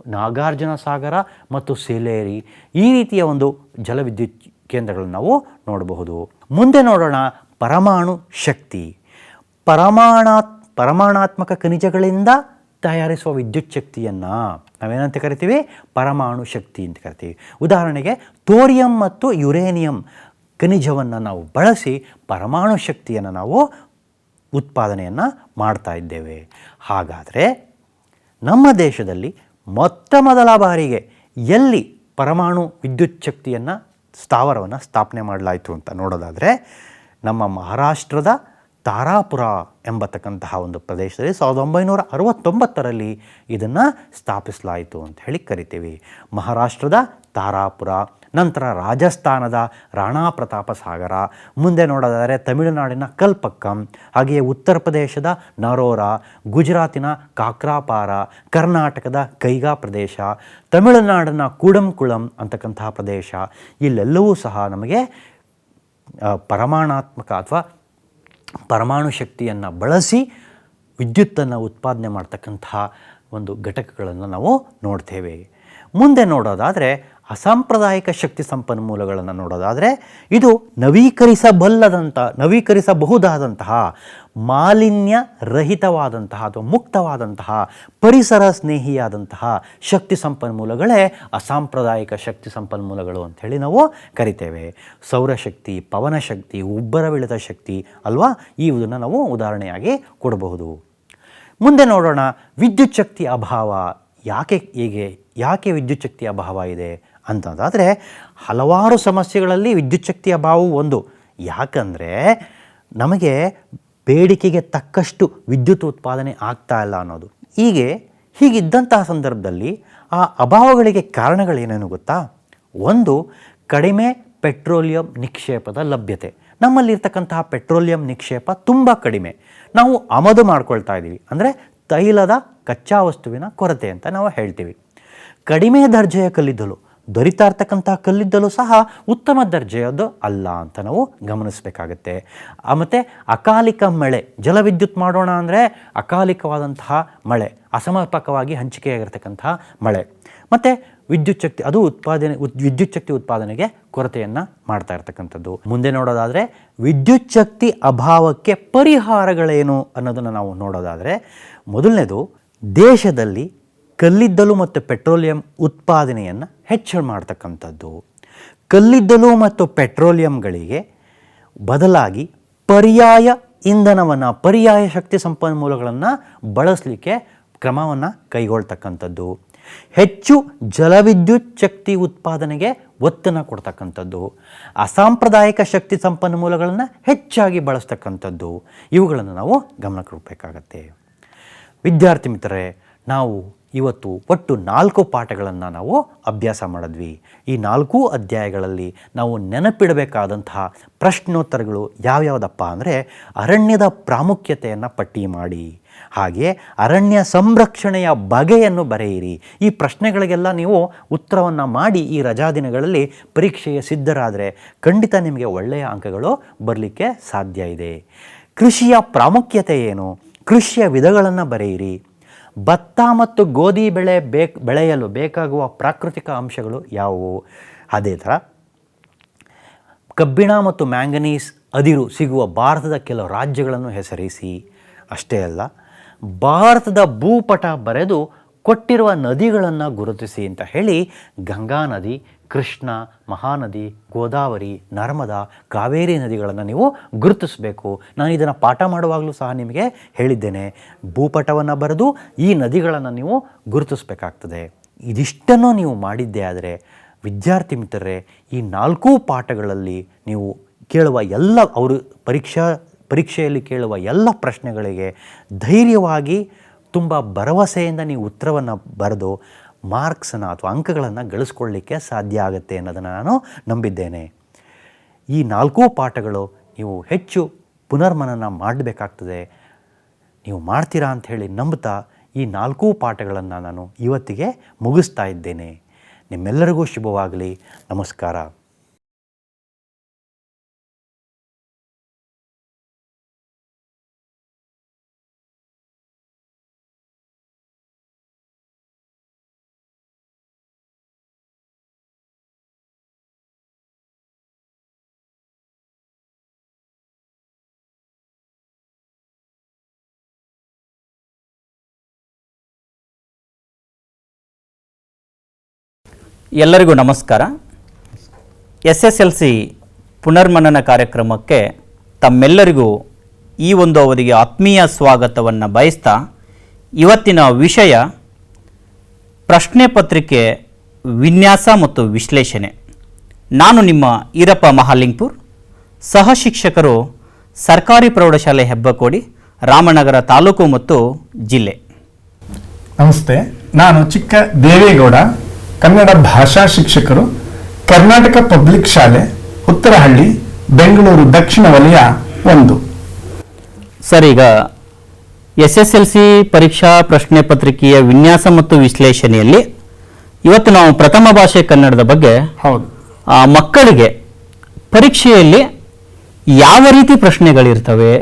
ನಾಗಾರ್ಜುನ ಸಾಗರ ಮತ್ತು ಸೇಲೇರಿ ಈ ರೀತಿಯ ಒಂದು ಜಲವಿದ್ಯುತ್ ಕೇಂದ್ರಗಳನ್ನು ನಾವು ನೋಡಬಹುದು. ಮುಂದೆ ನೋಡೋಣ ಪರಮಾಣು ಶಕ್ತಿ. ಪರಮಾಣಾತ್ಮಕ ಖನಿಜಗಳಿಂದ ತಯಾರಿಸುವ ವಿದ್ಯುತ್ ಶಕ್ತಿಯನ್ನು ನಾವೇನಂತ ಕರಿತೀವಿ? ಪರಮಾಣು ಶಕ್ತಿ ಅಂತ ಕರಿತೀವಿ. ಉದಾಹರಣೆಗೆ ಥೋರಿಯಂ ಮತ್ತು ಯುರೇನಿಯಂ ಖನಿಜವನ್ನು ನಾವು ಬಳಸಿ ಪರಮಾಣು ಶಕ್ತಿಯನ್ನು ನಾವು ಉತ್ಪಾದನೆಯನ್ನು ಮಾಡ್ತಾ ಇದ್ದೇವೆ. ಹಾಗಾದರೆ ನಮ್ಮ ದೇಶದಲ್ಲಿ ಮೊತ್ತ ಮೊದಲ ಬಾರಿಗೆ ಎಲ್ಲಿ ಪರಮಾಣು ವಿದ್ಯುತ್ ಶಕ್ತಿಯನ್ನು ಸ್ಥಾವರವನ್ನು ಸ್ಥಾಪನೆ ಮಾಡಲಾಯಿತು ಅಂತ ನೋಡೋದಾದರೆ ನಮ್ಮ ಮಹಾರಾಷ್ಟ್ರದ ತಾರಾಪುರ ಎಂಬತಕ್ಕಂತಹ ಒಂದು ಪ್ರದೇಶದಲ್ಲಿ 1969ರಲ್ಲಿ ಇದನ್ನು ಸ್ಥಾಪಿಸಲಾಯಿತು ಅಂತ ಹೇಳಿ ಕರಿತೀವಿ. ಮಹಾರಾಷ್ಟ್ರದ ತಾರಾಪುರ, ನಂತರ ರಾಜಸ್ಥಾನದ ರಾಣಾ ಪ್ರತಾಪ ಸಾಗರ, ಮುಂದೆ ನೋಡೋದಾದರೆ ತಮಿಳುನಾಡಿನ ಕಲ್ಪಕ್ಕಂ, ಹಾಗೆಯೇ ಉತ್ತರ ಪ್ರದೇಶದ ನರೋರಾ, ಗುಜರಾತಿನ ಕಾಕ್ರಾಪಾರ, ಕರ್ನಾಟಕದ ಕೈಗಾ ಪ್ರದೇಶ, ತಮಿಳುನಾಡಿನ ಕೂಡಂಕುಳಂ ಅಂತಕ್ಕಂತಹ ಪ್ರದೇಶ, ಇಲ್ಲೆಲ್ಲವೂ ಸಹ ನಮಗೆ ಪರಮಾಣಾತ್ಮಕ ಅಥವಾ ಪರಮಾಣು ಶಕ್ತಿಯನ್ನು ಬಳಸಿ ವಿದ್ಯುತ್ತನ್ನು ಉತ್ಪಾದನೆ ಮಾಡ್ತಕ್ಕಂತಹ ಒಂದು ಘಟಕಗಳನ್ನು ನಾವು ನೋಡ್ತೇವೆ. ಮುಂದೆ ನೋಡೋದಾದರೆ ಅಸಾಂಪ್ರದಾಯಿಕ ಶಕ್ತಿ ಸಂಪನ್ಮೂಲಗಳನ್ನು ನೋಡೋದಾದರೆ ಇದು ನವೀಕರಿಸಬಹುದಾದಂತಹ ಮಾಲಿನ್ಯ ರಹಿತವಾದಂತಹ ಅಥವಾ ಮುಕ್ತವಾದಂತಹ ಪರಿಸರ ಸ್ನೇಹಿಯಾದಂತಹ ಶಕ್ತಿ ಸಂಪನ್ಮೂಲಗಳೇ ಅಸಾಂಪ್ರದಾಯಿಕ ಶಕ್ತಿ ಸಂಪನ್ಮೂಲಗಳು ಅಂಥೇಳಿ ನಾವು ಕರಿತೇವೆ. ಸೌರಶಕ್ತಿ, ಪವನಶಕ್ತಿ, ಉಬ್ಬರವಿಳಿತ ಶಕ್ತಿ ಅಲ್ವಾ, ಇವುದನ್ನು ನಾವು ಉದಾಹರಣೆಯಾಗಿ ಕೊಡಬಹುದು. ಮುಂದೆ ನೋಡೋಣ, ವಿದ್ಯುತ್ ಶಕ್ತಿ ಅಭಾವ ಯಾಕೆ ವಿದ್ಯುತ್ ಶಕ್ತಿ ಅಭಾವ ಇದೆ ಅಂತಂದಾದರೆ ಹಲವಾರು ಸಮಸ್ಯೆಗಳಲ್ಲಿ ವಿದ್ಯುತ್ ಶಕ್ತಿ ಅಭಾವವು ಒಂದು. ಯಾಕಂದರೆ ನಮಗೆ ಬೇಡಿಕೆಗೆ ತಕ್ಕಷ್ಟು ವಿದ್ಯುತ್ ಉತ್ಪಾದನೆ ಆಗ್ತಾ ಇಲ್ಲ ಅನ್ನೋದು. ಹೀಗಿದ್ದಂತಹ ಸಂದರ್ಭದಲ್ಲಿ ಆ ಅಭಾವಗಳಿಗೆ ಕಾರಣಗಳೇನೇನು ಗೊತ್ತಾ? ಒಂದು, ಕಡಿಮೆ ಪೆಟ್ರೋಲಿಯಂ ನಿಕ್ಷೇಪದ ಲಭ್ಯತೆ. ನಮ್ಮಲ್ಲಿರ್ತಕ್ಕಂತಹ ಪೆಟ್ರೋಲಿಯಂ ನಿಕ್ಷೇಪ ತುಂಬ ಕಡಿಮೆ. ನಾವು ಆಮದು ಮಾಡ್ಕೊಳ್ತಾ ಇದ್ದೀವಿ, ಅಂದರೆ ತೈಲದ ಕಚ್ಚಾ ವಸ್ತುವಿನ ಕೊರತೆ ಅಂತ ನಾವು ಹೇಳ್ತೀವಿ. ಕಡಿಮೆ ದರ್ಜೆಯ ಕಲ್ಲಿದ್ದಲು, ದೊರೀತಾ ಇರ್ತಕ್ಕಂತಹ ಕಲ್ಲಿದ್ದಲು ಸಹ ಉತ್ತಮ ದರ್ಜೆಯದು ಅಲ್ಲ ಅಂತ ನಾವು ಗಮನಿಸಬೇಕಾಗತ್ತೆ. ಮತ್ತು ಅಕಾಲಿಕ ಮಳೆ, ಜಲವಿದ್ಯುತ್ ಮಾಡೋಣ ಅಂದರೆ ಅಕಾಲಿಕವಾದಂತಹ ಮಳೆ, ಅಸಮರ್ಪಕವಾಗಿ ಹಂಚಿಕೆಯಾಗಿರ್ತಕ್ಕಂತಹ ಮಳೆ, ಮತ್ತು ವಿದ್ಯುತ್ ಶಕ್ತಿ ಉತ್ಪಾದನೆಗೆ ಕೊರತೆಯನ್ನು ಮಾಡ್ತಾ ಇರ್ತಕ್ಕಂಥದ್ದು. ಮುಂದೆ ನೋಡೋದಾದರೆ ವಿದ್ಯುತ್ ಶಕ್ತಿ ಅಭಾವಕ್ಕೆ ಪರಿಹಾರಗಳೇನು ಅನ್ನೋದನ್ನು ನಾವು ನೋಡೋದಾದರೆ, ಮೊದಲನೇದು, ದೇಶದಲ್ಲಿ ಕಲ್ಲಿದ್ದಲು ಮತ್ತು ಪೆಟ್ರೋಲಿಯಂ ಉತ್ಪಾದನೆಯನ್ನು ಹೆಚ್ಚಳ ಮಾಡ್ತಕ್ಕಂಥದ್ದು. ಕಲ್ಲಿದ್ದಲು ಮತ್ತು ಪೆಟ್ರೋಲಿಯಂಗಳಿಗೆ ಬದಲಾಗಿ ಪರ್ಯಾಯ ಇಂಧನವನ್ನು, ಪರ್ಯಾಯ ಶಕ್ತಿ ಸಂಪನ್ಮೂಲಗಳನ್ನು ಬಳಸಲಿಕ್ಕೆ ಕ್ರಮವನ್ನು ಕೈಗೊಳ್ತಕ್ಕಂಥದ್ದು. ಹೆಚ್ಚು ಜಲವಿದ್ಯುತ್ ಶಕ್ತಿ ಉತ್ಪಾದನೆಗೆ ಒತ್ತನ್ನು ಕೊಡ್ತಕ್ಕಂಥದ್ದು. ಅಸಾಂಪ್ರದಾಯಿಕ ಶಕ್ತಿ ಸಂಪನ್ಮೂಲಗಳನ್ನು ಹೆಚ್ಚಾಗಿ ಬಳಸ್ತಕ್ಕಂಥದ್ದು. ಇವುಗಳನ್ನು ನಾವು ಗಮನ ಕೊಡಬೇಕಾಗತ್ತೆ. ವಿದ್ಯಾರ್ಥಿ ಮಿತ್ರರೇ, ನಾವು ಇವತ್ತು ಒಟ್ಟು 4 ಪಾಠಗಳನ್ನು ನಾವು ಅಭ್ಯಾಸ ಮಾಡಿದ್ವಿ. ಈ 4 ಅಧ್ಯಾಯಗಳಲ್ಲಿ ನಾವು ನೆನಪಿಡಬೇಕಾದಂತಹ ಪ್ರಶ್ನೋತ್ತರಗಳು ಯಾವ್ಯಾವುದಪ್ಪ ಅಂದರೆ, ಅರಣ್ಯದ ಪ್ರಾಮುಖ್ಯತೆಯನ್ನು ಪಟ್ಟಿ ಮಾಡಿ, ಹಾಗೆ ಅರಣ್ಯ ಸಂರಕ್ಷಣೆಯ ಬಗೆಯನ್ನು ಬರೆಯಿರಿ. ಈ ಪ್ರಶ್ನೆಗಳಿಗೆಲ್ಲ ನೀವು ಉತ್ತರವನ್ನು ಮಾಡಿ ಈ ರಜಾ ದಿನಗಳಲ್ಲಿ ಪರೀಕ್ಷೆಗೆ ಸಿದ್ಧರಾದರೆ ಖಂಡಿತ ನಿಮಗೆ ಒಳ್ಳೆಯ ಅಂಕಗಳು ಬರಲಿಕ್ಕೆ ಸಾಧ್ಯ ಇದೆ. ಕೃಷಿಯ ಪ್ರಾಮುಖ್ಯತೆ ಏನು? ಕೃಷಿಯ ವಿಧಗಳನ್ನು ಬರೆಯಿರಿ. ಭತ್ತ ಮತ್ತು ಗೋಧಿ ಬೆಳೆಯಲು ಬೇಕಾಗುವ ಪ್ರಾಕೃತಿಕ ಅಂಶಗಳು ಯಾವುವು? ಅದೇ ಥರ ಕಬ್ಬಿಣ ಮತ್ತು ಮ್ಯಾಂಗನೀಸ್ ಅದಿರು ಸಿಗುವ ಭಾರತದ ಕೆಲವು ರಾಜ್ಯಗಳನ್ನು ಹೆಸರಿಸಿ. ಅಷ್ಟೇ ಅಲ್ಲ, ಭಾರತದ ಭೂಪಟ ಬರೆದು ಕೊಟ್ಟಿರುವ ನದಿಗಳನ್ನು ಗುರುತಿಸಿ ಅಂತ ಹೇಳಿ ಗಂಗಾ ನದಿ, ಕೃಷ್ಣ, ಮಹಾನದಿ, ಗೋದಾವರಿ, ನರ್ಮದಾ, ಕಾವೇರಿ ನದಿಗಳನ್ನು ನೀವು ಗುರುತಿಸಬೇಕು. ನಾನು ಇದನ್ನು ಪಾಠ ಮಾಡುವಾಗಲೂ ಸಹ ನಿಮಗೆ ಹೇಳಿದ್ದೇನೆ. ಭೂಪಟವನ್ನು ಬರೆದು ಈ ನದಿಗಳನ್ನು ನೀವು ಗುರುತಿಸಬೇಕಾಗ್ತದೆ. ಇದಿಷ್ಟನ್ನು ನೀವು ಮಾಡಿದ್ದೇ ಆದರೆ ವಿದ್ಯಾರ್ಥಿ ಮಿತ್ರರೇ, ಈ 4 ಪಾಠಗಳಲ್ಲಿ ನೀವು ಕೇಳುವ ಅವರು ಪರೀಕ್ಷೆಯಲ್ಲಿ ಕೇಳುವ ಎಲ್ಲ ಪ್ರಶ್ನೆಗಳಿಗೆ ಧೈರ್ಯವಾಗಿ ತುಂಬ ಭರವಸೆಯಿಂದ ನೀವು ಉತ್ತರವನ್ನು ಬರೆದು ಮಾರ್ಕ್ಸನ್ನು ಅಥವಾ ಅಂಕಗಳನ್ನು ಗಳಿಸ್ಕೊಳ್ಳಿಕ್ಕೆ ಸಾಧ್ಯ ಆಗುತ್ತೆ ಅನ್ನೋದನ್ನು ನಾನು ನಂಬಿದ್ದೇನೆ. ಈ 4 ಪಾಠಗಳು ನೀವು ಹೆಚ್ಚು ಪುನರ್ಮನನ ಮಾಡಬೇಕಾಗ್ತದೆ. ನೀವು ಮಾಡ್ತೀರಾ ಅಂಥೇಳಿ ನಂಬುತ್ತಾ ಈ 4 ಪಾಠಗಳನ್ನು ನಾನು ಇವತ್ತಿಗೆ ಮುಗಿಸ್ತಾ ಇದ್ದೇನೆ. ನಿಮ್ಮೆಲ್ಲರಿಗೂ ಶುಭವಾಗಲಿ. ನಮಸ್ಕಾರ. ಎಲ್ಲರಿಗೂ ನಮಸ್ಕಾರ. SSLC ಪುನರ್ಮನನ ಕಾರ್ಯಕ್ರಮಕ್ಕೆ ತಮ್ಮೆಲ್ಲರಿಗೂ ಈ ಒಂದು ಅವಧಿಗೆ ಆತ್ಮೀಯ ಸ್ವಾಗತವನ್ನು ಬಯಸ್ತಾ, ಇವತ್ತಿನ ವಿಷಯ ಪ್ರಶ್ನೆ ಪತ್ರಿಕೆ ವಿನ್ಯಾಸ ಮತ್ತು ವಿಶ್ಲೇಷಣೆ. ನಾನು ನಿಮ್ಮ ಈರಪ್ಪ ಮಹಾಲಿಂಗ್ಪುರ್, ಸಹ ಶಿಕ್ಷಕರು ಸರ್ಕಾರಿ ಪ್ರೌಢಶಾಲೆ ಹೆಬ್ಬಕೋಡಿ, ರಾಮನಗರ ತಾಲೂಕು ಮತ್ತು ಜಿಲ್ಲೆ. ನಮಸ್ತೆ, ನಾನು ಚಿಕ್ಕ ದೇವೇಗೌಡ, ಕನ್ನಡ ಭಾಷಾ ಶಿಕ್ಷಕರು, ಕರ್ನಾಟಕ ಪಬ್ಲಿಕ್ ಶಾಲೆ, ಉತ್ತರಹಳ್ಳಿ, ಬೆಂಗಳೂರು ದಕ್ಷಿಣ ವಲಯ 1. ಸರ್, ಈಗ SSLC ಪರೀಕ್ಷಾ ಪ್ರಶ್ನೆ ಪತ್ರಿಕೆಯ ವಿನ್ಯಾಸ ಮತ್ತು ವಿಶ್ಲೇಷಣೆಯಲ್ಲಿ ಇವತ್ತು ನಾವು ಪ್ರಥಮ ಭಾಷೆ ಕನ್ನಡದ ಬಗ್ಗೆ ಹೌದು, ಮಕ್ಕಳಿಗೆ ಪರೀಕ್ಷೆಯಲ್ಲಿ ಯಾವ ರೀತಿ ಪ್ರಶ್ನೆಗಳಿರ್ತವೆ,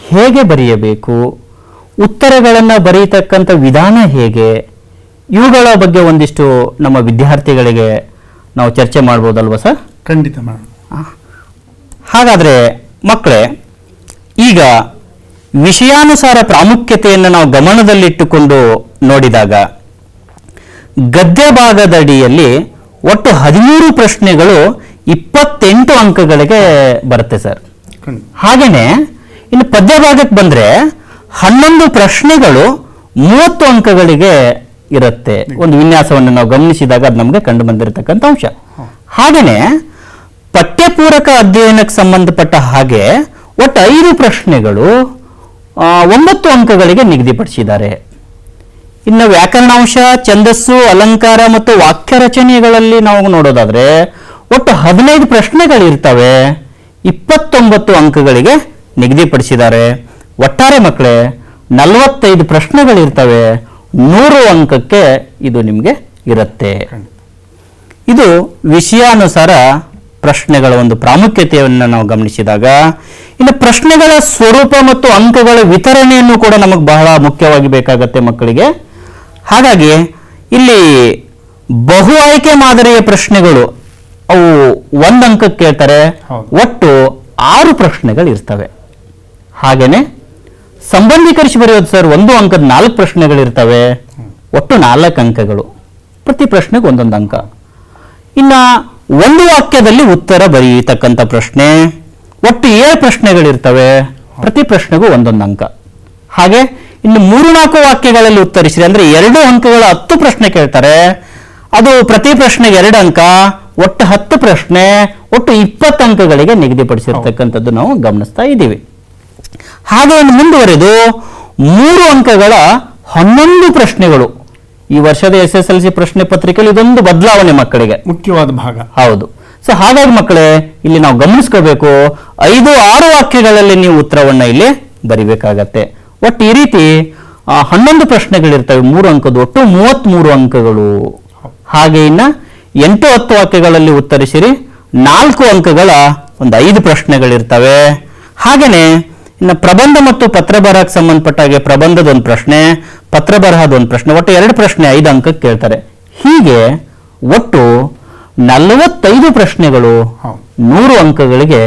ಹೇಗೆ ಬರೆಯಬೇಕು, ಉತ್ತರಗಳನ್ನು ಬರೆಯತಕ್ಕಂಥ ವಿಧಾನ ಹೇಗೆ, ಇವುಗಳ ಬಗ್ಗೆ ಒಂದಿಷ್ಟು ನಮ್ಮ ವಿದ್ಯಾರ್ಥಿಗಳಿಗೆ ನಾವು ಚರ್ಚೆ ಮಾಡ್ಬೋದಲ್ವ ಸರ್? ಖಂಡಿತ ಮೇಡಮ್. ಹಾಗಾದರೆ ಮಕ್ಕಳೇ, ಈಗ ವಿಷಯಾನುಸಾರ ಪ್ರಾಮುಖ್ಯತೆಯನ್ನು ನಾವು ಗಮನದಲ್ಲಿಟ್ಟುಕೊಂಡು ನೋಡಿದಾಗ ಗದ್ಯ ಭಾಗದಡಿಯಲ್ಲಿ ಒಟ್ಟು 13 ಪ್ರಶ್ನೆಗಳು 28 ಅಂಕಗಳಿಗೆ ಬರುತ್ತೆ ಸರ್. ಹಾಗೆಯೇ ಇನ್ನು ಪದ್ಯ ಭಾಗಕ್ಕೆ ಬಂದರೆ 11 ಪ್ರಶ್ನೆಗಳು 30 ಅಂಕಗಳಿಗೆ ಇರುತ್ತೆ. ಒಂದು ವಿನ್ಯಾಸವನ್ನು ನಾವು ಗಮನಿಸಿದಾಗ ಅದು ನಮಗೆ ಕಂಡು ಬಂದಿರತಕ್ಕಂಥ ಅಂಶ. ಹಾಗೆಯೇ ಪಠ್ಯಪೂರಕ ಅಧ್ಯಯನಕ್ಕೆ ಸಂಬಂಧಪಟ್ಟ ಹಾಗೆ ಒಟ್ಟು 5 ಪ್ರಶ್ನೆಗಳು 9 ಅಂಕಗಳಿಗೆ ನಿಗದಿಪಡಿಸಿದ್ದಾರೆ. ಇನ್ನು ವ್ಯಾಕರಣಾಂಶ, ಛಂದಸ್ಸು, ಅಲಂಕಾರ ಮತ್ತು ವಾಕ್ಯ ರಚನೆಗಳಲ್ಲಿ ನಾವು ನೋಡೋದಾದ್ರೆ ಒಟ್ಟು 15 ಪ್ರಶ್ನೆಗಳಿರ್ತವೆ, 29 ಅಂಕಗಳಿಗೆ ನಿಗದಿಪಡಿಸಿದ್ದಾರೆ. ಒಟ್ಟಾರೆ ಮಕ್ಕಳೇ 45 ಪ್ರಶ್ನೆಗಳಿರ್ತವೆ, 100 ಅಂಕಕ್ಕೆ ಇದು ನಿಮಗೆ ಇರುತ್ತೆ. ಇದು ವಿಷಯಾನುಸಾರ ಪ್ರಶ್ನೆಗಳ ಒಂದು ಪ್ರಾಮುಖ್ಯತೆಯನ್ನು ನಾವು ಗಮನಿಸಿದಾಗ, ಇನ್ನು ಪ್ರಶ್ನೆಗಳ ಸ್ವರೂಪ ಮತ್ತು ಅಂಕಗಳ ವಿತರಣೆಯನ್ನು ಕೂಡ ನಮಗೆ ಬಹಳ ಮುಖ್ಯವಾಗಿ ಬೇಕಾಗತ್ತೆ ಮಕ್ಕಳಿಗೆ. ಹಾಗಾಗಿ ಇಲ್ಲಿ ಬಹು ಆಯ್ಕೆ ಮಾದರಿಯ ಪ್ರಶ್ನೆಗಳು ಅವು 1 ಅಂಕಕ್ಕೆ ಕೇಳ್ತಾರೆ, ಒಟ್ಟು 6 ಪ್ರಶ್ನೆಗಳು ಇರ್ತವೆ. ಹಾಗೇನೆ ಸಂಬಂಧೀಕರಿಸಿ ಬರೆಯೋದು ಸರ್, 1 ಅಂಕದ 4 ಪ್ರಶ್ನೆಗಳಿರ್ತವೆ, ಒಟ್ಟು 4 ಅಂಕಗಳು, ಪ್ರತಿ ಪ್ರಶ್ನೆಗೆ 1 ಅಂಕ. ಇನ್ನ ಒಂದು ವಾಕ್ಯದಲ್ಲಿ ಉತ್ತರ ಬರೆಯತಕ್ಕಂಥ ಪ್ರಶ್ನೆ, ಒಟ್ಟು 7 ಪ್ರಶ್ನೆಗಳಿರ್ತವೆ, ಪ್ರತಿ ಪ್ರಶ್ನೆಗೂ 1 ಅಂಕ. ಹಾಗೆ ಇನ್ನು 3-4 ವಾಕ್ಯಗಳಲ್ಲಿ ಉತ್ತರಿಸಿದ್ರೆ ಅಂದ್ರೆ 2 ಅಂಕಗಳ 10 ಪ್ರಶ್ನೆ ಕೇಳ್ತಾರೆ, ಅದು ಪ್ರತಿ ಪ್ರಶ್ನೆಗೆ 2 ಅಂಕ, ಒಟ್ಟು 10 ಪ್ರಶ್ನೆ, ಒಟ್ಟು 20 ಅಂಕಗಳಿಗೆ ನಿಗದಿಪಡಿಸಿರ್ತಕ್ಕಂಥದ್ದು ನಾವು ಗಮನಿಸ್ತಾ ಇದ್ದೀವಿ. ಹಾಗೆ ಮುಂದುವರೆದು 3 ಅಂಕಗಳ 11 ಪ್ರಶ್ನೆಗಳು ಈ ವರ್ಷದ SSLC ಪ್ರಶ್ನೆ ಪತ್ರಿಕೆಯಲ್ಲಿ ಇದೊಂದು ಬದಲಾವಣೆ ಮಕ್ಕಳಿಗೆ ಮುಖ್ಯವಾದ ಭಾಗ. ಹೌದು. ಸೊ ಹಾಗಾಗಿ ಮಕ್ಕಳೇ ಇಲ್ಲಿ ನಾವು ಗಮನಿಸ್ಕೋಬೇಕು, 5-6 ವಾಕ್ಯಗಳಲ್ಲಿ ನೀವು ಉತ್ತರವನ್ನ ಇಲ್ಲಿ ಬರಿಬೇಕಾಗತ್ತೆ. ಒಟ್ಟು ಈ ರೀತಿ 11 ಪ್ರಶ್ನೆಗಳಿರ್ತವೆ, 3 ಅಂಕದ, ಒಟ್ಟು 33 ಅಂಕಗಳು. ಹಾಗೆ ಇನ್ನ 8-10 ವಾಕ್ಯಗಳಲ್ಲಿ ಉತ್ತರಿಸಿರಿ, 4 ಅಂಕಗಳ ಒಂದು 5 ಪ್ರಶ್ನೆಗಳಿರ್ತವೆ. ಹಾಗೇನೆ ಇನ್ನು ಪ್ರಬಂಧ ಮತ್ತು ಪತ್ರ ಬರಹಕ್ಕೆ ಸಂಬಂಧಪಟ್ಟ ಹಾಗೆ ಪ್ರಬಂಧದ ಒಂದು ಪ್ರಶ್ನೆ, ಪತ್ರ ಬರಹದ ಒಂದು ಪ್ರಶ್ನೆ, ಒಟ್ಟು 2 ಪ್ರಶ್ನೆ 5 ಅಂಕಕ್ಕೆ ಕೇಳ್ತಾರೆ. ಹೀಗೆ ಒಟ್ಟು 45 ಪ್ರಶ್ನೆಗಳು 100 ಅಂಕಗಳಿಗೆ.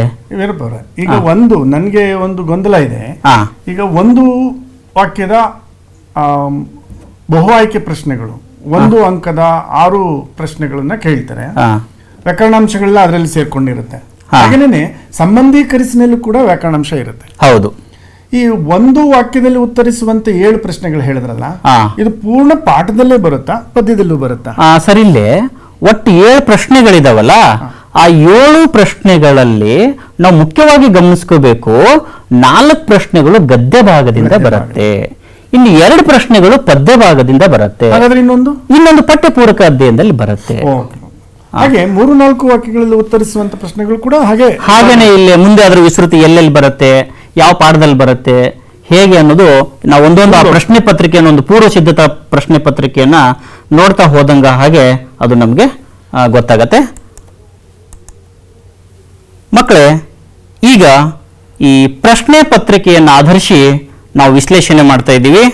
ಈಗ ನನಗೆ ಒಂದು ಗೊಂದಲ ಇದೆ. ಈಗ ಒಂದು ವಾಕ್ಯದ ಬಹು ಆಯ್ಕೆ ಪ್ರಶ್ನೆಗಳು 1 ಅಂಕದ 6 ಪ್ರಶ್ನೆಗಳನ್ನ ಕೇಳ್ತಾರೆ, ವ್ಯಾಕರಣಾಂಶಗಳೆಲ್ಲ ಅದರಲ್ಲಿ ಸೇರ್ಕೊಂಡಿರುತ್ತೆ. ಹಾಗೇನೆ ಸಂಬಂಧೀಕರಿಸಿನಲ್ಲೂ ಕೂಡ ವ್ಯಾಕರಣಾಂಶ ಇರುತ್ತೆ. ಹೌದು. ಈ ಒಂದು ವಾಕ್ಯದಲ್ಲಿ ಉತ್ತರಿಸುವಂತೆ 7 ಪ್ರಶ್ನೆಗಳು ಹೇಳಿದ್ರಲ್ಲ, ಇದು ಪೂರ್ಣ ಪಾಠದಲ್ಲೇ ಬರುತ್ತಾ, ಪದ್ಯದಲ್ಲೂ ಬರುತ್ತಾ? ಸರ್, ಇಲ್ಲಿ ಒಟ್ಟು 7 ಪ್ರಶ್ನೆಗಳಿದಾವಲ್ಲ, ಆ 7 ಪ್ರಶ್ನೆಗಳಲ್ಲಿ ನಾವು ಮುಖ್ಯವಾಗಿ ಗಮನಿಸ್ಕೋಬೇಕು, 4 ಪ್ರಶ್ನೆಗಳು ಗದ್ಯ ಭಾಗದಿಂದ ಬರುತ್ತೆ, ಇನ್ನು 2 ಪ್ರಶ್ನೆಗಳು ಪದ್ಯ ಭಾಗದಿಂದ ಬರುತ್ತೆ, ಇನ್ನೊಂದು ಪಠ್ಯಪೂರಕ ಅಧ್ಯಯನದಲ್ಲಿ ಬರುತ್ತೆ. ಹಾಗೆ 3-4 ವಾಕ್ಯಗಳಲ್ಲಿ ಉತ್ತರಿಸುವಂತ ಪ್ರಶ್ನೆಗಳು ಕೂಡ ಹಾಗೇನೆ ಇಲ್ಲಿ ಮುಂದೆ ಅದರ ವಿಸ್ತೃತಿ ಎಲ್ಲೆಲ್ಲಿ ಬರುತ್ತೆ, ಯಾವ ಪಾಠದಲ್ಲಿ ಬರುತ್ತೆ, ಹೇಗೆ ಅನ್ನೋದು ನಾವು ಒಂದೊಂದು ಆ ಪ್ರಶ್ನೆ ಪತ್ರಿಕೆಯನ್ನು, ಒಂದು ಪೂರ್ವ ಸಿದ್ಧತಾ ಪ್ರಶ್ನೆ ಪತ್ರಿಕೆಯನ್ನ ನೋಡ್ತಾ ಹೋದಂಗ ಹಾಗೆ ಅದು ನಮಗೆ ಗೊತ್ತಾಗತ್ತೆ. ಮಕ್ಕಳೇ, ಈಗ ಈ ಪ್ರಶ್ನೆ ಪತ್ರಿಕೆಯನ್ನು ಆಧರಿಸಿ ನಾವು ವಿಶ್ಲೇಷಣೆ ಮಾಡ್ತಾ ಇದ್ದೀವಿ.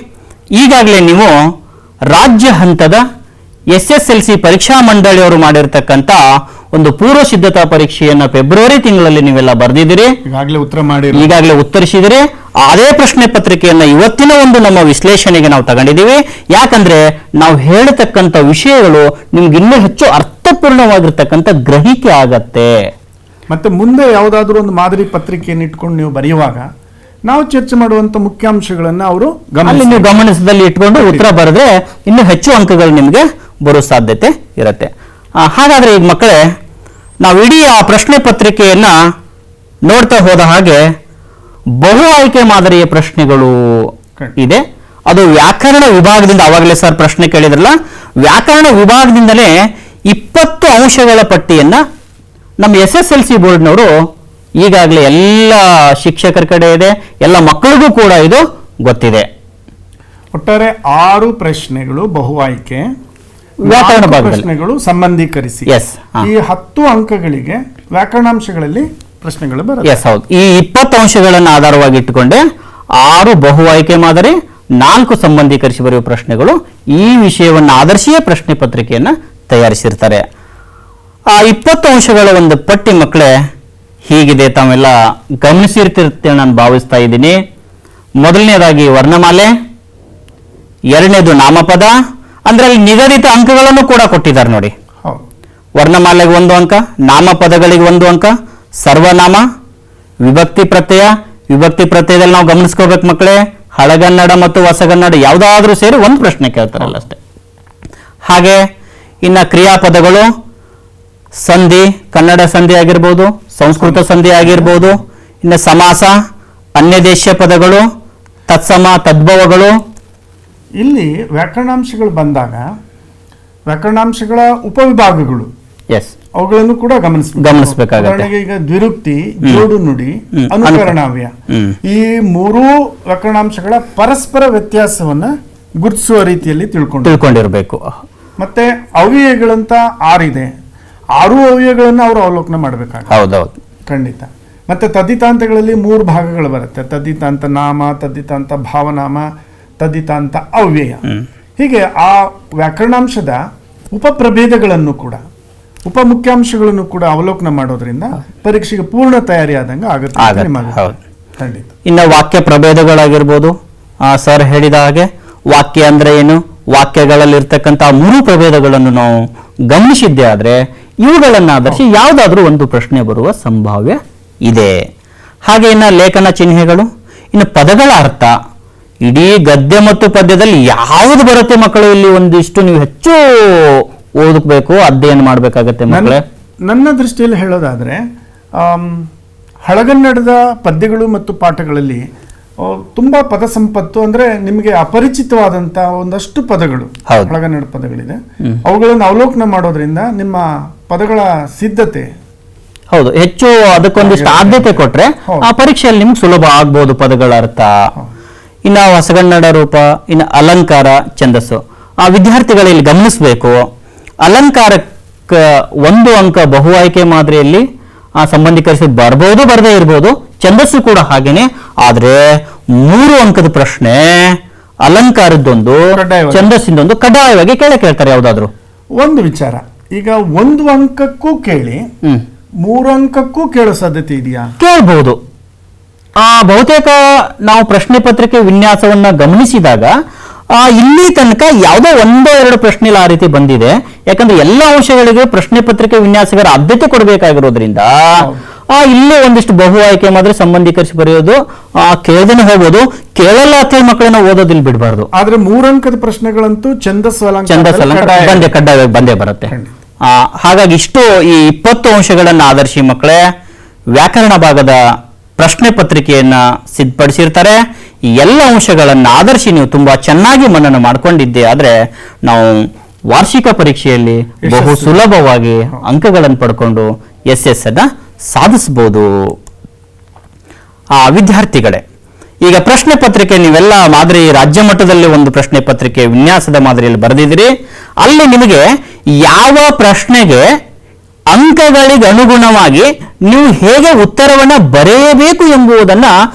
ಈಗಾಗಲೇ ನೀವು ರಾಜ್ಯ ಹಂತದ SSLC ಪರೀಕ್ಷಾ ಮಂಡಳಿಯವರು ಮಾಡಿರ್ತಕ್ಕಂಥ ಒಂದು ಪೂರ್ವ ಸಿದ್ಧತಾ ಪರೀಕ್ಷೆಯನ್ನು ಫೆಬ್ರವರಿ ತಿಂಗಳಲ್ಲಿ ನೀವೆಲ್ಲ ಬರೆದಿದ್ದೀರಿ, ಈಗಾಗಲೇ ಉತ್ತರಿಸಿದಿರಿ. ಅದೇ ಪ್ರಶ್ನೆ ಪತ್ರಿಕೆಯನ್ನ ಇವತ್ತಿನ ಒಂದು ನಮ್ಮ ವಿಶ್ಲೇಷಣೆಗೆ ನಾವು ತಗೊಂಡಿದ್ದೀವಿ. ಯಾಕಂದ್ರೆ ನಾವು ಹೇಳತಕ್ಕಂಥ ವಿಷಯಗಳು ನಿಮ್ಗೆ ಇನ್ನೂ ಹೆಚ್ಚು ಅರ್ಥಪೂರ್ಣವಾಗಿರ್ತಕ್ಕಂಥ ಗ್ರಹಿಕೆ ಆಗತ್ತೆ. ಮತ್ತೆ ಮುಂದೆ ಯಾವುದಾದ್ರೂ ಒಂದು ಮಾದರಿ ಪತ್ರಿಕೆಯನ್ನು ಇಟ್ಕೊಂಡು ನೀವು ಬರೆಯುವಾಗ ನಾವು ಚರ್ಚೆ ಮಾಡುವಂತ ಮುಖ್ಯಾಂಶಗಳನ್ನ ಅವರು ನೀವು ಗಮನದಲ್ಲಿ ಇಟ್ಕೊಂಡು ಉತ್ತರ ಬರೆದ್ರೆ ಇನ್ನೂ ಹೆಚ್ಚು ಅಂಕಗಳು ನಿಮಗೆ ಬರೋ ಸಾಧ್ಯತೆ ಇರುತ್ತೆ. ಹಾಗಾದ್ರೆ ಈಗ ಮಕ್ಕಳೇ, ನಾವು ಇಡೀ ಆ ಪ್ರಶ್ನೆ ಪತ್ರಿಕೆಯನ್ನ ನೋಡ್ತಾ ಹೋದ ಹಾಗೆ ಬಹು ಆಯ್ಕೆ ಮಾದರಿಯ ಪ್ರಶ್ನೆಗಳು ಇದೆ. ಅದು ವ್ಯಾಕರಣ ವಿಭಾಗದಿಂದ, ಅವಾಗಲೇ ಸರ್ ಪ್ರಶ್ನೆ ಕೇಳಿದ್ರಲ್ಲ, ವ್ಯಾಕರಣ ವಿಭಾಗದಿಂದಲೇ 20 ಅಂಶಗಳ ಪಟ್ಟಿಯನ್ನ ನಮ್ಮ SSLC ಬೋರ್ಡ್ನವರು ಈಗಾಗಲೇ ಎಲ್ಲ ಶಿಕ್ಷಕರ ಕಡೆ ಇದೆ, ಎಲ್ಲ ಮಕ್ಕಳಿಗೂ ಕೂಡ ಇದು ಗೊತ್ತಿದೆ. ಒಟ್ಟಾರೆ 6 ಪ್ರಶ್ನೆಗಳು ಬಹು ಆಯ್ಕೆ, ವ್ಯಾಕರಣ 4 ಭಾಗದಲ್ಲಿ ಪ್ರಶ್ನೆಗಳು ಸಂಬಂಧೀಕರಿಸಿ. ಈ 10 ಅಂಕಗಳಿಗೆ ವ್ಯಾಕರಣಾಂಶಗಳಲ್ಲಿ ಪ್ರಶ್ನೆಗಳು ಬರುತ್ತೆ. ಎಸ್, ಹೌದು. ಈ 20 ಅಂಶಗಳನ್ನು ಆಧಾರವಾಗಿ ಇಟ್ಟುಕೊಂಡೆ 6 ಬಹು ಆಯ್ಕೆ ಮಾದರಿ, 4 ಸಂಬಂಧೀಕರಿಸಿ ಬರೆಯುವ ಪ್ರಶ್ನೆಗಳು ಈ ವಿಷಯವನ್ನು ಆಧರಿಸಿಯೇ ಪ್ರಶ್ನೆ ಪತ್ರಿಕೆಯನ್ನು ತಯಾರಿಸಿರ್ತಾರೆ. ಆ 20 ಅಂಶಗಳ ಒಂದು ಪಟ್ಟಿ ಮಕ್ಕಳೇ ಹೀಗಿದೆ, ತಾವೆಲ್ಲ ಗಮನಿಸಿರ್ತಿರ್ತೇವೆ ನಾನು ಭಾವಿಸ್ತಾ ಇದ್ದೀನಿ. ಮೊದಲನೇದಾಗಿ ವರ್ಣಮಾಲೆ, ಎರಡನೇದು ನಾಮಪದ, ಅಂದ್ರೆ ಅಲ್ಲಿ ನಿಗದಿತ ಅಂಕಗಳನ್ನು ಕೂಡ ಕೊಟ್ಟಿದ್ದಾರೆ ನೋಡಿ. ವರ್ಣಮಾಲೆಗೆ 1 ಅಂಕ, ನಾಮಪದಗಳಿಗೆ 1 ಅಂಕ, ಸರ್ವನಾಮ, ವಿಭಕ್ತಿ ಪ್ರತ್ಯಯ. ವಿಭಕ್ತಿ ಪ್ರತ್ಯಯದಲ್ಲಿ ನಾವು ಗಮನಿಸ್ಕೋಬೇಕು ಮಕ್ಕಳೇ, ಹಳಗನ್ನಡ ಮತ್ತು ಹೊಸಗನ್ನಡ ಯಾವುದಾದ್ರೂ ಸೇರಿ 1 ಪ್ರಶ್ನೆ ಕೇಳ್ತಾರಲ್ಲ ಅಷ್ಟೇ. ಹಾಗೆ ಇನ್ನು ಕ್ರಿಯಾಪದಗಳು, ಸಂಧಿ, ಕನ್ನಡ ಸಂಧಿ ಆಗಿರ್ಬೋದು, ಸಂಸ್ಕೃತ ಸಂಧಿ ಆಗಿರ್ಬೋದು, ಇನ್ನು ಸಮಾಸ, ಅನ್ಯದೇಶೀಯ ಪದಗಳು, ತತ್ಸಮ, ತದ್ಭವಗಳು. ಇಲ್ಲಿ ವ್ಯಾಕರಣಾಂಶಗಳು ಬಂದಾಗ ವ್ಯಾಕರಣಾಂಶಗಳ ಉಪವಿಭಾಗಗಳು, ಎಸ್, ಅವುಗಳನ್ನು ಕೂಡ ಗಮನಿಸಬೇಕಾಗುತ್ತೆ. ಉದಾಹರಣೆಗೆ ಈಗ ದ್ವಿರುಕ್ತಿ, ಜೋಡು ನುಡಿ, ಅನುಕರಣಾವ್ಯ, ಈ 3 ವ್ಯಾಕರಣಾಂಶಗಳ ಪರಸ್ಪರ ವ್ಯತ್ಯಾಸವನ್ನ ಗುರುತಿಸುವ ರೀತಿಯಲ್ಲಿ ತಿಳ್ಕೊಂಡಿರಬೇಕು. ಮತ್ತೆ ಅವ್ಯಯಗಳಂತ 6 ಇದೆ, 6 ಅವ್ಯಯಗಳನ್ನು ಅವರು ಅವಲೋಕನ ಮಾಡಬೇಕಾಗುತ್ತೆ. ಹೌದೌದು, ಖಂಡಿತ. ಮತ್ತೆ ತದ್ದಿತಾಂತಗಳಲ್ಲಿ 3 ಭಾಗಗಳು ಬರುತ್ತೆ. ತದ್ದಿತಾಂತ ನಾಮ, ತದ್ದಿತಾಂತ ಭಾವನಾಮ, ತದ್ದಿತಾಂತ ಅವ್ಯಯ. ಹೀಗೆ ಆ ವ್ಯಾಕರಣಾಂಶದ ಉಪಪ್ರಭೇದಗಳನ್ನು ಕೂಡ, ಉಪಮುಖ್ಯಾಂಶಗಳನ್ನು ಕೂಡ ಅವಲೋಕನ ಮಾಡೋದ್ರಿಂದ ಪರೀಕ್ಷೆಗೆ ಪೂರ್ಣ ತಯಾರಿ ಆದಂಗೆ ಆಗುತ್ತೆ. ಖಂಡಿತ. ಇನ್ನು ವಾಕ್ಯ ಪ್ರಭೇದಗಳಾಗಿರ್ಬೋದು, ಸರ್ ಹೇಳಿದ ಹಾಗೆ ವಾಕ್ಯ ಅಂದ್ರೆ ಏನು, ವಾಕ್ಯಗಳಲ್ಲಿ ಇರ್ತಕ್ಕಂಥ 3 ಪ್ರಭೇದಗಳನ್ನು ನಾವು ಗಮನಿಸಿದ್ದೆ ಆದ್ರೆ ಇವುಗಳನ್ನು ಆಧರಿಸಿ ಯಾವುದಾದ್ರೂ ಒಂದು ಪ್ರಶ್ನೆ ಬರುವ ಸಂಭಾವ್ಯ ಇದೆ. ಹಾಗೆ ಇನ್ನು ಲೇಖನ ಚಿಹ್ನೆಗಳು, ಇನ್ನು ಪದಗಳ ಅರ್ಥ, ಇಡೀ ಗದ್ಯ ಮತ್ತು ಪದ್ಯದಲ್ಲಿ ಯಾವುದು ಬರುತ್ತೆ ಮಕ್ಕಳು, ಇಲ್ಲಿ ಒಂದಿಷ್ಟು ನೀವು ಹೆಚ್ಚು ಓದಬೇಕು, ಅಧ್ಯಯನ ಮಾಡಬೇಕಾಗತ್ತೆ ಮಕ್ಕಳೇ. ನನ್ನ ದೃಷ್ಟಿಯಲ್ಲಿ ಹೇಳೋದಾದ್ರೆ ಹಳಗನ್ನಡದ ಪದ್ಯಗಳು ಮತ್ತು ಪಾಠಗಳಲ್ಲಿ ತುಂಬಾ ಪದ ಸಂಪತ್ತು, ಅಂದ್ರೆ ನಿಮಗೆ ಅಪರಿಚಿತವಾದಂತ ಒಂದಷ್ಟು ಪದಗಳು, ಹಳಗನ್ನಡ ಪದಗಳಿದೆ. ಅವುಗಳನ್ನು ಅವಲೋಕನ ಮಾಡೋದ್ರಿಂದ ನಿಮ್ಮ ಪದಗಳ ಸಿದ್ಧತೆ, ಹೌದು, ಹೆಚ್ಚು ಅದಕ್ಕೊಂದಿಷ್ಟು ಆದ್ಯತೆ ಕೊಟ್ರೆ ಆ ಪರೀಕ್ಷೆಯಲ್ಲಿ ನಿಮ್ಗೆ ಸುಲಭ ಆಗ್ಬೋದು ಪದಗಳ ಅರ್ಥ. ಇನ್ನು ಹೊಸಗನ್ನಡ ರೂಪ, ಇನ್ನು ಅಲಂಕಾರ, ಛಂದಸ್ಸು. ಆ ವಿದ್ಯಾರ್ಥಿಗಳಲ್ಲಿ ಗಮನಿಸಬೇಕು, ಅಲಂಕಾರಕ್ಕೆ 1 ಅಂಕ ಬಹು ಆಯ್ಕೆ ಮಾದರಿಯಲ್ಲಿ ಸಂಬಂಧೀಕರಿಸಿ ಬರ್ಬೋದು, ಬರದೇ ಇರ್ಬೋದು. ಛಂದಸ್ಸು ಕೂಡ ಹಾಗೇನೆ. ಆದ್ರೆ 3 ಅಂಕದ ಪ್ರಶ್ನೆ ಅಲಂಕಾರದ್ದೊಂದು, ಛಂದಸ್ಸಿಂದೊಂದು ಕಡ್ಡಾಯವಾಗಿ ಕೇಳ್ತಾರೆ. ಯಾವ್ದಾದ್ರು ಒಂದು ವಿಚಾರ, ಈಗ 1 ಅಂಕಕ್ಕೂ ಕೇಳಿ 3 ಅಂಕಕ್ಕೂ ಕೇಳೋ ಸಾಧ್ಯತೆ ಇದೆಯಾ? ಕೇಳಬಹುದು. ಬಹುತೇಕ ನಾವು ಪ್ರಶ್ನೆ ಪತ್ರಿಕೆ ವಿನ್ಯಾಸವನ್ನ ಗಮನಿಸಿದಾಗ ಇಲ್ಲಿ ತನಕ ಯಾವುದೋ 1-2 ಪ್ರಶ್ನೆಗಳು ಆ ರೀತಿ ಬಂದಿದೆ. ಯಾಕಂದ್ರೆ ಎಲ್ಲ ಅಂಶಗಳಿಗೆ ಪ್ರಶ್ನೆ ಪತ್ರಿಕೆ ವಿನ್ಯಾಸಗಾರ ಆದ್ಯತೆ ಕೊಡಬೇಕಾಗಿರೋದ್ರಿಂದ ಇಲ್ಲೇ ಒಂದಿಷ್ಟು ಬಹು ಆಯ್ಕೆ ಮಾತ್ರ ಸಂಬಂಧೀಕರಿಸಿ ಬರೆಯೋದು, ಕೇಳ್ದೇನೆ ಹೋಗೋದು, ಕೇಳಲ್ಲ ಅಂತ ಮಕ್ಕಳನ್ನ ಓದೋದಿಲ್ಲ ಬಿಡಬಾರ್ದು. ಆದ್ರೆ 3 ಅಂಕದ ಪ್ರಶ್ನೆಗಳಂತೂ ಛಂದಸ್ಸು ಕಡ್ಡಾಯವಾಗಿ ಬಂದೇ ಬರುತ್ತೆ. ಹಾಗಾಗಿ ಇಷ್ಟು ಈ 20 ಅಂಶಗಳನ್ನ ಆಧರಿಸಿ ಮಕ್ಕಳೇ ವ್ಯಾಕರಣ ಭಾಗದ ಪ್ರಶ್ನೆ ಪತ್ರಿಕೆಯನ್ನ ಸಿದ್ಧಪಡಿಸಿರ್ತಾರೆ. ಈ ಎಲ್ಲ ಅಂಶಗಳನ್ನ ಆಧರಿಸಿ ನೀವು ತುಂಬಾ ಚೆನ್ನಾಗಿ ಮನನ ಮಾಡ್ಕೊಂಡಿದ್ದೆ ಆದ್ರೆ ನಾವು ವಾರ್ಷಿಕ ಪರೀಕ್ಷೆಯಲ್ಲಿ ಬಹು ಸುಲಭವಾಗಿ ಅಂಕಗಳನ್ನು ಪಡ್ಕೊಂಡು SS ಅನ್ನ ಸಾಧಿಸಬಹುದು. ವಿದ್ಯಾರ್ಥಿಗಳೇ, ಈಗ ಪ್ರಶ್ನೆ ಪತ್ರಿಕೆ ನೀವೆಲ್ಲ ಮಾದರಿ ರಾಜ್ಯ ಮಟ್ಟದಲ್ಲಿ ಒಂದು ಪ್ರಶ್ನೆ ಪತ್ರಿಕೆ ವಿನ್ಯಾಸದ ಮಾದರಿಯಲ್ಲಿ ಬರೆದಿದ್ದೀರಿ. ಅಲ್ಲಿ ನಿಮಗೆ ಯಾವ ಪ್ರಶ್ನೆಗೆ ಅಂಕಗಳಿಗೆ ಅನುಗುಣವಾಗಿ ನೀವು ಹೇಗೆ ಉತ್ತರವನ್ನ ಬರೆಯಬೇಕು ಎಂಬುದನ್ನ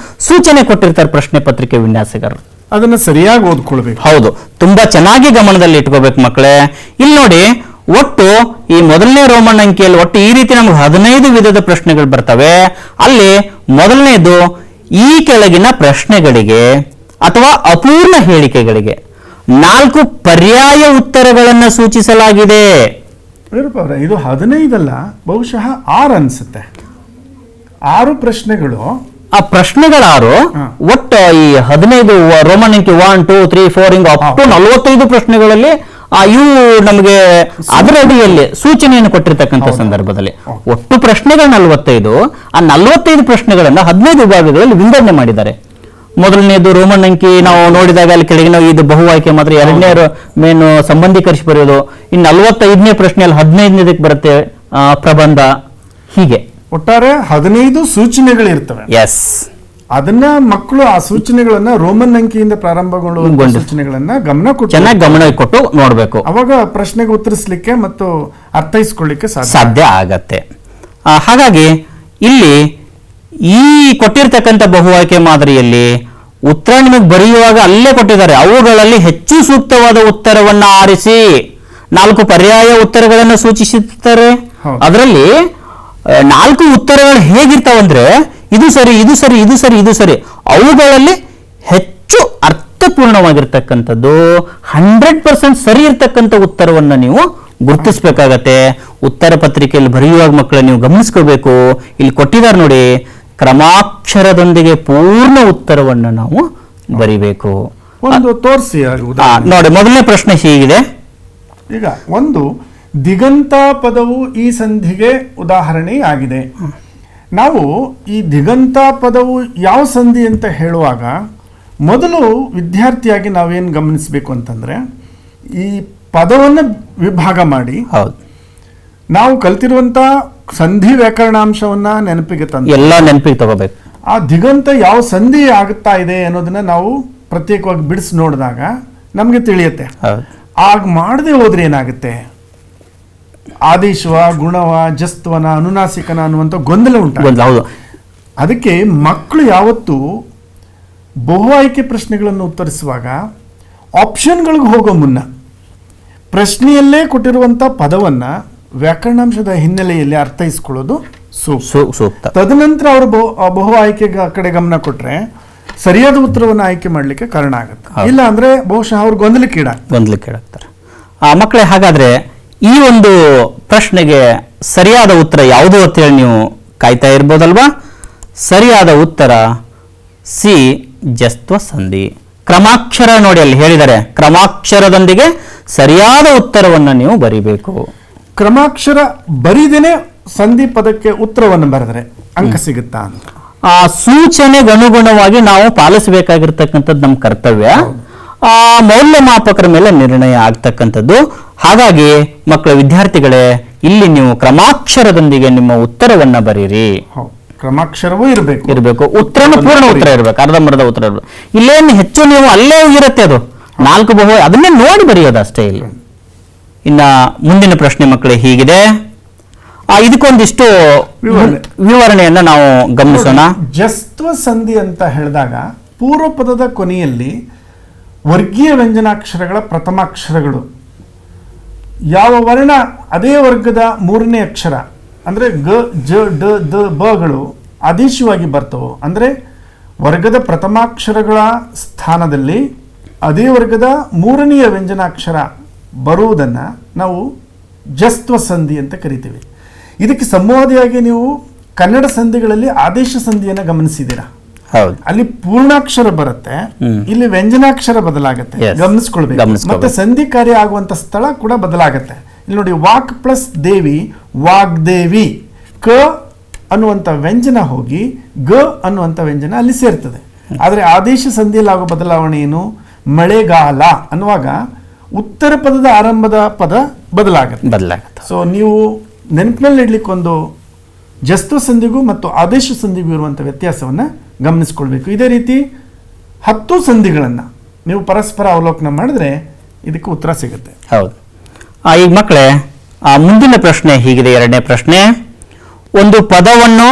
ಸೂಚನೆ ಕೊಟ್ಟಿರ್ತಾರೆ ಪ್ರಶ್ನೆ ಪತ್ರಿಕೆ ವಿನ್ಯಾಸಗಾರರು. ಅದನ್ನ ಸರಿಯಾಗಿ ಓದ್ಕೊಳ್ಬೇಕು. ಹೌದು, ತುಂಬಾ ಚೆನ್ನಾಗಿ ಗಮನದಲ್ಲಿ ಇಟ್ಕೋಬೇಕು ಮಕ್ಕಳೇ. ಇಲ್ಲಿ ನೋಡಿ, ಒಟ್ಟು ಈ ಮೊದಲನೇ ರೋಮನ್ ಅಂಕಿಯಲ್ಲಿ ಒಟ್ಟು ಈ ರೀತಿ ನಮ್ಗೆ 15 ವಿಧದ ಪ್ರಶ್ನೆಗಳು ಬರ್ತವೆ. ಅಲ್ಲಿ ಮೊದಲನೇದು ಈ ಕೆಳಗಿನ ಪ್ರಶ್ನೆಗಳಿಗೆ ಅಥವಾ ಅಪೂರ್ಣ ಹೇಳಿಕೆಗಳಿಗೆ 4 ಪರ್ಯಾಯ ಉತ್ತರಗಳನ್ನು ಸೂಚಿಸಲಾಗಿದೆ. ಇದು 15 ಅಲ್ಲ, ಬಹುಶಃ 6 ಅನ್ಸುತ್ತೆ. 6 ಪ್ರಶ್ನೆಗಳು. ಆ ಪ್ರಶ್ನೆಗಳು 6. ಒಟ್ಟು ಈ 15 ರೋಮನ್ ಅಂಕಿ 1, 2, 3, 4 ಹಿಂಗ ಅಪ್ ಟು 45 ಪ್ರಶ್ನೆಗಳಲ್ಲಿ ಇವು ನಮಗೆ ಅದರ ಅಡಿಯಲ್ಲಿ ಸೂಚನೆಯನ್ನು ಕೊಟ್ಟಿರ್ತಕ್ಕಂಥ ಸಂದರ್ಭದಲ್ಲಿ ಒಟ್ಟು ಪ್ರಶ್ನೆಗಳು 45, ಆ 45 ಪ್ರಶ್ನೆಗಳನ್ನ 15 ವಿಭಾಗಗಳಲ್ಲಿ ವಿಂಗಡಣೆ ಮಾಡಿದ್ದಾರೆ. ಮೊದಲನೇದು ರೋಮನ್ ಅಂಕಿ ನಾವು ನೋಡಿದಾಗ ಅಲ್ಲಿ ಕೆಳಗಿನ ಇದು ಬಹು ಆಯ್ಕೆ ಮಾತ್ರ, ಎರಡನೇ ಮೇನು ಸಂಬಂಧೀಕರಿಸಿ ಬರೆಯೋದು, ಇನ್ನು 45ನೇ ಪ್ರಶ್ನೆಯಲ್ಲಿ 15ನೇದಕ್ಕೆ ಬರುತ್ತೆ ಪ್ರಬಂಧ. ಹೀಗೆ ಒಟ್ಟಾರೆ 15 ಸೂಚನೆಗಳಿರ್ತವೆ. ಎಸ್, ಅದನ್ನ ಮಕ್ಕಳು ಆ ಸೂಚನೆಗಳನ್ನ ರೋಮನ್ ಅಂಕಿಯಿಂದ ಪ್ರಾರಂಭಗೊಳ್ಳುವ ಸೂಚನೆಗಳನ್ನ ಚೆನ್ನಾಗಿ ಗಮನ ಕೊಟ್ಟು ನೋಡ್ಬೇಕು. ಅವಾಗ ಪ್ರಶ್ನೆಗೆ ಉತ್ತರಿಸಲಿಕ್ಕೆ ಮತ್ತು ಅರ್ಥೈಸ್ಕೊಳ್ಳಿಕ್ಕೆ ಸಾಧ್ಯ ಆಗತ್ತೆ. ಹಾಗಾಗಿ ಇಲ್ಲಿ ಈ ಕೊಟ್ಟಿರ್ತಕ್ಕಂಥ ಬಹು ಆಯ್ಕೆ ಮಾದರಿಯಲ್ಲಿ ಉತ್ತರ ನಿಮಗೆ ಬರೆಯುವಾಗ ಅಲ್ಲೇ ಕೊಟ್ಟಿದ್ದಾರೆ. ಅವುಗಳಲ್ಲಿ ಹೆಚ್ಚು ಸೂಕ್ತವಾದ ಉತ್ತರವನ್ನ ಆರಿಸಿ 4 ಪರ್ಯಾಯ ಉತ್ತರಗಳನ್ನು ಸೂಚಿಸುತ್ತಾರೆ. ಅದರಲ್ಲಿ 4 ಉತ್ತರಗಳು ಹೇಗಿರ್ತಾವಂದ್ರೆ ಇದು ಸರಿ, ಇದು ಸರಿ, ಇದು ಸರಿ, ಇದು ಸರಿ. ಅವುಗಳಲ್ಲಿ ಹೆಚ್ಚು ಅರ್ಥಪೂರ್ಣವಾಗಿರ್ತಕ್ಕಂಥದ್ದು 100% ಸರಿ ಇರ್ತಕ್ಕಂಥ ಉತ್ತರವನ್ನು ನೀವು ಗುರುತಿಸಬೇಕಾಗತ್ತೆ. ಉತ್ತರ ಪತ್ರಿಕೆಯಲ್ಲಿ ಬರೆಯುವಾಗ ಮಕ್ಕಳು ನೀವು ಗಮನಿಸ್ಕೋಬೇಕು. ಇಲ್ಲಿ ಕೊಟ್ಟಿದ್ದಾರೆ ನೋಡಿ, ಕ್ರಮಾಕ್ಷರದೊಂದಿಗೆ ಪೂರ್ಣ ಉತ್ತರವನ್ನು ನಾವು ಬರಿಬೇಕು. ಒಂದು ತೋರಿಸಿ ನೋಡಿ, ಮೊದಲನೇ ಪ್ರಶ್ನೆ ಹೀಗಿದೆ. ಈಗ ಒಂದು ದಿಗಂತ ಪದವು ಈ ಸಂಧಿಗೆ ಉದಾಹರಣೆ ಆಗಿದೆ. ನಾವು ಈ ದಿಗಂತ ಪದವು ಯಾವ ಸಂಧಿ ಅಂತ ಹೇಳುವಾಗ ಮೊದಲು ವಿದ್ಯಾರ್ಥಿಯಾಗಿ ನಾವೇನು ಗಮನಿಸಬೇಕು ಅಂತಂದ್ರೆ, ಈ ಪದವನ್ನು ವಿಭಾಗ ಮಾಡಿ ನಾವು ಕಲ್ತಿರುವಂತ ಸಂಧಿ ವ್ಯಾಕರಣಾಂಶವನ್ನ ನೆನಪಿಗೆ ತಗೋಬೇಕು. ಆ ದಿಗಂತ ಯಾವ ಸಂಧಿ ಆಗುತ್ತಾ ಇದೆ ಅನ್ನೋದನ್ನ ನಾವು ಪ್ರತ್ಯೇಕವಾಗಿ ಬಿಡಿಸಿ ನೋಡಿದಾಗ ನಮಗೆ ತಿಳಿಯುತ್ತೆ. ಆಗ ಮಾಡದೆ ಹೋದ್ರೆ ಏನಾಗುತ್ತೆ, ಆದೇಶವ, ಗುಣವ, ಜಸ್ತ್ವನ, ಅನುನಾಸಿಕನ ಅನ್ನುವಂಥ ಗೊಂದಲ ಉಂಟು. ಅದಕ್ಕೆ ಮಕ್ಕಳು ಯಾವತ್ತೂ ಬಹು ಆಯ್ಕೆ ಪ್ರಶ್ನೆಗಳನ್ನು ಉತ್ತರಿಸುವಾಗ ಆಪ್ಷನ್ಗಳಿಗೆ ಹೋಗೋ ಮುನ್ನ ಪ್ರಶ್ನೆಯಲ್ಲೇ ಕೊಟ್ಟಿರುವಂಥ ಪದವನ್ನು ವ್ಯಾಕರಣಾಂಶದ ಹಿನ್ನೆಲೆಯಲ್ಲಿ ಅರ್ಥೈಸ್ಕೊಳ್ಳೋದು ಸೂಕ್ತ. ತದನಂತರ ಅವರು ಬಹು ಆಯ್ಕೆ ಕಡೆ ಗಮನ ಕೊಟ್ಟರೆ ಸರಿಯಾದ ಉತ್ತರವನ್ನು ಆಯ್ಕೆ ಮಾಡಲಿಕ್ಕೆ ಕಾರಣ ಆಗುತ್ತೆ. ಇಲ್ಲ ಅಂದ್ರೆ ಬಹುಶಃ ಅವ್ರು ಗೊಂದಲಕ್ಕೀಡಾಗ್ತಾರೆ. ಮಕ್ಕಳೇ, ಹಾಗಾದ್ರೆ ಈ ಒಂದು ಪ್ರಶ್ನೆಗೆ ಸರಿಯಾದ ಉತ್ತರ ಯಾವುದು ಅಂತೇಳಿ ನೀವು ಕಾಯ್ತಾ ಇರ್ಬೋದಲ್ವಾ? ಸರಿಯಾದ ಉತ್ತರ ಸಿ, ಜಸ್ತ್ವ ಸಂಧಿ. ಕ್ರಮಾಕ್ಷರ ನೋಡಿ, ಅಲ್ಲಿ ಹೇಳಿದ್ದಾರೆ ಕ್ರಮಾಕ್ಷರದೊಂದಿಗೆ ಸರಿಯಾದ ಉತ್ತರವನ್ನು ನೀವು ಬರಿಬೇಕು. ಕ್ರಮಾಕ್ಷರ ಬರಿದೇನೆ ಸಂಧಿ ಪದಕ್ಕೆ ಉತ್ತರವನ್ನು ಬರೆದರೆ ಅಂಕ ಸಿಗುತ್ತಾ ಅಂತ ಆ ಸೂಚನೆಗೆ ಅನುಗುಣವಾಗಿ ನಾವು ಪಾಲಿಸಬೇಕಾಗಿರ್ತಕ್ಕಂಥದ್ದು ನಮ್ಮ ಕರ್ತವ್ಯ. ಮೌಲ್ಯಮಾಪಕರ ಮೇಲೆ ನಿರ್ಣಯ ಆಗ್ತಕ್ಕಂಥದ್ದು. ಹಾಗಾಗಿ ಮಕ್ಕಳ ವಿದ್ಯಾರ್ಥಿಗಳೇ, ಇಲ್ಲಿ ನೀವು ಕ್ರಮಾಕ್ಷರದೊಂದಿಗೆ ನಿಮ್ಮ ಉತ್ತರವನ್ನ ಬರೀರಿ. ಕ್ರಮಾಕ್ಷರವೂ ಇರಬೇಕು. ಉತ್ತರನು ಪೂರ್ಣ ಉತ್ತರ ಇರಬೇಕು, ಅರ್ಧಂಬರ್ಧ ಉತ್ತರ ಇರಬೇಕು. ಇಲ್ಲೇನು ಹೆಚ್ಚು ನೀವು ಅಲ್ಲೇ ಇರುತ್ತೆ, ಅದು 4 ಬಹು ಅದನ್ನೇ ನೋಡಿ ಬರೆಯೋದು ಅಷ್ಟೇ. ಇಲ್ಲಿ ಇನ್ನ ಮುಂದಿನ ಪ್ರಶ್ನೆ ಮಕ್ಕಳೇ ಹೀಗಿದೆ. ಇದಕ್ಕೊಂದಿಷ್ಟು ವಿವರಣೆಯನ್ನ ನಾವು ಗಮನಿಸೋಣ. ಜಸ್ತ್ವ ಸಂಧಿ ಅಂತ ಹೇಳಿದಾಗ ಪೂರ್ವ ಪದದ ಕೊನೆಯಲ್ಲಿ ವರ್ಗೀಯ ವ್ಯಂಜನಾಕ್ಷರಗಳ ಪ್ರಥಮಾಕ್ಷರಗಳು ಯಾವ ವರ್ಣ ಅದೇ ವರ್ಗದ 3ನೇ ಅಕ್ಷರ ಅಂದ್ರೆ ಗ, ಜ, ಡ, ದ, ಬಗಳು ಆದೇಶವಾಗಿ ಬರ್ತವೆ. ಅಂದ್ರೆ ವರ್ಗದ ಪ್ರಥಮಾಕ್ಷರಗಳ ಸ್ಥಾನದಲ್ಲಿ ಅದೇ ವರ್ಗದ 3ನೇ ವ್ಯಂಜನಾಕ್ಷರ ಬರುವುದನ್ನ ನಾವು ಜಸ್ತ್ವ ಸಂಧಿ ಅಂತ ಕರಿತೀವಿ. ಇದಕ್ಕೆ ಸಂವಾದಿಯಾಗಿ ನೀವು ಕನ್ನಡ ಸಂಧಿಗಳಲ್ಲಿ ಆದೇಶ ಸಂಧಿಯನ್ನು ಗಮನಿಸಿದ್ದೀರಾ? ಅಲ್ಲಿ ಪೂರ್ಣಾಕ್ಷರ ಬರುತ್ತೆ, ಇಲ್ಲಿ ವ್ಯಂಜನಾಕ್ಷರ ಬದಲಾಗುತ್ತೆ. ಗಮನಿಸ್ಕೊಳ್ಬೇಕು. ಮತ್ತೆ ಸಂಧಿ ಕಾರ್ಯ ಆಗುವಂತ ಸ್ಥಳ ಕೂಡ ಬದಲಾಗುತ್ತೆ. ಇಲ್ಲಿ ನೋಡಿ, ವಾಕ್ ಪ್ಲಸ್ ದೇವಿ, ವಾಗ್ದೇವಿ. ಕ ಅನ್ನುವಂಥ ವ್ಯಂಜನ ಹೋಗಿ ಗ ಅನ್ನುವಂಥ ವ್ಯಂಜನ ಅಲ್ಲಿ ಸೇರ್ತದೆ. ಆದರೆ ಆದೇಶ ಸಂಧಿಯಲ್ಲಿ ಆಗೋ ಬದಲಾವಣೆ ಏನು? ಮಳೆಗಾಲ ಅನ್ನುವಾಗ ಉತ್ತರ ಪದದ ಆರಂಭದ ಪದ ಬದಲಾಗುತ್ತೆ. ಸೊ ನೀವು ನೆನಪಿನಲ್ಲಿ ಇಡ್ಲಿಕ್ಕೆ ಒಂದು ಜಸ್ತ್ವ ಸಂಧಿಗೂ ಮತ್ತು ಆದೇಶ ಸಂಧಿಗೂ ಇರುವಂಥ ವ್ಯತ್ಯಾಸವನ್ನು ಗಮನಿಸ್ಕೊಳ್ಬೇಕು. ಇದೇ ರೀತಿ 10 ಸಂಧಿಗಳನ್ನು ನೀವು ಪರಸ್ಪರ ಅವಲೋಕನ ಮಾಡಿದ್ರೆ ಇದಕ್ಕೆ ಉತ್ತರ ಸಿಗುತ್ತೆ. ಹೌದು. ಈಗ ಮಕ್ಕಳೇ, ಮುಂದಿನ ಪ್ರಶ್ನೆ ಹೀಗಿದೆ. 2ನೇ ಪ್ರಶ್ನೆ, ಒಂದು ಪದವನ್ನು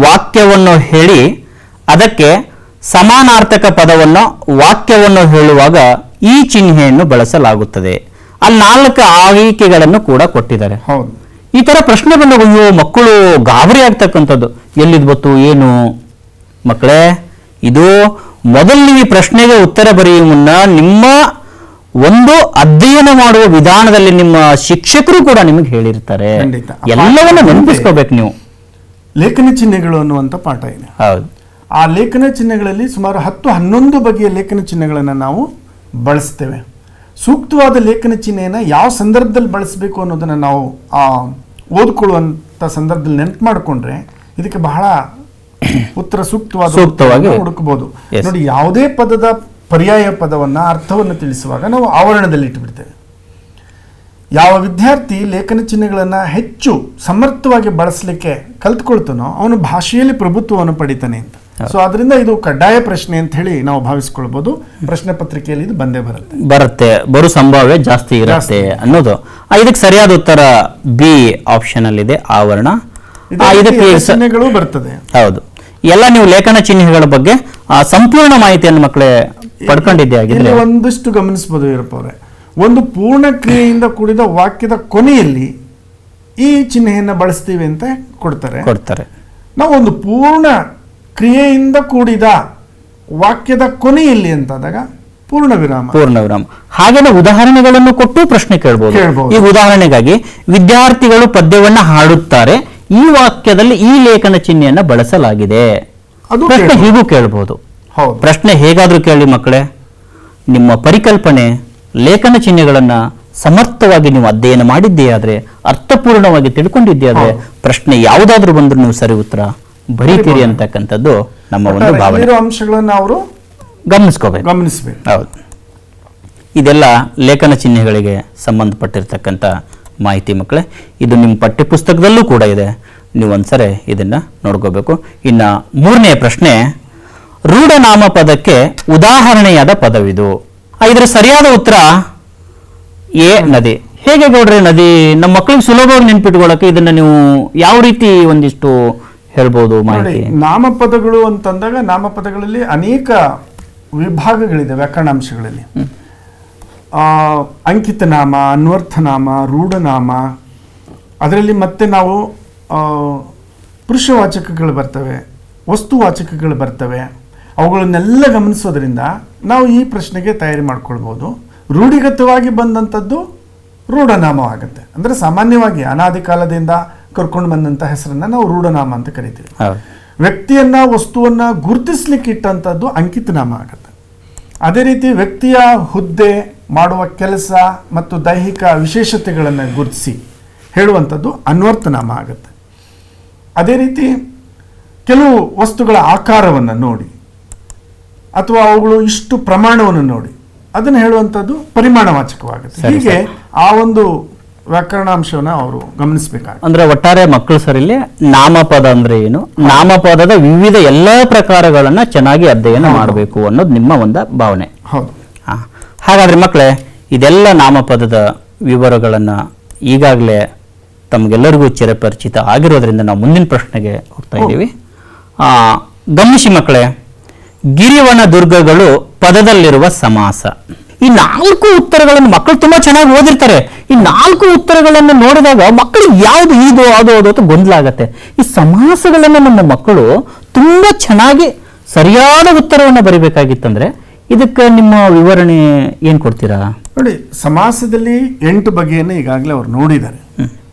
ವಾಕ್ಯವನ್ನು ಹೇಳಿ ಅದಕ್ಕೆ ಸಮಾನಾರ್ಥಕ ಪದವನ್ನು ವಾಕ್ಯವನ್ನು ಹೇಳುವಾಗ ಈ ಚಿಹ್ನೆಯನ್ನು ಬಳಸಲಾಗುತ್ತದೆ. ಅಲ್ಲಿ 4 ಆಯ್ಕೆಗಳನ್ನು ಕೂಡ ಕೊಟ್ಟಿದ್ದಾರೆ. ಹೌದು. ಈ ತರ ಪ್ರಶ್ನೆ ಬಂದಾಗ ಅಯ್ಯೋ ಮಕ್ಕಳು ಗಾಬರಿ ಆಗ್ತಕ್ಕಂಥದ್ದು, ಎಲ್ಲಿದ್ ಗೊತ್ತು ಏನು ಮಕ್ಕಳೇ? ಇದು ಮೊದಲನೇ ಪ್ರಶ್ನೆಗೆ ಉತ್ತರ ಬರೆಯುವ ಮುನ್ನ ನಿಮ್ಮ ಒಂದು ಅಧ್ಯಯನ ಮಾಡುವ ವಿಧಾನದಲ್ಲಿ ನಿಮ್ಮ ಶಿಕ್ಷಕರು ಕೂಡ ನಿಮಗೆ ಹೇಳಿರ್ತಾರೆ. ಎಲ್ಲವನ್ನ ನೆನಪಿಸ್ಕೋಬೇಕು ನೀವು. ಲೇಖನ ಚಿಹ್ನೆಗಳು ಅನ್ನುವಂಥ ಪಾಠ ಇದೆ. ಹೌದು. ಆ ಲೇಖನ ಚಿಹ್ನೆಗಳಲ್ಲಿ ಸುಮಾರು 10-11 ಬಗೆಯ ಲೇಖನ ಚಿಹ್ನೆಗಳನ್ನು ನಾವು ಬಳಸ್ತೇವೆ. ಸೂಕ್ತವಾದ ಲೇಖನ ಚಿಹ್ನೆಯನ್ನು ಯಾವ ಸಂದರ್ಭದಲ್ಲಿ ಬಳಸಬೇಕು ಅನ್ನೋದನ್ನು ನಾವು ಓದ್ಕೊಳ್ಳುವಂಥ ಸಂದರ್ಭದಲ್ಲಿ ನೆನಪು ಮಾಡಿಕೊಂಡ್ರೆ ಇದಕ್ಕೆ ಬಹಳ ಉತ್ತರ ಸೂಕ್ತವಾಗಿ ಹುಡುಕಬಹುದು. ನೋಡಿ, ಯಾವುದೇ ಪದದ ಪರ್ಯಾಯ ಪದವನ್ನು ಅರ್ಥವನ್ನು ತಿಳಿಸುವಾಗ ನಾವು ಆವರಣದಲ್ಲಿ ಇಟ್ಟುಬಿಡ್ತೇವೆ. ಯಾವ ವಿದ್ಯಾರ್ಥಿ ಲೇಖನ ಚಿಹ್ನೆಗಳನ್ನು ಹೆಚ್ಚು ಸಮರ್ಥವಾಗಿ ಬಳಸಲಿಕ್ಕೆ ಕಲ್ತ್ಕೊಳ್ತಾನೋ ಅವನು ಭಾಷೆಯಲ್ಲಿ ಪ್ರಭುತ್ವವನ್ನು ಪಡಿತಾನೆ ಅಂತ. ಸೊ ಅದರಿಂದ ಇದು ಕಡ್ಡಾಯ ಪ್ರಶ್ನೆ ಅಂತ ಹೇಳಿ ನಾವು ಭಾವಿಸ್ಕೊಳ್ಬಹುದು. ಪ್ರಶ್ನೆ ಪತ್ರಿಕೆಯಲ್ಲಿ ಇದು ಬಂದೇ ಬರುತ್ತೆ, ಬರೋ ಸಂಭಾವ್ಯ ಜಾಸ್ತಿ ಇರುತ್ತೆ ಅನ್ನೋದು. ಇದಕ್ಕೆ ಸರಿಯಾದ ಉತ್ತರ ಬಿ ಆಪ್ಷನ್ ಅಲ್ಲಿ ಇದೆ, ಆವರಣ. ಚಿಹ್ನೆಗಳು ಬರ್ತದೆ. ಹೌದು, ಎಲ್ಲ ನೀವು ಲೇಖನ ಚಿಹ್ನೆಗಳ ಬಗ್ಗೆ ಸಂಪೂರ್ಣ ಮಾಹಿತಿಯನ್ನು ಮಕ್ಕಳೇ ಪಡ್ಕೊಂಡಿದ್ದೆ ಆಗಿದ್ರೆ ಒಂದಷ್ಟು ಗಮನಿಸಬಹುದು ಇರಪ್ಪ ಅವರೇ. ಒಂದು ಪೂರ್ಣ ಕ್ರಿಯೆಯಿಂದ ಕೂಡಿದ ವಾಕ್ಯದ ಕೊನೆಯಲ್ಲಿ ಈ ಚಿಹ್ನೆಯನ್ನು ಬಳಸ್ತೀವಿ ಅಂತ ಕೊಡ್ತಾರೆ. ನಾವು ಒಂದು ಪೂರ್ಣ ಕ್ರಿಯೆಯಿಂದ ಕೂಡಿದ ವಾಕ್ಯದ ಕೊನೆಯಲ್ಲಿ ಅಂತಾದಾಗ ಪೂರ್ಣ ವಿರಾಮ. ಹಾಗೇನೆ ಉದಾಹರಣೆಗಳನ್ನು ಕೊಟ್ಟು ಪ್ರಶ್ನೆ ಕೇಳಬಹುದು. ಈ ಉದಾಹರಣೆಗಾಗಿ ವಿದ್ಯಾರ್ಥಿಗಳು ಪದ್ಯವನ್ನ ಹಾಡುತ್ತಾರೆ, ಈ ವಾಕ್ಯದಲ್ಲಿ ಈ ಲೇಖನ ಚಿಹ್ನೆಯನ್ನ ಬಳಸಲಾಗಿದೆ. ಪ್ರಶ್ನೆ ಹೀಗೂ ಕೇಳಬಹುದು. ಪ್ರಶ್ನೆ ಹೇಗಾದ್ರೂ ಕೇಳಿ ಮಕ್ಕಳೇ, ನಿಮ್ಮ ಪರಿಕಲ್ಪನೆ ಲೇಖನ ಚಿಹ್ನೆಗಳನ್ನ ಸಮರ್ಥವಾಗಿ ನೀವು ಅಧ್ಯಯನ ಮಾಡಿದ್ದೇ ಆದ್ರೆ, ಅರ್ಥಪೂರ್ಣವಾಗಿ ತಿಳ್ಕೊಂಡಿದ್ದೇ ಆದ್ರೆ, ಪ್ರಶ್ನೆ ಯಾವುದಾದ್ರೂ ಬಂದ್ರು ನೀವು ಸರಿ ಉತ್ತರ ಬರೀತೀರಿ ಅಂತಕ್ಕಂಥದ್ದು ನಮ್ಮ ಒಂದು ಭಾವನೆ. ಅಂಶಗಳನ್ನು ಅವರು ಗಮನಿಸ್ಬೇಕು. ಹೌದು, ಇದೆಲ್ಲ ಲೇಖನ ಚಿಹ್ನೆಗಳಿಗೆ ಸಂಬಂಧಪಟ್ಟಿರ್ತಕ್ಕಂಥ ಮಾಹಿತಿ ಮಕ್ಕಳೇ. ಇದು ನಿಮ್ಮ ಪಠ್ಯಪುಸ್ತಕದಲ್ಲೂ ಕೂಡ ಇದೆ, ನೀವು ಒಂದ್ಸರಿ ಇದನ್ನ ನೋಡ್ಕೋಬೇಕು. ಇನ್ನ ಮೂರನೇ ಪ್ರಶ್ನೆ, ರೂಢನಾಮ ಪದಕ್ಕೆ ಉದಾಹರಣೆಯಾದ ಪದವಿದು. ಇದರ ಸರಿಯಾದ ಉತ್ತರ ಎ, ನದಿ. ಹೇಗೆ ಗೌಡ್ರೆ ನದಿ? ನಮ್ಮ ಮಕ್ಕಳಿಗೆ ಸುಲಭವಾಗಿ ನೆನ್ಪಿಟ್ಕೊಳ್ಳಕ್ಕೆ ಇದನ್ನ ನೀವು ಯಾವ ರೀತಿ ಒಂದಿಷ್ಟು ಹೇಳ್ಬೋದು ಮಾಹಿತಿ? ನಾಮಪದಗಳು ಅಂತಂದಾಗ ನಾಮಪದಗಳಲ್ಲಿ ಅನೇಕ ವಿಭಾಗಗಳಿದೆ ವ್ಯಾಕರಣಾಂಶಗಳಲ್ಲಿ. ಅಂಕಿತ ನಾಮ, ಅನ್ವರ್ಥನಾಮ, ರೂಢನಾಮ, ಅದರಲ್ಲಿ ಮತ್ತೆ ನಾವು ಪುರುಷವಾಚಕಗಳು ಬರ್ತವೆ, ವಸ್ತುವಾಚಕಗಳು ಬರ್ತವೆ. ಅವುಗಳನ್ನೆಲ್ಲ ಗಮನಿಸೋದ್ರಿಂದ ನಾವು ಈ ಪ್ರಶ್ನೆಗೆ ತಯಾರಿ ಮಾಡ್ಕೊಳ್ಬೋದು. ರೂಢಿಗತವಾಗಿ ಬಂದಂಥದ್ದು ರೂಢನಾಮ ಆಗುತ್ತೆ. ಅಂದರೆ ಸಾಮಾನ್ಯವಾಗಿ ಅನಾದಿ ಕಾಲದಿಂದ ಕರ್ಕೊಂಡು ಬಂದಂಥ ಹೆಸರನ್ನ ನಾವು ರೂಢನಾಮ ಅಂತ ಕರಿತೀವಿ. ವ್ಯಕ್ತಿಯನ್ನ ವಸ್ತುವನ್ನ ಗುರುತಿಸ್ಲಿಕ್ಕೆ ಇಟ್ಟಂಥದ್ದು ಅಂಕಿತ ನಾಮ ಆಗುತ್ತೆ. ಅದೇ ರೀತಿ ವ್ಯಕ್ತಿಯ ಹುದ್ದೆ, ಮಾಡುವ ಕೆಲಸ ಮತ್ತು ದೈಹಿಕ ವಿಶೇಷತೆಗಳನ್ನು ಗುರುತಿಸಿ ಹೇಳುವಂಥದ್ದು ಅನ್ವರ್ಥನಾಮ ಆಗುತ್ತೆ. ಅದೇ ರೀತಿ ಕೆಲವು ವಸ್ತುಗಳ ಆಕಾರವನ್ನು ನೋಡಿ ಅಥವಾ ಅವುಗಳು ಇಷ್ಟು ಪ್ರಮಾಣವನ್ನು ನೋಡಿ ಅದನ್ನು ಹೇಳುವಂಥದ್ದು ಪರಿಮಾಣವಾಚಕವಾಗುತ್ತೆ. ಹೀಗೆ ಆ ಒಂದು ವ್ಯಾಕರಣಾಂಶವನ್ನು ಅವರು ಗಮನಿಸಬೇಕಾಗುತ್ತೆ. ಅಂದ್ರೆ ಒಟ್ಟಾರೆ ಮಕ್ಕಳು ಸರಿಲಿ ನಾಮಪದ ಅಂದ್ರೆ ಏನು, ನಾಮಪದದ ವಿವಿಧ ಎಲ್ಲ ಪ್ರಕಾರಗಳನ್ನ ಚೆನ್ನಾಗಿ ಅಧ್ಯಯನ ಮಾಡಬೇಕು ಅನ್ನೋದು ನಿಮ್ಮ ಒಂದು ಭಾವನೆ. ಹೌದು. ಹಾಗಾದ್ರೆ ಮಕ್ಕಳೇ, ಇದೆಲ್ಲ ನಾಮಪದದ ವಿವರಗಳನ್ನ ಈಗಾಗಲೇ ತಮಗೆಲ್ಲರಿಗೂ ಚಿರಪರಿಚಿತ ಆಗಿರೋದ್ರಿಂದ ನಾವು ಮುಂದಿನ ಪ್ರಶ್ನೆಗೆ ಹೋಗ್ತಾ ಇದ್ದೀವಿ. ಗಮನಿಸಿ ಮಕ್ಕಳೇ, ಗಿರಿವನ ದುರ್ಗಗಳು ಪದದಲ್ಲಿರುವ ಸಮಾಸ. ಈ 4 ಉತ್ತರಗಳನ್ನು ಮಕ್ಕಳು ತುಂಬಾ ಚೆನ್ನಾಗಿ ಓದಿರ್ತಾರೆ. ಈ 4 ಉತ್ತರಗಳನ್ನು ನೋಡಿದಾಗ ಮಕ್ಕಳಿಗೆ ಯಾವುದು ಇದು ಅದು ಅಂತ ಗೊಂದಲ ಆಗತ್ತೆ. ಈ ಸಮಾಸಗಳನ್ನು ನಮ್ಮ ಮಕ್ಕಳು ತುಂಬಾ ಚೆನ್ನಾಗಿ ಸರಿಯಾದ ಉತ್ತರವನ್ನು ಬರಿಬೇಕಾಗಿತ್ತಂದ್ರೆ ಇದಕ್ಕೆ ನಿಮ್ಮ ವಿವರಣೆ ಏನ್ ಕೊಡ್ತೀರಾ? ನೋಡಿ, ಸಮಾಸದಲ್ಲಿ 8 ಬಗೆಯನ್ನು ಈಗಾಗಲೇ ಅವರು ನೋಡಿದ್ದಾರೆ.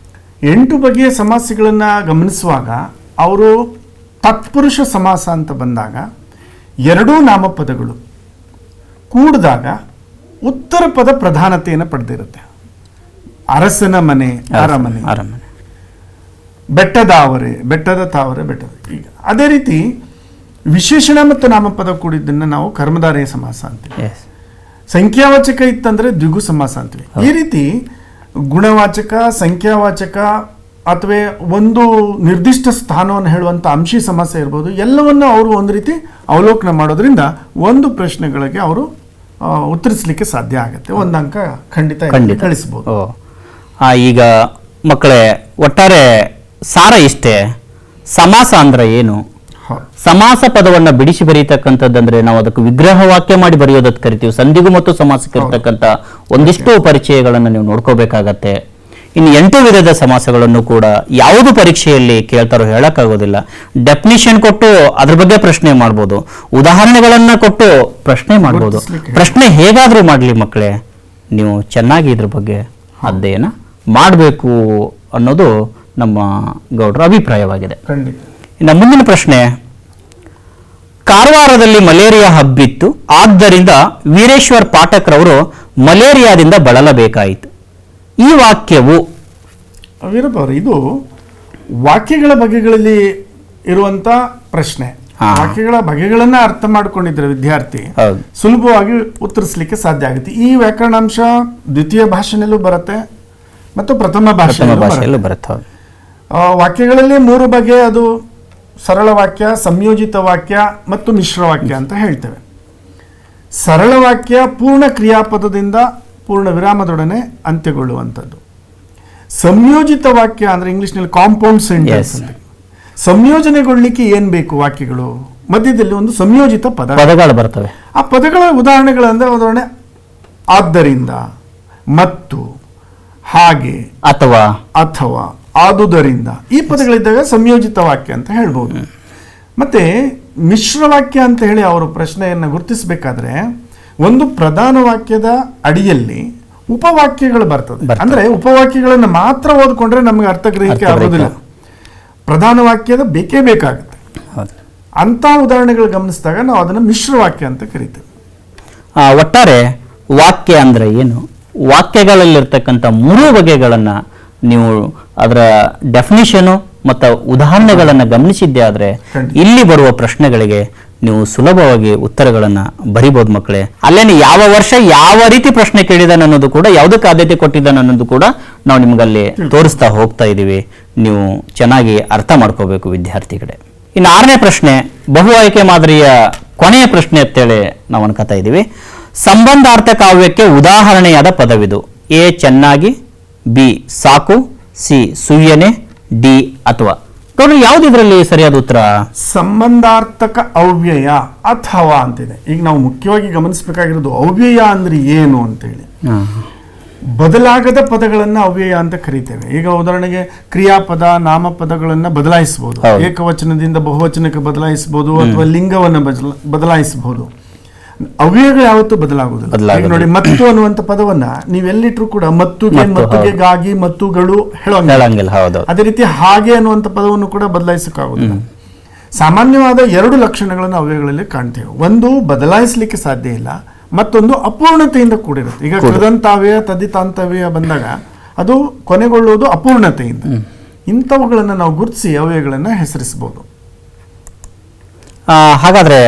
8 ಬಗೆಯ ಸಮಾಸಗಳನ್ನ ಗಮನಿಸುವಾಗ ಅವರು ತತ್ಪುರುಷ ಸಮಾಸ ಅಂತ ಬಂದಾಗ 2 ನಾಮಪದಗಳು ಕೂಡಿದಾಗ ಉತ್ತರ ಪದ ಪ್ರಧಾನತೆಯನ್ನು ಪಡೆದಿರುತ್ತೆ. ಅರಸನ ಮನೆ, ಅರಮನೆ, ಬೆಟ್ಟದಾವರೆ, ಬೆಟ್ಟದ ತಾವರೆ, ಬೆಟ್ಟದ. ಈಗ ಅದೇ ರೀತಿ ವಿಶೇಷಣ ಮತ್ತು ನಾಮಪದ ಕೂಡಿದ್ದನ್ನು ನಾವು ಕರ್ಮಧಾರಯ ಸಮಾಸ ಅಂತೀವಿ. ಸಂಖ್ಯಾವಾಚಕ ಇತ್ತಂದ್ರೆ ದ್ವಿಗು ಸಮಾಸ ಅಂತೀವಿ. ಈ ರೀತಿ ಗುಣವಾಚಕ, ಸಂಖ್ಯಾವಾಚಕ ಅಥವಾ ಒಂದು ನಿರ್ದಿಷ್ಟ ಸ್ಥಾನವನ್ನು ಹೇಳುವಂಥ ಅಂಶಿ ಸಮಾಸ ಇರ್ಬೋದು. ಎಲ್ಲವನ್ನು ಅವರು ಒಂದು ರೀತಿ ಅವಲೋಕನ ಮಾಡೋದ್ರಿಂದ ಒಂದು ಪ್ರಶ್ನೆಗಳಿಗೆ ಅವರು ಉತ್ತರಿಸಲಿಕ್ಕೆ ಸಾಧ್ಯ ಆಗುತ್ತೆ. ಒಂದು ಅಂಕ ಖಂಡಿತ ಕಳಿಸಬಹುದು. ಈಗ ಮಕ್ಕಳೇ, ಒಟ್ಟಾರೆ ಸಾರ ಇಷ್ಟೇ. ಸಮಾಸ ಅಂದ್ರೆ ಏನು? ಸಮಾಸ ಪದವನ್ನ ಬಿಡಿಸಿ ಬರೀತಕ್ಕಂಥದ್ದಂದ್ರೆ ನಾವು ಅದಕ್ಕೆ ವಿಗ್ರಹ ವಾಕ್ಯ ಮಾಡಿ ಬರೆಯೋದಕ್ಕೆ ಕರಿತೀವಿ. ಸಂಧಿಗೂ ಮತ್ತು ಸಮಾಸಕ್ಕೆ ಇರ್ತಕ್ಕಂಥ ಒಂದಿಷ್ಟು ಪರಿಚಯಗಳನ್ನು ನೀವು ನೋಡ್ಕೋಬೇಕಾಗತ್ತೆ. ಇನ್ನು 8 ವಿಧದ ಸಮಾಸಗಳನ್ನು ಕೂಡ ಯಾವುದು ಪರೀಕ್ಷೆಯಲ್ಲಿ ಕೇಳ್ತಾರೋ ಹೇಳಕ್ಕಾಗೋದಿಲ್ಲ. ಡೆಫಿನಿಷನ್ ಕೊಟ್ಟು ಅದ್ರ ಬಗ್ಗೆ ಪ್ರಶ್ನೆ ಮಾಡ್ಬೋದು, ಉದಾಹರಣೆಗಳನ್ನ ಕೊಟ್ಟು ಪ್ರಶ್ನೆ ಮಾಡ್ಬೋದು. ಪ್ರಶ್ನೆ ಹೇಗಾದ್ರೂ ಮಾಡ್ಲಿ ಮಕ್ಕಳೇ, ನೀವು ಚೆನ್ನಾಗಿ ಇದ್ರ ಬಗ್ಗೆ ಅಧ್ಯಯನ ಮಾಡಬೇಕು ಅನ್ನೋದು ನಮ್ಮ ಗೌಡ್ರ ಅಭಿಪ್ರಾಯವಾಗಿದೆ. ಇನ್ನು ಮುಂದಿನ ಪ್ರಶ್ನೆ, ಕಾರವಾರದಲ್ಲಿ ಮಲೇರಿಯಾ ಹಬ್ಬಿತ್ತು. ಆದ್ದರಿಂದ ವೀರೇಶ್ವರ್ ಪಾಠಕ್ರವರು ಮಲೇರಿಯಾದಿಂದ ಬಳಲಬೇಕಾಯಿತು. ಈ ವಾಕ್ಯವು ವೀರಪ್ಪ ಅವರೇ, ಇದು ವಾಕ್ಯಗಳ ಬಗೆಗಳಲ್ಲಿ ಇರುವಂತ ಪ್ರಶ್ನೆ. ವಾಕ್ಯಗಳ ಬಗೆಗಳನ್ನ ಅರ್ಥ ಮಾಡ್ಕೊಂಡಿದ್ರೆ ವಿದ್ಯಾರ್ಥಿ ಹೌದು. ಸುಲಭವಾಗಿ ಉತ್ತರಿಸಲಿಕ್ಕೆ ಸಾಧ್ಯ ಆಗುತ್ತೆ. ಈ ವ್ಯಾಕರಣಾಂಶ ದ್ವಿತೀಯ ಭಾಷೆನಲ್ಲೂ ಬರುತ್ತೆ ಮತ್ತು ಪ್ರಥಮ ಭಾಷೆಯಲ್ಲೂ ಬರುತ್ತೆ. ವಾಕ್ಯಗಳಲ್ಲಿ 3 ಬಗೆ, ಅದು ಸರಳ ವಾಕ್ಯ, ಸಂಯೋಜಿತ ವಾಕ್ಯ ಮತ್ತು ಮಿಶ್ರ ವಾಕ್ಯ ಅಂತ ಹೇಳ್ತೇವೆ. ಸರಳ ವಾಕ್ಯ ಪೂರ್ಣ ಕ್ರಿಯಾಪದದಿಂದ ಪೂರ್ಣ ವಿರಾಮದೊಡನೆ ಅಂತ್ಯಗೊಳ್ಳುವಂಥದ್ದು. ಸಂಯೋಜಿತ ವಾಕ್ಯ ಅಂದ್ರೆ ಇಂಗ್ಲಿಷ್ನಲ್ಲಿ ಕಾಂಪೌಂಡ್ ಸೆಂಟೆನ್ಸ್. ಸಂಯೋಜನೆಗೊಳ್ಳಿಕ್ಕೆ ಏನ್ ಬೇಕು? ವಾಕ್ಯಗಳು ಮಧ್ಯದಲ್ಲಿ ಒಂದು ಸಂಯೋಜಿತ ಪದಗಳು ಬರ್ತವೆ. ಆ ಪದಗಳ ಉದಾಹರಣೆಗಳಂದ್ರೆ ಉದಾಹರಣೆ ಆದ್ದರಿಂದ, ಮತ್ತು, ಹಾಗೆ, ಅಥವಾ, ಆದುದರಿಂದ, ಈ ಪದಗಳಿದ್ದಾಗ ಸಂಯೋಜಿತ ವಾಕ್ಯ ಅಂತ ಹೇಳ್ಬೋದು. ಮತ್ತೆ ಮಿಶ್ರ ವಾಕ್ಯ ಅಂತ ಹೇಳಿ ಅವರು ಪ್ರಶ್ನೆಯನ್ನು ಗುರುತಿಸಬೇಕಾದ್ರೆ ಒಂದು ಪ್ರಧಾನ ವಾಕ್ಯದ ಅಡಿಯಲ್ಲಿ ಉಪವಾಕ್ಯಗಳು ಬರ್ತದೆ. ಅಂದ್ರೆ ಉಪವಾಕ್ಯಗಳನ್ನು ಮಾತ್ರ ಓದ್ಕೊಂಡ್ರೆ ನಮಗೆ ಅರ್ಥಗ್ರಹಿಕೆ ಆಗೋದಿಲ್ಲ. ಪ್ರಧಾನ ವಾಕ್ಯದ ಬೇಕೇ ಬೇಕಾಗುತ್ತೆ. ಅಂತ ಉದಾಹರಣೆಗಳು ಗಮನಿಸಿದಾಗ ನಾವು ಅದನ್ನು ಮಿಶ್ರ ವಾಕ್ಯ ಅಂತ ಕರಿತೇವೆ. ಒಟ್ಟಾರೆ ವಾಕ್ಯ ಅಂದ್ರೆ ಏನು? ವಾಕ್ಯಗಳಲ್ಲಿರ್ತಕ್ಕಂಥ 3 ಬಗೆಗಳನ್ನು ನೀವು ಅದರ ಡೆಫಿನಿಷನು ಮತ್ತು ಉದಾಹರಣೆಗಳನ್ನು ಗಮನಿಸಿದ್ದೆ ಆದರೆ ಇಲ್ಲಿ ಬರುವ ಪ್ರಶ್ನೆಗಳಿಗೆ ನೀವು ಸುಲಭವಾಗಿ ಉತ್ತರಗಳನ್ನು ಬರಿಬೋದು ಮಕ್ಕಳೇ. ಅಲ್ಲೇನೆ ಯಾವ ವರ್ಷ ಯಾವ ರೀತಿ ಪ್ರಶ್ನೆ ಕೇಳಿದಾನೆ ಅನ್ನೋದು ಕೂಡ, ಯಾವುದಕ್ಕೆ ಆದ್ಯತೆ ಕೊಟ್ಟಿದ್ದಾನೆ ಅನ್ನೋದು ಕೂಡ ನಾವು ನಿಮಗಲ್ಲಿ ತೋರಿಸ್ತಾ ಹೋಗ್ತಾ ಇದ್ದೀವಿ. ನೀವು ಚೆನ್ನಾಗಿ ಅರ್ಥ ಮಾಡ್ಕೋಬೇಕು ವಿದ್ಯಾರ್ಥಿಗಳೇ. ಇನ್ನು 6ನೇ ಪ್ರಶ್ನೆ, ಬಹು ಆಯ್ಕೆ ಮಾದರಿಯ ಕೊನೆಯ ಪ್ರಶ್ನೆ ಅಂತೇಳಿ ನಾವು ಅನ್ಕೋತಾ ಇದ್ದೀವಿ. ಸಂಬಂಧಾರ್ಥ ಕಾವ್ಯಕ್ಕೆ ಉದಾಹರಣೆಯಾದ ಪದವಿದು. ಎ ಚೆನ್ನಾಗಿ, ಬಿ ಸಾಕು, ಸಿ ಸುಯ್ಯನೆ, ಡಿ ಅಥವಾ. ಯಾವ್ದು ಇದರಲ್ಲಿ ಸರಿಯಾದ ಉತ್ತರ? ಸಂಬಂಧಾರ್ಥಕ ಅವ್ಯಯ ಅಥವಾ ಅಂತಿದೆ. ಈಗ ನಾವು ಮುಖ್ಯವಾಗಿ ಗಮನಿಸಬೇಕಾಗಿರೋದು ಅವ್ಯಯ ಅಂದ್ರೆ ಏನು ಅಂತೇಳಿ. ಬದಲಾಗದ ಪದಗಳನ್ನ ಅವ್ಯಯ ಅಂತ ಕರಿತೇವೆ. ಈಗ ಉದಾಹರಣೆಗೆ ಕ್ರಿಯಾಪದ, ನಾಮಪದಗಳನ್ನ ಬದಲಾಯಿಸಬಹುದು. ಏಕವಚನದಿಂದ ಬಹುವಚನಕ್ಕೆ ಬದಲಾಯಿಸಬಹುದು ಅಥವಾ ಲಿಂಗವನ್ನ ಬದಲಾಯಿಸಬಹುದು. ಅವ್ಯಯಗಳು ಯಾವತ್ತೂ ಬದಲಾಗುವುದಿಲ್ಲ. ಈಗ ನೋಡಿ, ಮತ್ತು ಅನ್ನುವಂಥ ಪದವನ್ನ ನೀವೆಲ್ಲಿಟ್ರು ಕೂಡ ಮತ್ತುಗೆ, ಮತ್ತುಗೆ, ಗಾಗಿ, ಮತ್ತುಗಳು ಹೇಳೋಂಗಿಲ್ಲ. ಅದೇ ರೀತಿ ಹಾಗೆ ಅನ್ನುವಂಥ ಪದವನ್ನು ಕೂಡ ಬದಲಾಯಿಸಕ್ಕಾಗುದಿಲ್ಲ. ಸಾಮಾನ್ಯವಾದ 2 ಲಕ್ಷಣಗಳನ್ನು ಅವ್ಯಯಗಳಲ್ಲಿ ಕಾಣ್ತೇವೆ. ಒಂದು ಬದಲಾಯಿಸಲಿಕ್ಕೆ ಸಾಧ್ಯ ಇಲ್ಲ, ಮತ್ತೊಂದು ಅಪೂರ್ಣತೆಯಿಂದ ಕೂಡಿರುತ್ತೆ. ಈಗ ಕೃದಂತಾವ್ಯಯ, ತದ್ದಿತಾಂತವ್ಯಯ ಬಂದಾಗ ಅದು ಕೊನೆಗೊಳ್ಳುವುದು ಅಪೂರ್ಣತೆಯಿಂದ. ಇಂಥವುಗಳನ್ನು ನಾವು ಗುರುತಿಸಿ ಅವ್ಯಯಗಳನ್ನು ಹೆಸರಿಸಬಹುದು. ಹಾಗಾದ್ರೆ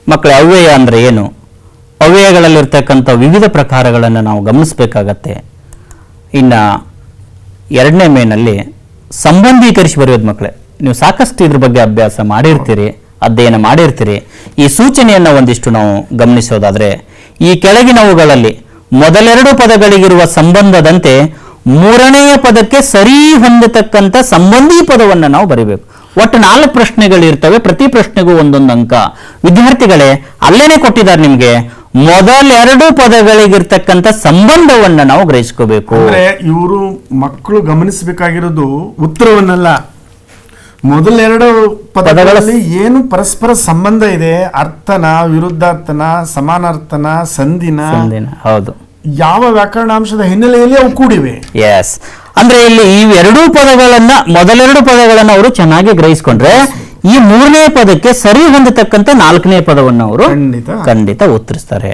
ಮಕ್ಕಳ ಅವ್ಯಯ ಅಂದ್ರೆ ಏನು? ಅವ್ಯಯಗಳಲ್ಲಿರ್ತಕ್ಕಂಥ ವಿವಿಧ ಪ್ರಕಾರಗಳನ್ನು ನಾವು ಗಮನಿಸಬೇಕಾಗತ್ತೆ. ಇನ್ನು 2ನೇ ಮೇನಲ್ಲಿ ಸಂಬಂಧೀಕರಿಸಿ ಬರೆಯೋದು ಮಕ್ಕಳೇ. ನೀವು ಸಾಕಷ್ಟು ಇದ್ರ ಬಗ್ಗೆ ಅಭ್ಯಾಸ ಮಾಡಿರ್ತೀರಿ, ಅಧ್ಯಯನ ಮಾಡಿರ್ತೀರಿ. ಈ ಸೂಚನೆಯನ್ನು ಒಂದಿಷ್ಟು ನಾವು ಗಮನಿಸೋದಾದ್ರೆ, ಈ ಕೆಳಗಿನವುಗಳಲ್ಲಿ ಮೊದಲೆರಡು ಪದಗಳಿಗಿರುವ ಸಂಬಂಧದಂತೆ 3ನೆಯ ಪದಕ್ಕೆ ಸರಿ ಹೊಂದತಕ್ಕಂಥ ಸಂಬಂಧಿ ಪದವನ್ನು ನಾವು ಬರೀಬೇಕು. ಒಟ್ಟು 4 ಪ್ರಶ್ನೆಗಳಿರ್ತವೆ, ಪ್ರತಿ ಪ್ರಶ್ನೆಗೂ ಒಂದೊಂದು ಅಂಕ. ವಿದ್ಯಾರ್ಥಿಗಳೇ, ಅಲ್ಲೇನೆ ಕೊಟ್ಟಿದ್ದಾರೆ ನಿಮ್ಗೆ, ಮೊದಲೆರಡು ಪದಗಳಿಗಿರ್ತಕ್ಕಂಥ ಸಂಬಂಧವನ್ನ ನಾವು ಗ್ರಹಿಸ್ಕೋಬೇಕು. ಅಂದ್ರೆ ಇವರು ಮಕ್ಕಳು ಗಮನಿಸಬೇಕಾಗಿರೋದು ಉತ್ತರವನ್ನಲ್ಲ, ಮೊದಲೆರಡು ಪದಗಳಲ್ಲಿ ಏನು ಪರಸ್ಪರ ಸಂಬಂಧ ಇದೆ, ಅರ್ಥನ, ವಿರುದ್ಧಾರ್ಥನ, ಸಮಾನಾರ್ಥನ, ಸಂಧಿನ, ಹೌದು, ಯಾವ ವ್ಯಾಕರಣಾಂಶದ ಹಿನ್ನೆಲೆಯಲ್ಲಿ ಅವು ಕೂಡಿವೆ. ಎಸ್, ಅಂದ್ರೆ ಇಲ್ಲಿ ಈ ಮೊದಲೆರಡು ಪದಗಳನ್ನ ಅವರು ಚೆನ್ನಾಗಿ ಗ್ರಹಿಸಿಕೊಂಡ್ರೆ ಈ 3ನೇ ಪದಕ್ಕೆ ಸರಿ ಹೊಂದತಕ್ಕಂಥ 4ನೇ ಪದವನ್ನು ಅವರು ಖಂಡಿತ ಉತ್ತರಿಸ್ತಾರೆ.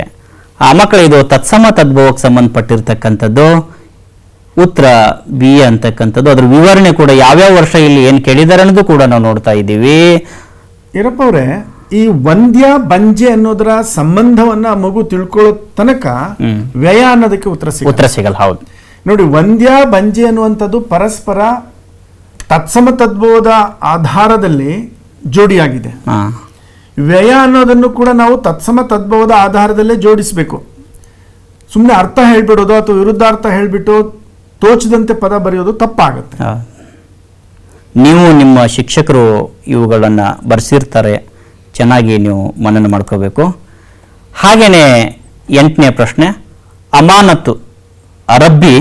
ಆ ಮಕ್ಕಳು, ಇದು ತತ್ಸಮ ತದ್ಭವಕ್ಕೆ ಸಂಬಂಧಪಟ್ಟಿರ್ತಕ್ಕಂಥದ್ದು. ಉತ್ತರ ಬಿ ಅಂತಕ್ಕಂಥದ್ದು. ಅದ್ರ ವಿವರಣೆ ಕೂಡ ಯಾವ್ಯಾವ ವರ್ಷ ಇಲ್ಲಿ ಏನ್ ಕೇಳಿದಾರೆ ಅನ್ನೋದು ಕೂಡ ನಾವು ನೋಡ್ತಾ ಇದ್ದೀವಿ. ಈರಪ್ಪ ಅವರೇ, ಈ ವಂದ್ಯ ಬಂಜೆ ಅನ್ನೋದರ ಸಂಬಂಧವನ್ನ ಮಗು ತಿಳ್ಕೊಳ್ಳೋ ತನಕ ವ್ಯಯ ಅನ್ನೋದಕ್ಕೆ ಉತ್ತರ ಸಿಗಲ್ಲ. ಹೌದು ನೋಡಿ, ವಂದ್ಯ ಬಂಜೆ ಅನ್ನುವಂಥದ್ದು ಪರಸ್ಪರ ತತ್ಸಮ ತದ್ಭವದ ಆಧಾರದಲ್ಲಿ ಜೋಡಿಯಾಗಿದೆ. ವ್ಯಯ ಅನ್ನೋದನ್ನು ಕೂಡ ನಾವು ತತ್ಸಮ ತದ್ಭವದ ಆಧಾರದಲ್ಲೇ ಜೋಡಿಸಬೇಕು. ಸುಮ್ಮನೆ ಅರ್ಥ ಹೇಳ್ಬಿಡೋದು ಅಥವಾ ವಿರುದ್ಧಾರ್ಥ ಹೇಳ್ಬಿಟ್ಟು ತೋಚದಂತೆ ಪದ ಬರೆಯೋದು ತಪ್ಪಾಗುತ್ತೆ. ನೀವು ನಿಮ್ಮ ಶಿಕ್ಷಕರು ಇವುಗಳನ್ನು ಬರೆಸಿರ್ತಾರೆ, ಚೆನ್ನಾಗಿ ನೀವು ಮನನ ಮಾಡ್ಕೋಬೇಕು. ಹಾಗೇನೆ 8ನೇ ಪ್ರಶ್ನೆ, ಅಮಾನತ್ತು, ಅರಬ್ಬಿ,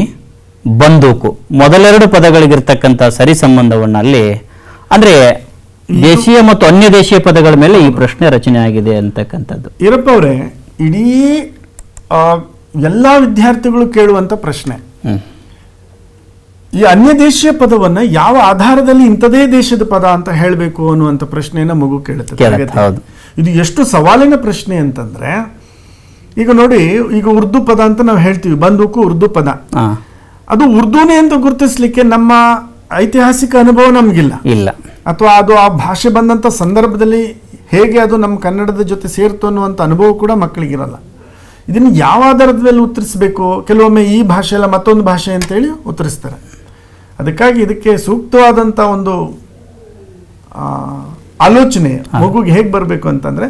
ಬಂದೂಕು ಮೊದಲೆರಡು ಪದಗಳಿಗಿರ್ತಕ್ಕಂಥ ಸರಿ ಸಂಬಂಧವನ್ನು ಅಲ್ಲಿ, ಅಂದ್ರೆ ದೇಶೀಯ ಮತ್ತು ಅನ್ಯ ದೇಶೀಯ ಪದಗಳ ಮೇಲೆ ಈ ಪ್ರಶ್ನೆ ರಚನೆ ಆಗಿದೆ ಅಂತಕ್ಕಂಥದ್ದು. ಈರಪ್ಪ ಅವರೇ, ಇಡೀ ಎಲ್ಲಾ ವಿದ್ಯಾರ್ಥಿಗಳು ಕೇಳುವಂತ ಪ್ರಶ್ನೆ, ಈ ಅನ್ಯ ದೇಶೀಯ ಪದವನ್ನ ಯಾವ ಆಧಾರದಲ್ಲಿ ಇಂಥದೇ ದೇಶದ ಪದ ಅಂತ ಹೇಳಬೇಕು ಅನ್ನುವಂಥ ಪ್ರಶ್ನೆಯನ್ನ ಮಗು ಕೇಳುತ್ತದೆ. ಇದು ಎಷ್ಟು ಸವಾಲಿನ ಪ್ರಶ್ನೆ ಅಂತಂದ್ರೆ, ಈಗ ನೋಡಿ, ಈಗ ಉರ್ದು ಪದ ಅಂತ ನಾವು ಹೇಳ್ತೀವಿ, ಬಂದೂಕು ಉರ್ದು ಪದ. ಅದು ಉರ್ದುನೇ ಅಂತ ಗುರುತಿಸ್ಲಿಕ್ಕೆ ನಮ್ಮ ಐತಿಹಾಸಿಕ ಅನುಭವ ನಮಗಿಲ್ಲ ಇಲ್ಲ, ಅಥವಾ ಅದು ಆ ಭಾಷೆ ಬಂದಂಥ ಸಂದರ್ಭದಲ್ಲಿ ಹೇಗೆ ಅದು ನಮ್ಮ ಕನ್ನಡದ ಜೊತೆ ಸೇರ್ತು ಅನ್ನುವಂಥ ಅನುಭವ ಕೂಡ ಮಕ್ಕಳಿಗಿರಲ್ಲ. ಇದನ್ನು ಯಾವ ಆಧಾರದ ಮೇಲೆ ಉತ್ತರಿಸಬೇಕು? ಕೆಲವೊಮ್ಮೆ ಈ ಭಾಷೆ ಅಲ್ಲ ಮತ್ತೊಂದು ಭಾಷೆ ಅಂತೇಳಿ ಉತ್ತರಿಸ್ತಾರೆ. ಅದಕ್ಕಾಗಿ ಇದಕ್ಕೆ ಸೂಕ್ತವಾದಂಥ ಒಂದು ಆಲೋಚನೆ ಮಗುಗೆ ಹೇಗೆ ಬರಬೇಕು ಅಂತಂದ್ರೆ,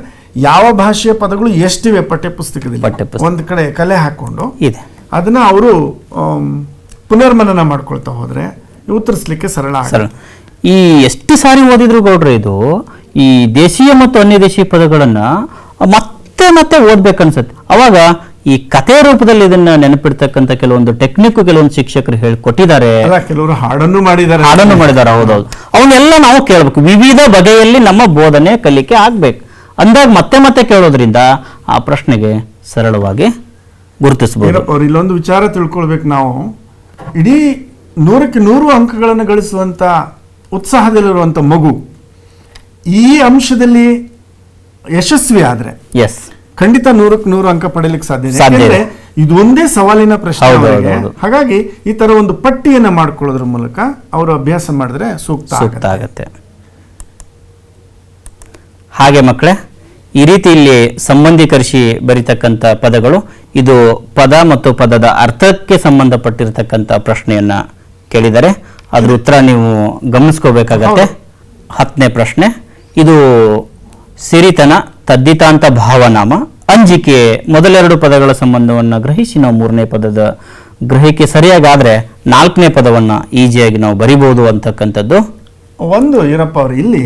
ಯಾವ ಭಾಷೆಯ ಪದಗಳು ಎಷ್ಟಿವೆ ಪಠ್ಯಪುಸ್ತಕದಲ್ಲಿ ಒಂದು ಕಡೆ ಕಲೆ ಹಾಕೊಂಡು ಇದೆ, ಅದನ್ನ ಅವರು ಪುನರ್ಮನನ ಮಾಡ್ಕೊಳ್ತಾ ಹೋದ್ರೆ ಉತ್ತರಿಸಲಿಕ್ಕೆ ಸರಳ. ಈ ಎಷ್ಟು ಸಾರಿ ಓದಿದ್ರು ಗೌಡ್ರೆ, ಇದು ಈ ದೇಶೀಯ ಮತ್ತು ಅನ್ಯ ದೇಶೀಯ ಪದಗಳನ್ನ ಮತ್ತೆ ಮತ್ತೆ ಓದ್ಬೇಕನ್ಸತ್ತೆ. ಅವಾಗ ಈ ಕಥೆ ರೂಪದಲ್ಲಿ ಇದನ್ನ ನೆನಪಿಡ್ತಕ್ಕಂಥ ಕೆಲವೊಂದು ಟೆಕ್ನಿಕ್ ಕೆಲವೊಂದು ಶಿಕ್ಷಕರು ಹೇಳಿಕೊಟ್ಟಿದ್ದಾರೆ, ಕೆಲವರು ಹಾಡನ್ನು ಮಾಡಿದ್ದಾರೆ. ಹೌದೌದು. ಅವನ್ನೆಲ್ಲ ನಾವು ಕೇಳಬೇಕು. ವಿವಿಧ ಬಗೆಯಲ್ಲಿ ನಮ್ಮ ಬೋಧನೆ ಕಲಿಕೆ ಆಗ್ಬೇಕು ಅಂದಾಗ ಮತ್ತೆ ಮತ್ತೆ ಕೇಳೋದ್ರಿಂದ ಆ ಪ್ರಶ್ನೆಗೆ ಸರಳವಾಗಿ ಗುರುತಿಸಬಹುದು. ಅವ್ರು ಇಲ್ಲೊಂದು ವಿಚಾರ ತಿಳ್ಕೊಳ್ಬೇಕು. ನಾವು ಇಡೀ 100ಕ್ಕೆ 100 ಅಂಕಗಳನ್ನು ಗಳಿಸುವಂತ ಉತ್ಸಾಹದಲ್ಲಿರುವಂತ ಮಗು ಈ ಅಂಶದಲ್ಲಿ ಯಶಸ್ವಿ ಆದ್ರೆ ಖಂಡಿತ 100ಕ್ಕೆ 100 ಅಂಕ ಪಡೆಯಲಿಕ್ಕೆ ಸಾಧ್ಯ. ಇದು ಒಂದೇ ಸವಾಲಿನ ಪ್ರಶ್ನೆ. ಹಾಗಾಗಿ ಈ ತರ ಒಂದು ಪಟ್ಟಿಯನ್ನ ಮಾಡ್ಕೊಳ್ಳೋದ್ರ ಮೂಲಕ ಅವರು ಅಭ್ಯಾಸ ಮಾಡಿದ್ರೆ ಸೂಕ್ತ ಆಗುತ್ತೆ. ಹಾಗೆ ಮಕ್ಕಳೇ, ಈ ರೀತಿ ಇಲ್ಲಿ ಸಂಬಂಧೀಕರಿಸಿ ಬರೀತಕ್ಕಂಥ ಪದಗಳು, ಇದು ಪದ ಮತ್ತು ಪದದ ಅರ್ಥಕ್ಕೆ ಸಂಬಂಧಪಟ್ಟಿರತಕ್ಕಂಥ ಪ್ರಶ್ನೆಯನ್ನ ಕೇಳಿದರೆ ಅದ್ರ ಉತ್ತರ ನೀವು ಗಮನಿಸ್ಕೋಬೇಕಾಗತ್ತೆ. 10ನೇ ಪ್ರಶ್ನೆ, ಇದು ಸಿರಿತನ, ತದ್ದಿತಾಂತ ಭಾವನಾಮ, ಅಂಜಿಕೆ ಮೊದಲೆರಡು ಪದಗಳ ಸಂಬಂಧವನ್ನು ಗ್ರಹಿಸಿ ನಾವು 3ನೇ ಪದದ ಗ್ರಹಿಕೆ ಸರಿಯಾಗಾದ್ರೆ 4ನೇ ಪದವನ್ನ ಈಸಿಯಾಗಿ ನಾವು ಬರಿಬಹುದು ಅಂತಕ್ಕಂಥದ್ದು ಒಂದು. ಏನಪ್ಪ ಅವರು ಇಲ್ಲಿ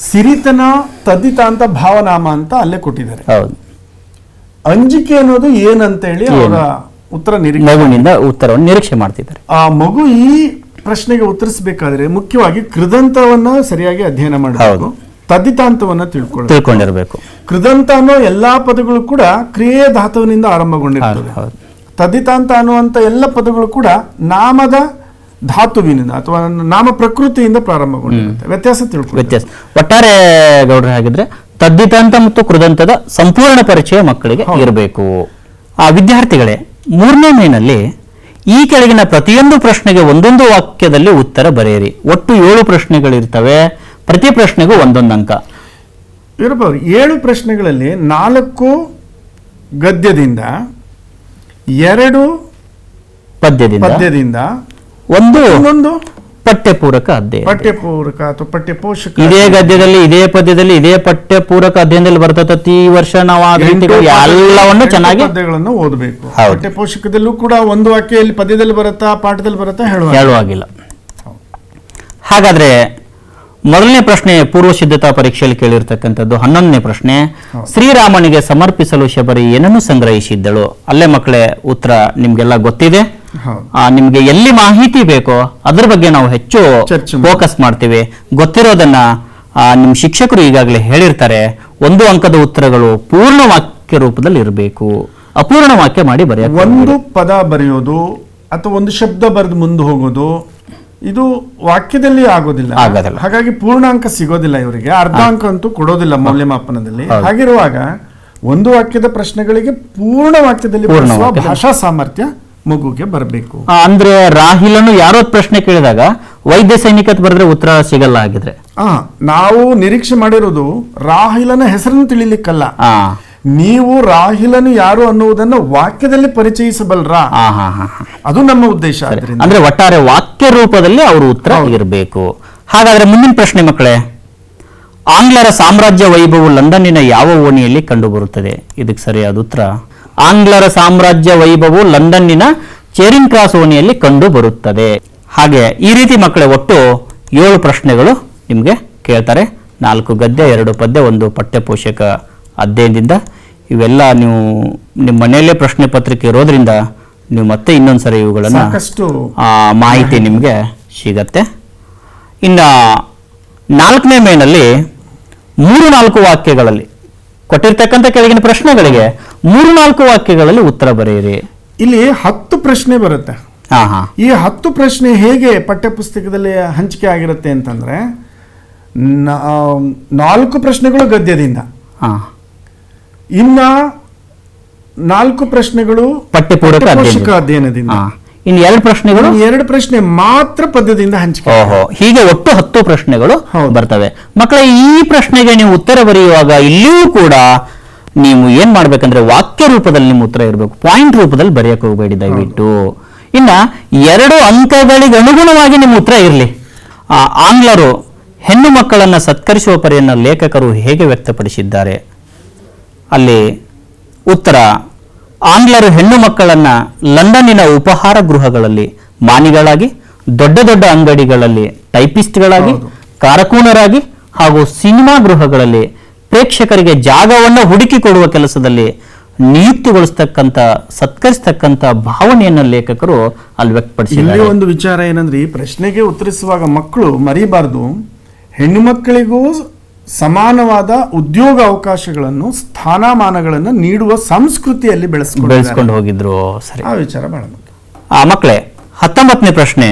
ಸಿರಿತನ, ತದ್ದಿತಾಂತ ಭಾವನಾಮ ಅಂತ ಅಲ್ಲೇ ಕೊಟ್ಟಿದ್ದಾರೆ. ಹೌದು. ಅಂಜಿಕೆ ಅನ್ನೋದು ಏನಂತೇಳಿ ಅವರ ಉತ್ತರ ಮಗುವಿನಿಂದ ಉತ್ತರವನ್ನು ನಿರೀಕ್ಷೆ ಮಾಡ್ತಿದ್ದಾರೆ. ಆ ಮಗು ಈ ಪ್ರಶ್ನೆಗೆ ಉತ್ತರಿಸಬೇಕಾದ್ರೆ ಮುಖ್ಯವಾಗಿ ಕೃದಂತವನ್ನ ಸರಿಯಾಗಿ ಅಧ್ಯಯನ ಮಾಡಬೇಕು, ತದ್ದಿತಾಂತವನ್ನ ತಿಳ್ಕೊಂಡಿರಬೇಕು. ಕೃದಂತ ಅನ್ನೋ ಎಲ್ಲಾ ಪದಗಳು ಕೂಡ ಕ್ರಿಯೆ ಧಾತುವಿನಿಂದ ಆರಂಭಗೊಂಡಿರ್ತವೆ. ತದ್ದಿತಾಂತ ಅನ್ನುವಂತ ಎಲ್ಲ ಪದಗಳು ಕೂಡ ನಾಮದ ಧಾತುವಿನಿಂದ ಅಥವಾ ನಾಮ ಪ್ರಕೃತಿಯಿಂದ ಪ್ರಾರಂಭಗೊಂಡಿರುತ್ತೆ. ವ್ಯತ್ಯಾಸ. ಒಟ್ಟಾರೆ ಗೌಡ್ರೆ ಹಾಗಿದ್ರೆ ತದ್ದಿತಾಂತ ಮತ್ತು ಕೃದಂತದ ಸಂಪೂರ್ಣ ಪರಿಚಯ ಮಕ್ಕಳಿಗೆ ಇರಬೇಕು. ಆ ವಿದ್ಯಾರ್ಥಿಗಳೇ, 3ನೇ ಮೇನಲ್ಲಿ ಈ ಕೆಳಗಿನ ಪ್ರತಿಯೊಂದು ಪ್ರಶ್ನೆಗೆ ಒಂದೊಂದು ವಾಕ್ಯದಲ್ಲಿ ಉತ್ತರ ಬರೆಯಿರಿ. ಒಟ್ಟು 7 ಪ್ರಶ್ನೆಗಳಿರ್ತವೆ, ಪ್ರತಿ ಪ್ರಶ್ನೆಗೂ 1 ಅಂಕ. 7 ಪ್ರಶ್ನೆಗಳಲ್ಲಿ 4 ಗದ್ಯದಿಂದ, 2 ಪದ್ಯದಿಂದ, ಒಂದು ಪಠ್ಯಪೂರಕ ಅಧ್ಯಯನ. ಪಠ್ಯಪೂರಕ ಅಥವಾ ಪಠ್ಯಪೋಷಕ. ಇದೇ ಗದ್ಯದಲ್ಲಿ, ಇದೇ ಪದ್ಯದಲ್ಲಿ, ಇದೇ ಪಠ್ಯಪೂರಕ ಅಧ್ಯಯನದಲ್ಲಿ ಬರ್ತದೆ. ಈ ವರ್ಷ ನಾವು ಎಲ್ಲವನ್ನು ಚೆನ್ನಾಗಿ ಪದ್ಯಗಳನ್ನು ಓದಬೇಕು. ಪಠ್ಯಪೋಷಕದಲ್ಲೂ ಕೂಡ ಒಂದು ವಾಕ್ಯ ಇಲ್ಲಿ ಪದ್ಯದಲ್ಲಿ ಬರುತ್ತಾ ಪಾಠದಲ್ಲಿ ಬರುತ್ತಾ ಹೇಳುವಾಗಿಲ್ಲ. ಹಾಗಾದ್ರೆ ಮೊದಲನೇ ಪ್ರಶ್ನೆ ಪೂರ್ವ ಸಿದ್ಧತಾ ಪರೀಕ್ಷೆಯಲ್ಲಿ ಕೇಳಿರ್ತಕ್ಕಂಥದ್ದು. 11ನೇ ಪ್ರಶ್ನೆ, ಶ್ರೀರಾಮನಿಗೆ ಸಮರ್ಪಿಸಲು ಶಬರಿ ಏನನ್ನು ಸಂಗ್ರಹಿಸಿದ್ದಳು? ಅಲ್ಲೇ ಮಕ್ಕಳೇ ಉತ್ತರ ನಿಮ್ಗೆಲ್ಲ ಗೊತ್ತಿದೆ. ನಿಮ್ಗೆ ಎಲ್ಲಿ ಮಾಹಿತಿ ಬೇಕೋ ಅದ್ರ ಬಗ್ಗೆ ನಾವು ಹೆಚ್ಚು ಫೋಕಸ್ ಮಾಡ್ತೀವಿ. ಗೊತ್ತಿರೋದನ್ನ ನಿಮ್ ಶಿಕ್ಷಕರು ಈಗಾಗಲೇ ಹೇಳಿರ್ತಾರೆ. 1 ಅಂಕದ ಉತ್ತರಗಳು ಪೂರ್ಣ ವಾಕ್ಯ ರೂಪದಲ್ಲಿ ಇರಬೇಕು. ಅಪೂರ್ಣ ವಾಕ್ಯ ಮಾಡಿ ಬರೆಯ, ಒಂದು ಪದ ಬರೆಯೋದು ಅಥವಾ ಒಂದು ಶಬ್ದ ಬರೆದು ಮುಂದೆ ಹೋಗೋದು ಇದು ವಾಕ್ಯದಲ್ಲಿ ಆಗೋದಿಲ್ಲ. ಹಾಗಾಗಿ ಪೂರ್ಣ ಅಂಕ ಸಿಗೋದಿಲ್ಲ ಇವರಿಗೆ. ಅರ್ಧ ಅಂಕ ಅಂತೂ ಕೊಡೋದಿಲ್ಲ ಮೌಲ್ಯಮಾಪನದಲ್ಲಿ. ಹಾಗಿರುವಾಗ ಒಂದು ವಾಕ್ಯದ ಪ್ರಶ್ನೆಗಳಿಗೆ ಪೂರ್ಣ ವಾಕ್ಯದಲ್ಲಿ ಭಾಷಾ ಸಾಮರ್ಥ್ಯ ಮಗುಗೆ ಬರಬೇಕು. ಅಂದ್ರೆ ರಾಹಿಲನ್ನು ಯಾರೋ ಪ್ರಶ್ನೆ ಕೇಳಿದಾಗ ವೈದ್ಯ ಸೈನಿಕತ್ ಬರೆದ್ರೆ ಉತ್ತರ ಸಿಗಲ್ಲ. ಆಗಿದ್ರೆ ನಾವು ನಿರೀಕ್ಷೆ ಮಾಡಿರೋದು ರಾಹಿಲನ ಹೆಸರನ್ನು ತಿಳಿಲಿಕ್ಕಲ್ಲ, ನೀವು ರಾಹಿಲನು ಯಾರು ಅನ್ನುವುದನ್ನು ವಾಕ್ಯದಲ್ಲಿ ಪರಿಚಯಿಸಬಲ್ರಾ, ಅದು ನಮ್ಮ ಉದ್ದೇಶ. ಅಂದ್ರೆ ಒಟ್ಟಾರೆ ವಾಕ್ಯ ರೂಪದಲ್ಲಿ ಅವರು ಉತ್ತರ ಇರಬೇಕು. ಹಾಗಾದ್ರೆ ಮುಂದಿನ ಪ್ರಶ್ನೆ ಮಕ್ಕಳೇ, ಆಂಗ್ಲರ ಸಾಮ್ರಾಜ್ಯ ವೈಭವವು ಲಂಡನ್ನಿನ ಯಾವ ಓಣಿಯಲ್ಲಿ ಕಂಡುಬರುತ್ತದೆ? ಇದಕ್ಕೆ ಸರಿಯಾದ ಉತ್ತರ ಆಂಗ್ಲರ ಸಾಮ್ರಾಜ್ಯ ವೈಭವವು ಲಂಡನ್ನಿನ ಚೇರಿಂಗ್ ಕ್ರಾಸ್ ಓಣಿಯಲ್ಲಿ ಕಂಡು ಬರುತ್ತದೆ. ಹಾಗೆ ಈ ರೀತಿ ಮಕ್ಕಳೇ ಒಟ್ಟು 7 ಪ್ರಶ್ನೆಗಳು ನಿಮ್ಗೆ ಕೇಳ್ತಾರೆ. 4 ಗದ್ಯ, 2 ಪದ್ಯ, 1 ಪಠ್ಯಪೋಷಕ ಅಧ್ಯಯನದಿಂದ. ಇವೆಲ್ಲ ನೀವು ನಿಮ್ಮ ಮನೆಯಲ್ಲೇ ಪ್ರಶ್ನೆ ಪತ್ರಿಕೆ ಇರೋದ್ರಿಂದ ನೀವು ಮತ್ತೆ ಇನ್ನೊಂದ್ಸರಿ ಇವುಗಳನ್ನ ಮಾಹಿತಿ ನಿಮ್ಗೆ ಸಿಗತ್ತೆ. ಇನ್ನ 4ನೇ ಮೇನಲ್ಲಿ 3-4 ವಾಕ್ಯಗಳಲ್ಲಿ ಕೊಟ್ಟಿರ್ತಕ್ಕಂಥ ಕೆಳಗಿನ ಪ್ರಶ್ನೆಗಳಿಗೆ 3-4 ವಾಕ್ಯಗಳಲ್ಲಿ ಉತ್ತರ ಬರೆಯಿರಿ. ಇಲ್ಲಿ 10 ಪ್ರಶ್ನೆ ಬರುತ್ತೆ. ಈ 10 ಪ್ರಶ್ನೆ ಹೇಗೆ ಪಠ್ಯಪುಸ್ತಕದಲ್ಲಿ ಹಂಚಿಕೆ ಆಗಿರುತ್ತೆ ಅಂತಂದ್ರೆ, 4 ಪ್ರಶ್ನೆಗಳು ಗದ್ಯದಿಂದ, ಇನ್ನ 4 ಪ್ರಶ್ನೆಗಳು ಪಠ್ಯಪೂರಕ ಅಧ್ಯಯನದಿಂದ, ಇನ್ನು 2 ಪ್ರಶ್ನೆಗಳು 2 ಪ್ರಶ್ನೆ ಮಾತ್ರ ಪದ್ಯದಿಂದ ಹಂಚಿಕೆ. ಓಹೋ, ಹೀಗೆ ಒಟ್ಟು 10 ಪ್ರಶ್ನೆಗಳು ಬರ್ತವೆ. ಮಕ್ಕಳೇ, ಈ ಪ್ರಶ್ನೆಗೆ ನೀವು ಉತ್ತರ ಬರೆಯುವಾಗ ಇಲ್ಲಿಯೂ ಕೂಡ ನೀವು ಏನ್ ಮಾಡ್ಬೇಕಂದ್ರೆ ವಾಕ್ಯ ರೂಪದಲ್ಲಿ ನಿಮ್ಮ ಉತ್ತರ ಇರಬೇಕು, ಪಾಯಿಂಟ್ ರೂಪದಲ್ಲಿ ಬರೆಯಕ್ಕೆ ಹೋಗಬೇಡಿ ದಯವಿಟ್ಟು. ಇನ್ನ 2 ಅಂಕಗಳಿಗೆ ಅನುಗುಣವಾಗಿ ನಿಮ್ಮ ಉತ್ತರ ಇರಲಿ. ಆಂಗ್ಲರು ಹೆಣ್ಣು ಮಕ್ಕಳನ್ನ ಸತ್ಕರಿಸುವ ಪರಿಯನ್ನು ಲೇಖಕರು ಹೇಗೆ ವ್ಯಕ್ತಪಡಿಸಿದ್ದಾರೆ? ಅಲ್ಲಿ ಉತ್ತರ: ಆಂಗ್ಲರು ಹೆಣ್ಣು ಮಕ್ಕಳನ್ನ ಲಂಡನ್ನಿನ ಉಪಹಾರ ಗೃಹಗಳಲ್ಲಿ ಮಾನಿಗಳಾಗಿ, ದೊಡ್ಡ ದೊಡ್ಡ ಅಂಗಡಿಗಳಲ್ಲಿ ಟೈಪಿಸ್ಟ್ಗಳಾಗಿ, ಕಾರಕೂನರಾಗಿ ಹಾಗೂ ಸಿನಿಮಾ ಗೃಹಗಳಲ್ಲಿ ಪ್ರೇಕ್ಷಕರಿಗೆ ಜಾಗವನ್ನು ಹುಡುಕಿ ಕೊಡುವ ಕೆಲಸದಲ್ಲಿ ನಿಯುಕ್ತಿಗೊಳಿಸ್ತಕ್ಕಂಥ, ಸತ್ಕರಿಸ್ತಕ್ಕಂಥ ಭಾವನೆಯನ್ನು ಲೇಖಕರು ಅಲ್ಲಿ ವ್ಯಕ್ತಪಡಿಸಿದ್ದಾರೆ. ಇಲ್ಲಿ ಒಂದು ವಿಚಾರ ಏನಂದ್ರೆ, ಈ ಪ್ರಶ್ನೆಗೆ ಉತ್ತರಿಸುವಾಗ ಮಕ್ಕಳು ಮರಿಬಾರ್ದು, ಹೆಣ್ಣು ಮಕ್ಕಳಿಗೂ ಸಮಾನವಾದ ಉದ್ಯೋಗ ಅವಕಾಶಗಳನ್ನು, ಸ್ಥಾನಮಾನಗಳನ್ನು ನೀಡುವ ಸಂಸ್ಕೃತಿಯಲ್ಲಿ ಬೆಳೆಸ್ಕೊಂಡು ಹೋಗಿದ್ರು. ಸರಿ, ಆ ವಿಚಾರ ಬಹಳ ಮುಖ್ಯ. ಮಕ್ಕಳೇ, 19ನೇ ಪ್ರಶ್ನೆ: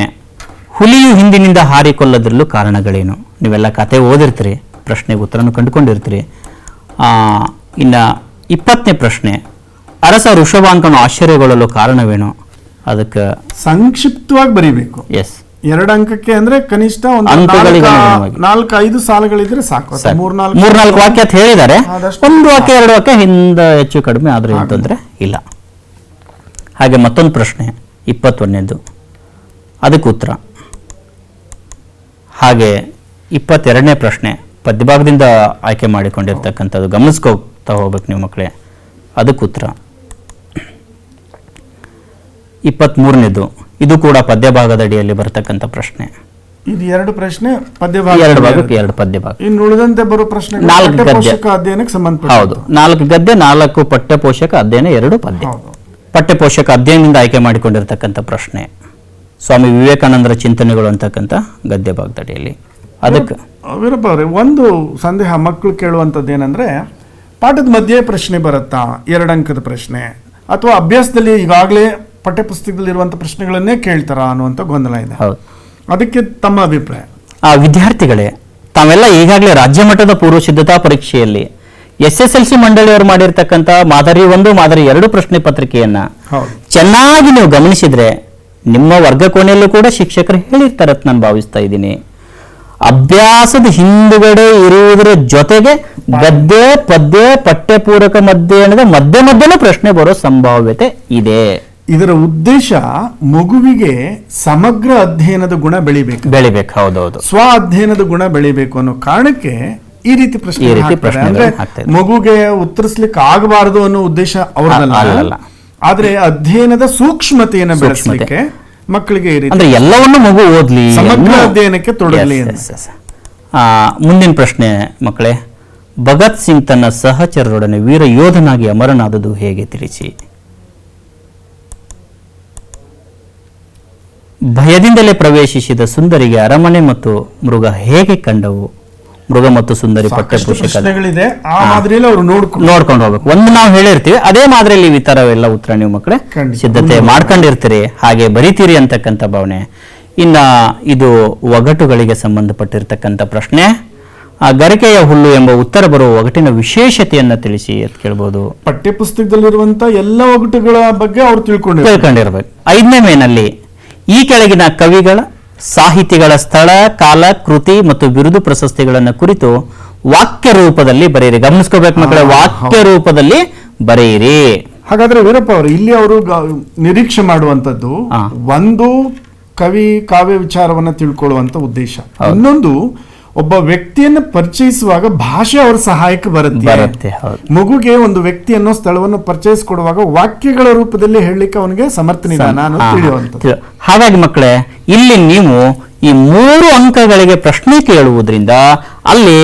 ಹುಲಿಯು ಹಿಂದಿನಿಂದ ಹಾರಿಕೊಳ್ಳದಿರಲು ಕಾರಣಗಳೇನು? ನೀವೆಲ್ಲ ಕತೆ ಓದಿರ್ತೀರಿ, ಪ್ರಶ್ನೆಗೆ ಉತ್ತರನು ಕಂಡುಕೊಂಡಿರ್ತೀರಿ. ಇನ್ನ 20ನೇ ಪ್ರಶ್ನೆ: ಅರಸ ಋಷಭಾಂಕನು ಆಶ್ಚರ್ಯಗೊಳ್ಳಲು ಕಾರಣವೇನು? ಅದಕ್ಕೆ ಸಂಕ್ಷಿಪ್ತವಾಗಿ ಬರೀಬೇಕು. ಎಸ್, 2 ಅಂಕಕ್ಕೆ ಅಂದ್ರೆ ಕನಿಷ್ಠ ಒಂದು 4-5 ಸಾಲುಗಳಿದ್ರೆ ಸಾಕು. 3-4 ವಾಕ್ಯ ಅಂತ ಹೇಳಿದ್ದಾರೆ. 1 ವಾಕ್ಯ 2 ವಾಕ್ಯ ಹಿಂದೆ ಹೆಚ್ಚು ಕಡಿಮೆ ಆದ್ರೆ ಅಂತಂದ್ರೆ ಇಲ್ಲ. ಹಾಗೆ ಮತ್ತೊಂದು ಪ್ರಶ್ನೆ 21ನೇದು, ಅದಕ್ಕೆ ಉತ್ತರ. ಹಾಗೆ 22ನೇ ಪ್ರಶ್ನೆ ಪದ್ಯಭಾಗದಿಂದ ಆಯ್ಕೆ ಮಾಡಿಕೊಂಡಿರ್ತಕ್ಕಂಥದ್ದು, ಗಮನಿಸ್ಕೋತಾ ಹೋಗ್ಬೇಕು ನೀವು ಮಕ್ಕಳೇ. ಅದಕ್ಕೆ ಉತ್ತರ. 23ನೇದು, ಇದು ಕೂಡ ಪದ್ಯಭಾಗದ ಅಡಿಯಲ್ಲಿ ಬರ್ತಕ್ಕಂಥ ಪ್ರಶ್ನೆ. ಇದು 2 ಪ್ರಶ್ನೆ ಪದ್ಯಭಾಗ, 2 ಭಾಗಕ್ಕೆ 2 ಪದ್ಯಭಾಗ. ಇನ್ನು ಉಳಿದಂತೆ ಬರೋ ಪ್ರಶ್ನೆ 4 ಗದ್ಯ ಅಧ್ಯಯನಕ್ಕೆ ಸಂಬಂಧಪಟ್ಟ. ಹೌದು, 4 ಗದ್ಯ, 4 ಪಠ್ಯಪೋಷಕ ಅಧ್ಯಯನ, 2 ಪದ್ಯ. ಪಠ್ಯಪೋಷಕ ಅಧ್ಯಯನದಿಂದ ಆಯ್ಕೆ ಮಾಡಿಕೊಂಡಿರ್ತಕ್ಕಂಥ ಪ್ರಶ್ನೆ ಸ್ವಾಮಿ ವಿವೇಕಾನಂದರ ಚಿಂತನೆಗಳು ಅಂತಕ್ಕಂಥ ಗದ್ಯ ಭಾಗದ ಅಡಿಯಲ್ಲಿ. ಅದಕ್ಕೆ ವೀರಪ್ಪ ಅವರೇ, ಒಂದು ಸಂದೇಹ ಮಕ್ಕಳು ಕೇಳುವಂಥದ್ದು ಏನಂದ್ರೆ, ಪಾಠದ ಮಧ್ಯೆ ಪ್ರಶ್ನೆ ಬರುತ್ತಾ 2 ಅಂಕದ ಪ್ರಶ್ನೆ, ಅಥವಾ ಅಭ್ಯಾಸದಲ್ಲಿ ಈಗಾಗಲೇ ಪಠ್ಯಪುಸ್ತಕದಲ್ಲಿ ಇರುವಂಥ ಪ್ರಶ್ನೆಗಳನ್ನೇ ಕೇಳ್ತಾರಾ ಅನ್ನುವಂಥ ಗೊಂದಲ ಇದೆ. ಅದಕ್ಕೆ ತಮ್ಮ ಅಭಿಪ್ರಾಯ? ವಿದ್ಯಾರ್ಥಿಗಳೇ, ತಾವೆಲ್ಲ ಈಗಾಗಲೇ ರಾಜ್ಯ ಮಟ್ಟದ ಪೂರ್ವ ಸಿದ್ಧತಾ ಪರೀಕ್ಷೆಯಲ್ಲಿ SSLC ಮಂಡಳಿಯವರು ಮಾಡಿರ್ತಕ್ಕಂಥ ಮಾದರಿ 1, ಮಾದರಿ 2 ಪ್ರಶ್ನೆ ಪತ್ರಿಕೆಯನ್ನ ಚೆನ್ನಾಗಿ ನೀವು ಗಮನಿಸಿದ್ರೆ ನಿಮ್ಮ ವರ್ಗ ಕೋಣೆಯಲ್ಲೂ ಕೂಡ ಶಿಕ್ಷಕರು ಹೇಳಿರ್ತಾರೆ ಅಂತ ನಾನು ಭಾವಿಸ್ತಾ ಇದ್ದೀನಿ. ಅಭ್ಯಾಸದ ಹಿಂದುಗಡೆ ಇರುವುದರ ಜೊತೆಗೆ ಗದ್ಯ, ಪದ್ಯ, ಪಠ್ಯಪೂರಕ ಅಧ್ಯಯನದ ಮಧ್ಯೆ ಪ್ರಶ್ನೆ ಬರೋ ಸಂಭಾವ್ಯತೆ ಇದೆ. ಇದರ ಉದ್ದೇಶ ಮಗುವಿಗೆ ಸಮಗ್ರ ಅಧ್ಯಯನದ ಗುಣ ಬೆಳಿಬೇಕು. ಹೌದೌದು, ಸ್ವ ಅಧ್ಯಯನದ ಗುಣ ಬೆಳಿಬೇಕು ಅನ್ನೋ ಕಾರಣಕ್ಕೆ ಈ ರೀತಿ ಪ್ರಶ್ನೆ ಅಂದ್ರೆ ಮಗುಗೆ ಉತ್ತರಿಸ್ಲಿಕ್ಕೆ ಆಗಬಾರದು ಅನ್ನೋ ಉದ್ದೇಶ ಅವ್ರದಲ್ಲ, ಆದ್ರೆ ಅಧ್ಯಯನದ ಸೂಕ್ಷ್ಮತೆಯನ್ನು ಬೆಳೆಸಲಿಕ್ಕೆ ಮಕ್ಕಳಿಗೆ ಅಂದ್ರೆ ಎಲ್ಲವನ್ನು ಮಗು ಓದ್ಲಿ, ಸಮಗ್ರ ಅಧ್ಯಯನಕ್ಕೆ ತೊಡಗಲಿ. ಮುಂದಿನ ಪ್ರಶ್ನೆ ಮಕ್ಕಳೇ: ಭಗತ್ ಸಿಂಗ್ ತನ್ನ ಸಹಚರರೊಡನೆ ವೀರ ಯೋಧನಾಗಿ ಅಮರನಾದದು ಹೇಗೆ ತಿಳಿಸಿ? ಭಯದಿಂದಲೇ ಪ್ರವೇಶಿಸಿದ ಸುಂದರಿಗೆ ಅರಮನೆ ಮತ್ತು ಮೃಗ ಹೇಗೆ ಕಂಡವು? ಮೃಗ ಮತ್ತು ಸುಂದರಿ ಪಠ್ಯಪುಸ್ತಕ ನೋಡ್ಕೊಂಡು ಹೋಗ್ಬೇಕು. ಒಂದು ನಾವು ಹೇಳಿರ್ತೀವಿ, ಅದೇ ಮಾದರಿಯಲ್ಲಿ ಈ ತರವೆಲ್ಲ ಉತ್ತರ ನೀವು ಮಕ್ಕಳೇ ಸಿದ್ಧತೆ ಮಾಡ್ಕೊಂಡಿರ್ತೀರಿ, ಹಾಗೆ ಬರಿತೀರಿ ಅಂತಕ್ಕಂಥ ಭಾವನೆ. ಇನ್ನ ಇದು ಒಗಟುಗಳಿಗೆ ಸಂಬಂಧಪಟ್ಟಿರ್ತಕ್ಕಂಥ ಪ್ರಶ್ನೆ. ಗರಿಕೆಯ ಹುಲ್ಲು ಎಂಬ ಉತ್ತರ ಬರುವ ಒಗಟಿನ ವಿಶೇಷತೆಯನ್ನ ತಿಳಿಸಿ ಅಂತ ಕೇಳ್ಬೋದು. ಪಠ್ಯಪುಸ್ತಕದಲ್ಲಿರುವಂತ ಎಲ್ಲ ಒಗಟುಗಳ ಬಗ್ಗೆ ಅವ್ರು ತಿಳ್ಕೊಂಡಿರ್ಬೇಕು. 5ನೇ ಮೇನಲ್ಲಿ ಈ ಕೆಳಗಿನ ಕವಿಗಳ, ಸಾಹಿತಿಗಳ ಸ್ಥಳ, ಕಾಲ, ಕೃತಿ ಮತ್ತು ಬಿರುದು ಪ್ರಶಸ್ತಿಗಳನ್ನು ಕುರಿತು ವಾಕ್ಯ ರೂಪದಲ್ಲಿ ಬರೆಯಿರಿ. ಗಮನಿಸ್ಕೋಬೇಕು ಮಕ್ಕಳೇ, ವಾಕ್ಯ ರೂಪದಲ್ಲಿ ಬರೆಯಿರಿ. ಹಾಗಾದ್ರೆ ವೀರಪ್ಪ ಅವರು ಇಲ್ಲಿ ಅವರು ನಿರೀಕ್ಷೆ ಮಾಡುವಂತದ್ದು, ಒಂದು ಕವಿ ಕಾವ್ಯ ವಿಚಾರವನ್ನ ತಿಳ್ಕೊಳ್ಳುವಂತ ಉದ್ದೇಶ, ಇನ್ನೊಂದು ಒಬ್ಬ ವ್ಯಕ್ತಿಯನ್ನು ಪರಿಚಯಿಸುವಾಗ ಭಾಷೆ ಅವರ ಸಹಾಯಕ್ಕೆ ಬರುತ್ತೆ. ಮಗುಗೆ ಒಂದು ವ್ಯಕ್ತಿ ಅನ್ನೋ ಸ್ಥಳವನ್ನು ಪರಿಚಯಿಸಿಕೊಡುವಾಗ ವಾಕ್ಯಗಳ ರೂಪದಲ್ಲಿ ಹೇಳಲಿಕ್ಕೆ ಅವನಿಗೆ ಸಮರ್ಥನಿದಾನ ಅನ್ನೋದು ತಿಳಿಯುವಂಥದ್ದು. ಹಾಗಾಗಿ ಮಕ್ಕಳೇ, ಇಲ್ಲಿ ನೀವು ಈ 3 ಅಂಕಗಳಿಗೆ ಪ್ರಶ್ನೆ ಕೇಳುವುದರಿಂದ ಅಲ್ಲಿ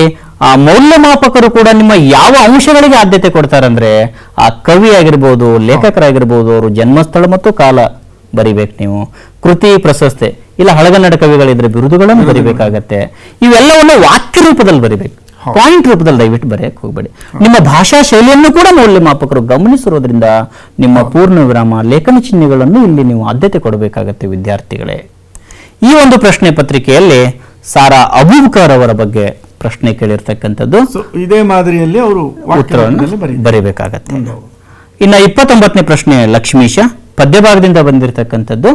ಆ ಮೌಲ್ಯಮಾಪಕರು ಕೂಡ ನಿಮ್ಮ ಯಾವ ಅಂಶಗಳಿಗೆ ಆದ್ಯತೆ ಕೊಡ್ತಾರಂದ್ರೆ, ಆ ಕವಿ ಆಗಿರ್ಬೋದು, ಲೇಖಕರಾಗಿರ್ಬೋದು, ಅವರು ಜನ್ಮಸ್ಥಳ ಮತ್ತು ಕಾಲ ಬರಿಬೇಕು. ನೀವು ಕೃತಿ, ಪ್ರಶಸ್ತಿ, ಇಲ್ಲ ಹಳಗನ್ನಡ ಕವಿಗಳಿದ್ರೆ ಬಿರುದುಗಳನ್ನು ಬರಿಬೇಕಾಗತ್ತೆ. ಇವೆಲ್ಲವನ್ನು ವಾಕ್ಯ ರೂಪದಲ್ಲಿ ಬರಿಬೇಕು, ಪಾಯಿಂಟ್ ರೂಪದಲ್ಲಿ ದಯವಿಟ್ಟು ಬರೆಯಕ್ಕೆ ಹೋಗ್ಬೇಡಿ. ನಿಮ್ಮ ಭಾಷಾ ಶೈಲಿಯನ್ನು ಕೂಡ ಮೌಲ್ಯಮಾಪಕರು ಗಮನಿಸಿರೋದ್ರಿಂದ ನಿಮ್ಮ ಪೂರ್ಣ ವಿರಾಮ, ಲೇಖನ ಚಿಹ್ನೆಗಳನ್ನು ಇಲ್ಲಿ ನೀವು ಆದ್ಯತೆ ಕೊಡಬೇಕಾಗತ್ತೆ ವಿದ್ಯಾರ್ಥಿಗಳೇ. ಈ ಒಂದು ಪ್ರಶ್ನೆ ಪತ್ರಿಕೆಯಲ್ಲಿ ಸಾರಾ ಅಬೂಬಕರ್ ಅವರ ಬಗ್ಗೆ ಪ್ರಶ್ನೆ ಕೇಳಿರ್ತಕ್ಕಂಥದ್ದು, ಇದೇ ಮಾದರಿಯಲ್ಲಿ ಅವರು ಉತ್ತರವನ್ನು ಬರೀಬೇಕಾಗತ್ತೆ. ಇನ್ನು 29ನೇ ಪ್ರಶ್ನೆ ಲಕ್ಷ್ಮೀಶ ಪದ್ಯಭಾಗದಿಂದ ಬಂದಿರತಕ್ಕಂಥದ್ದು.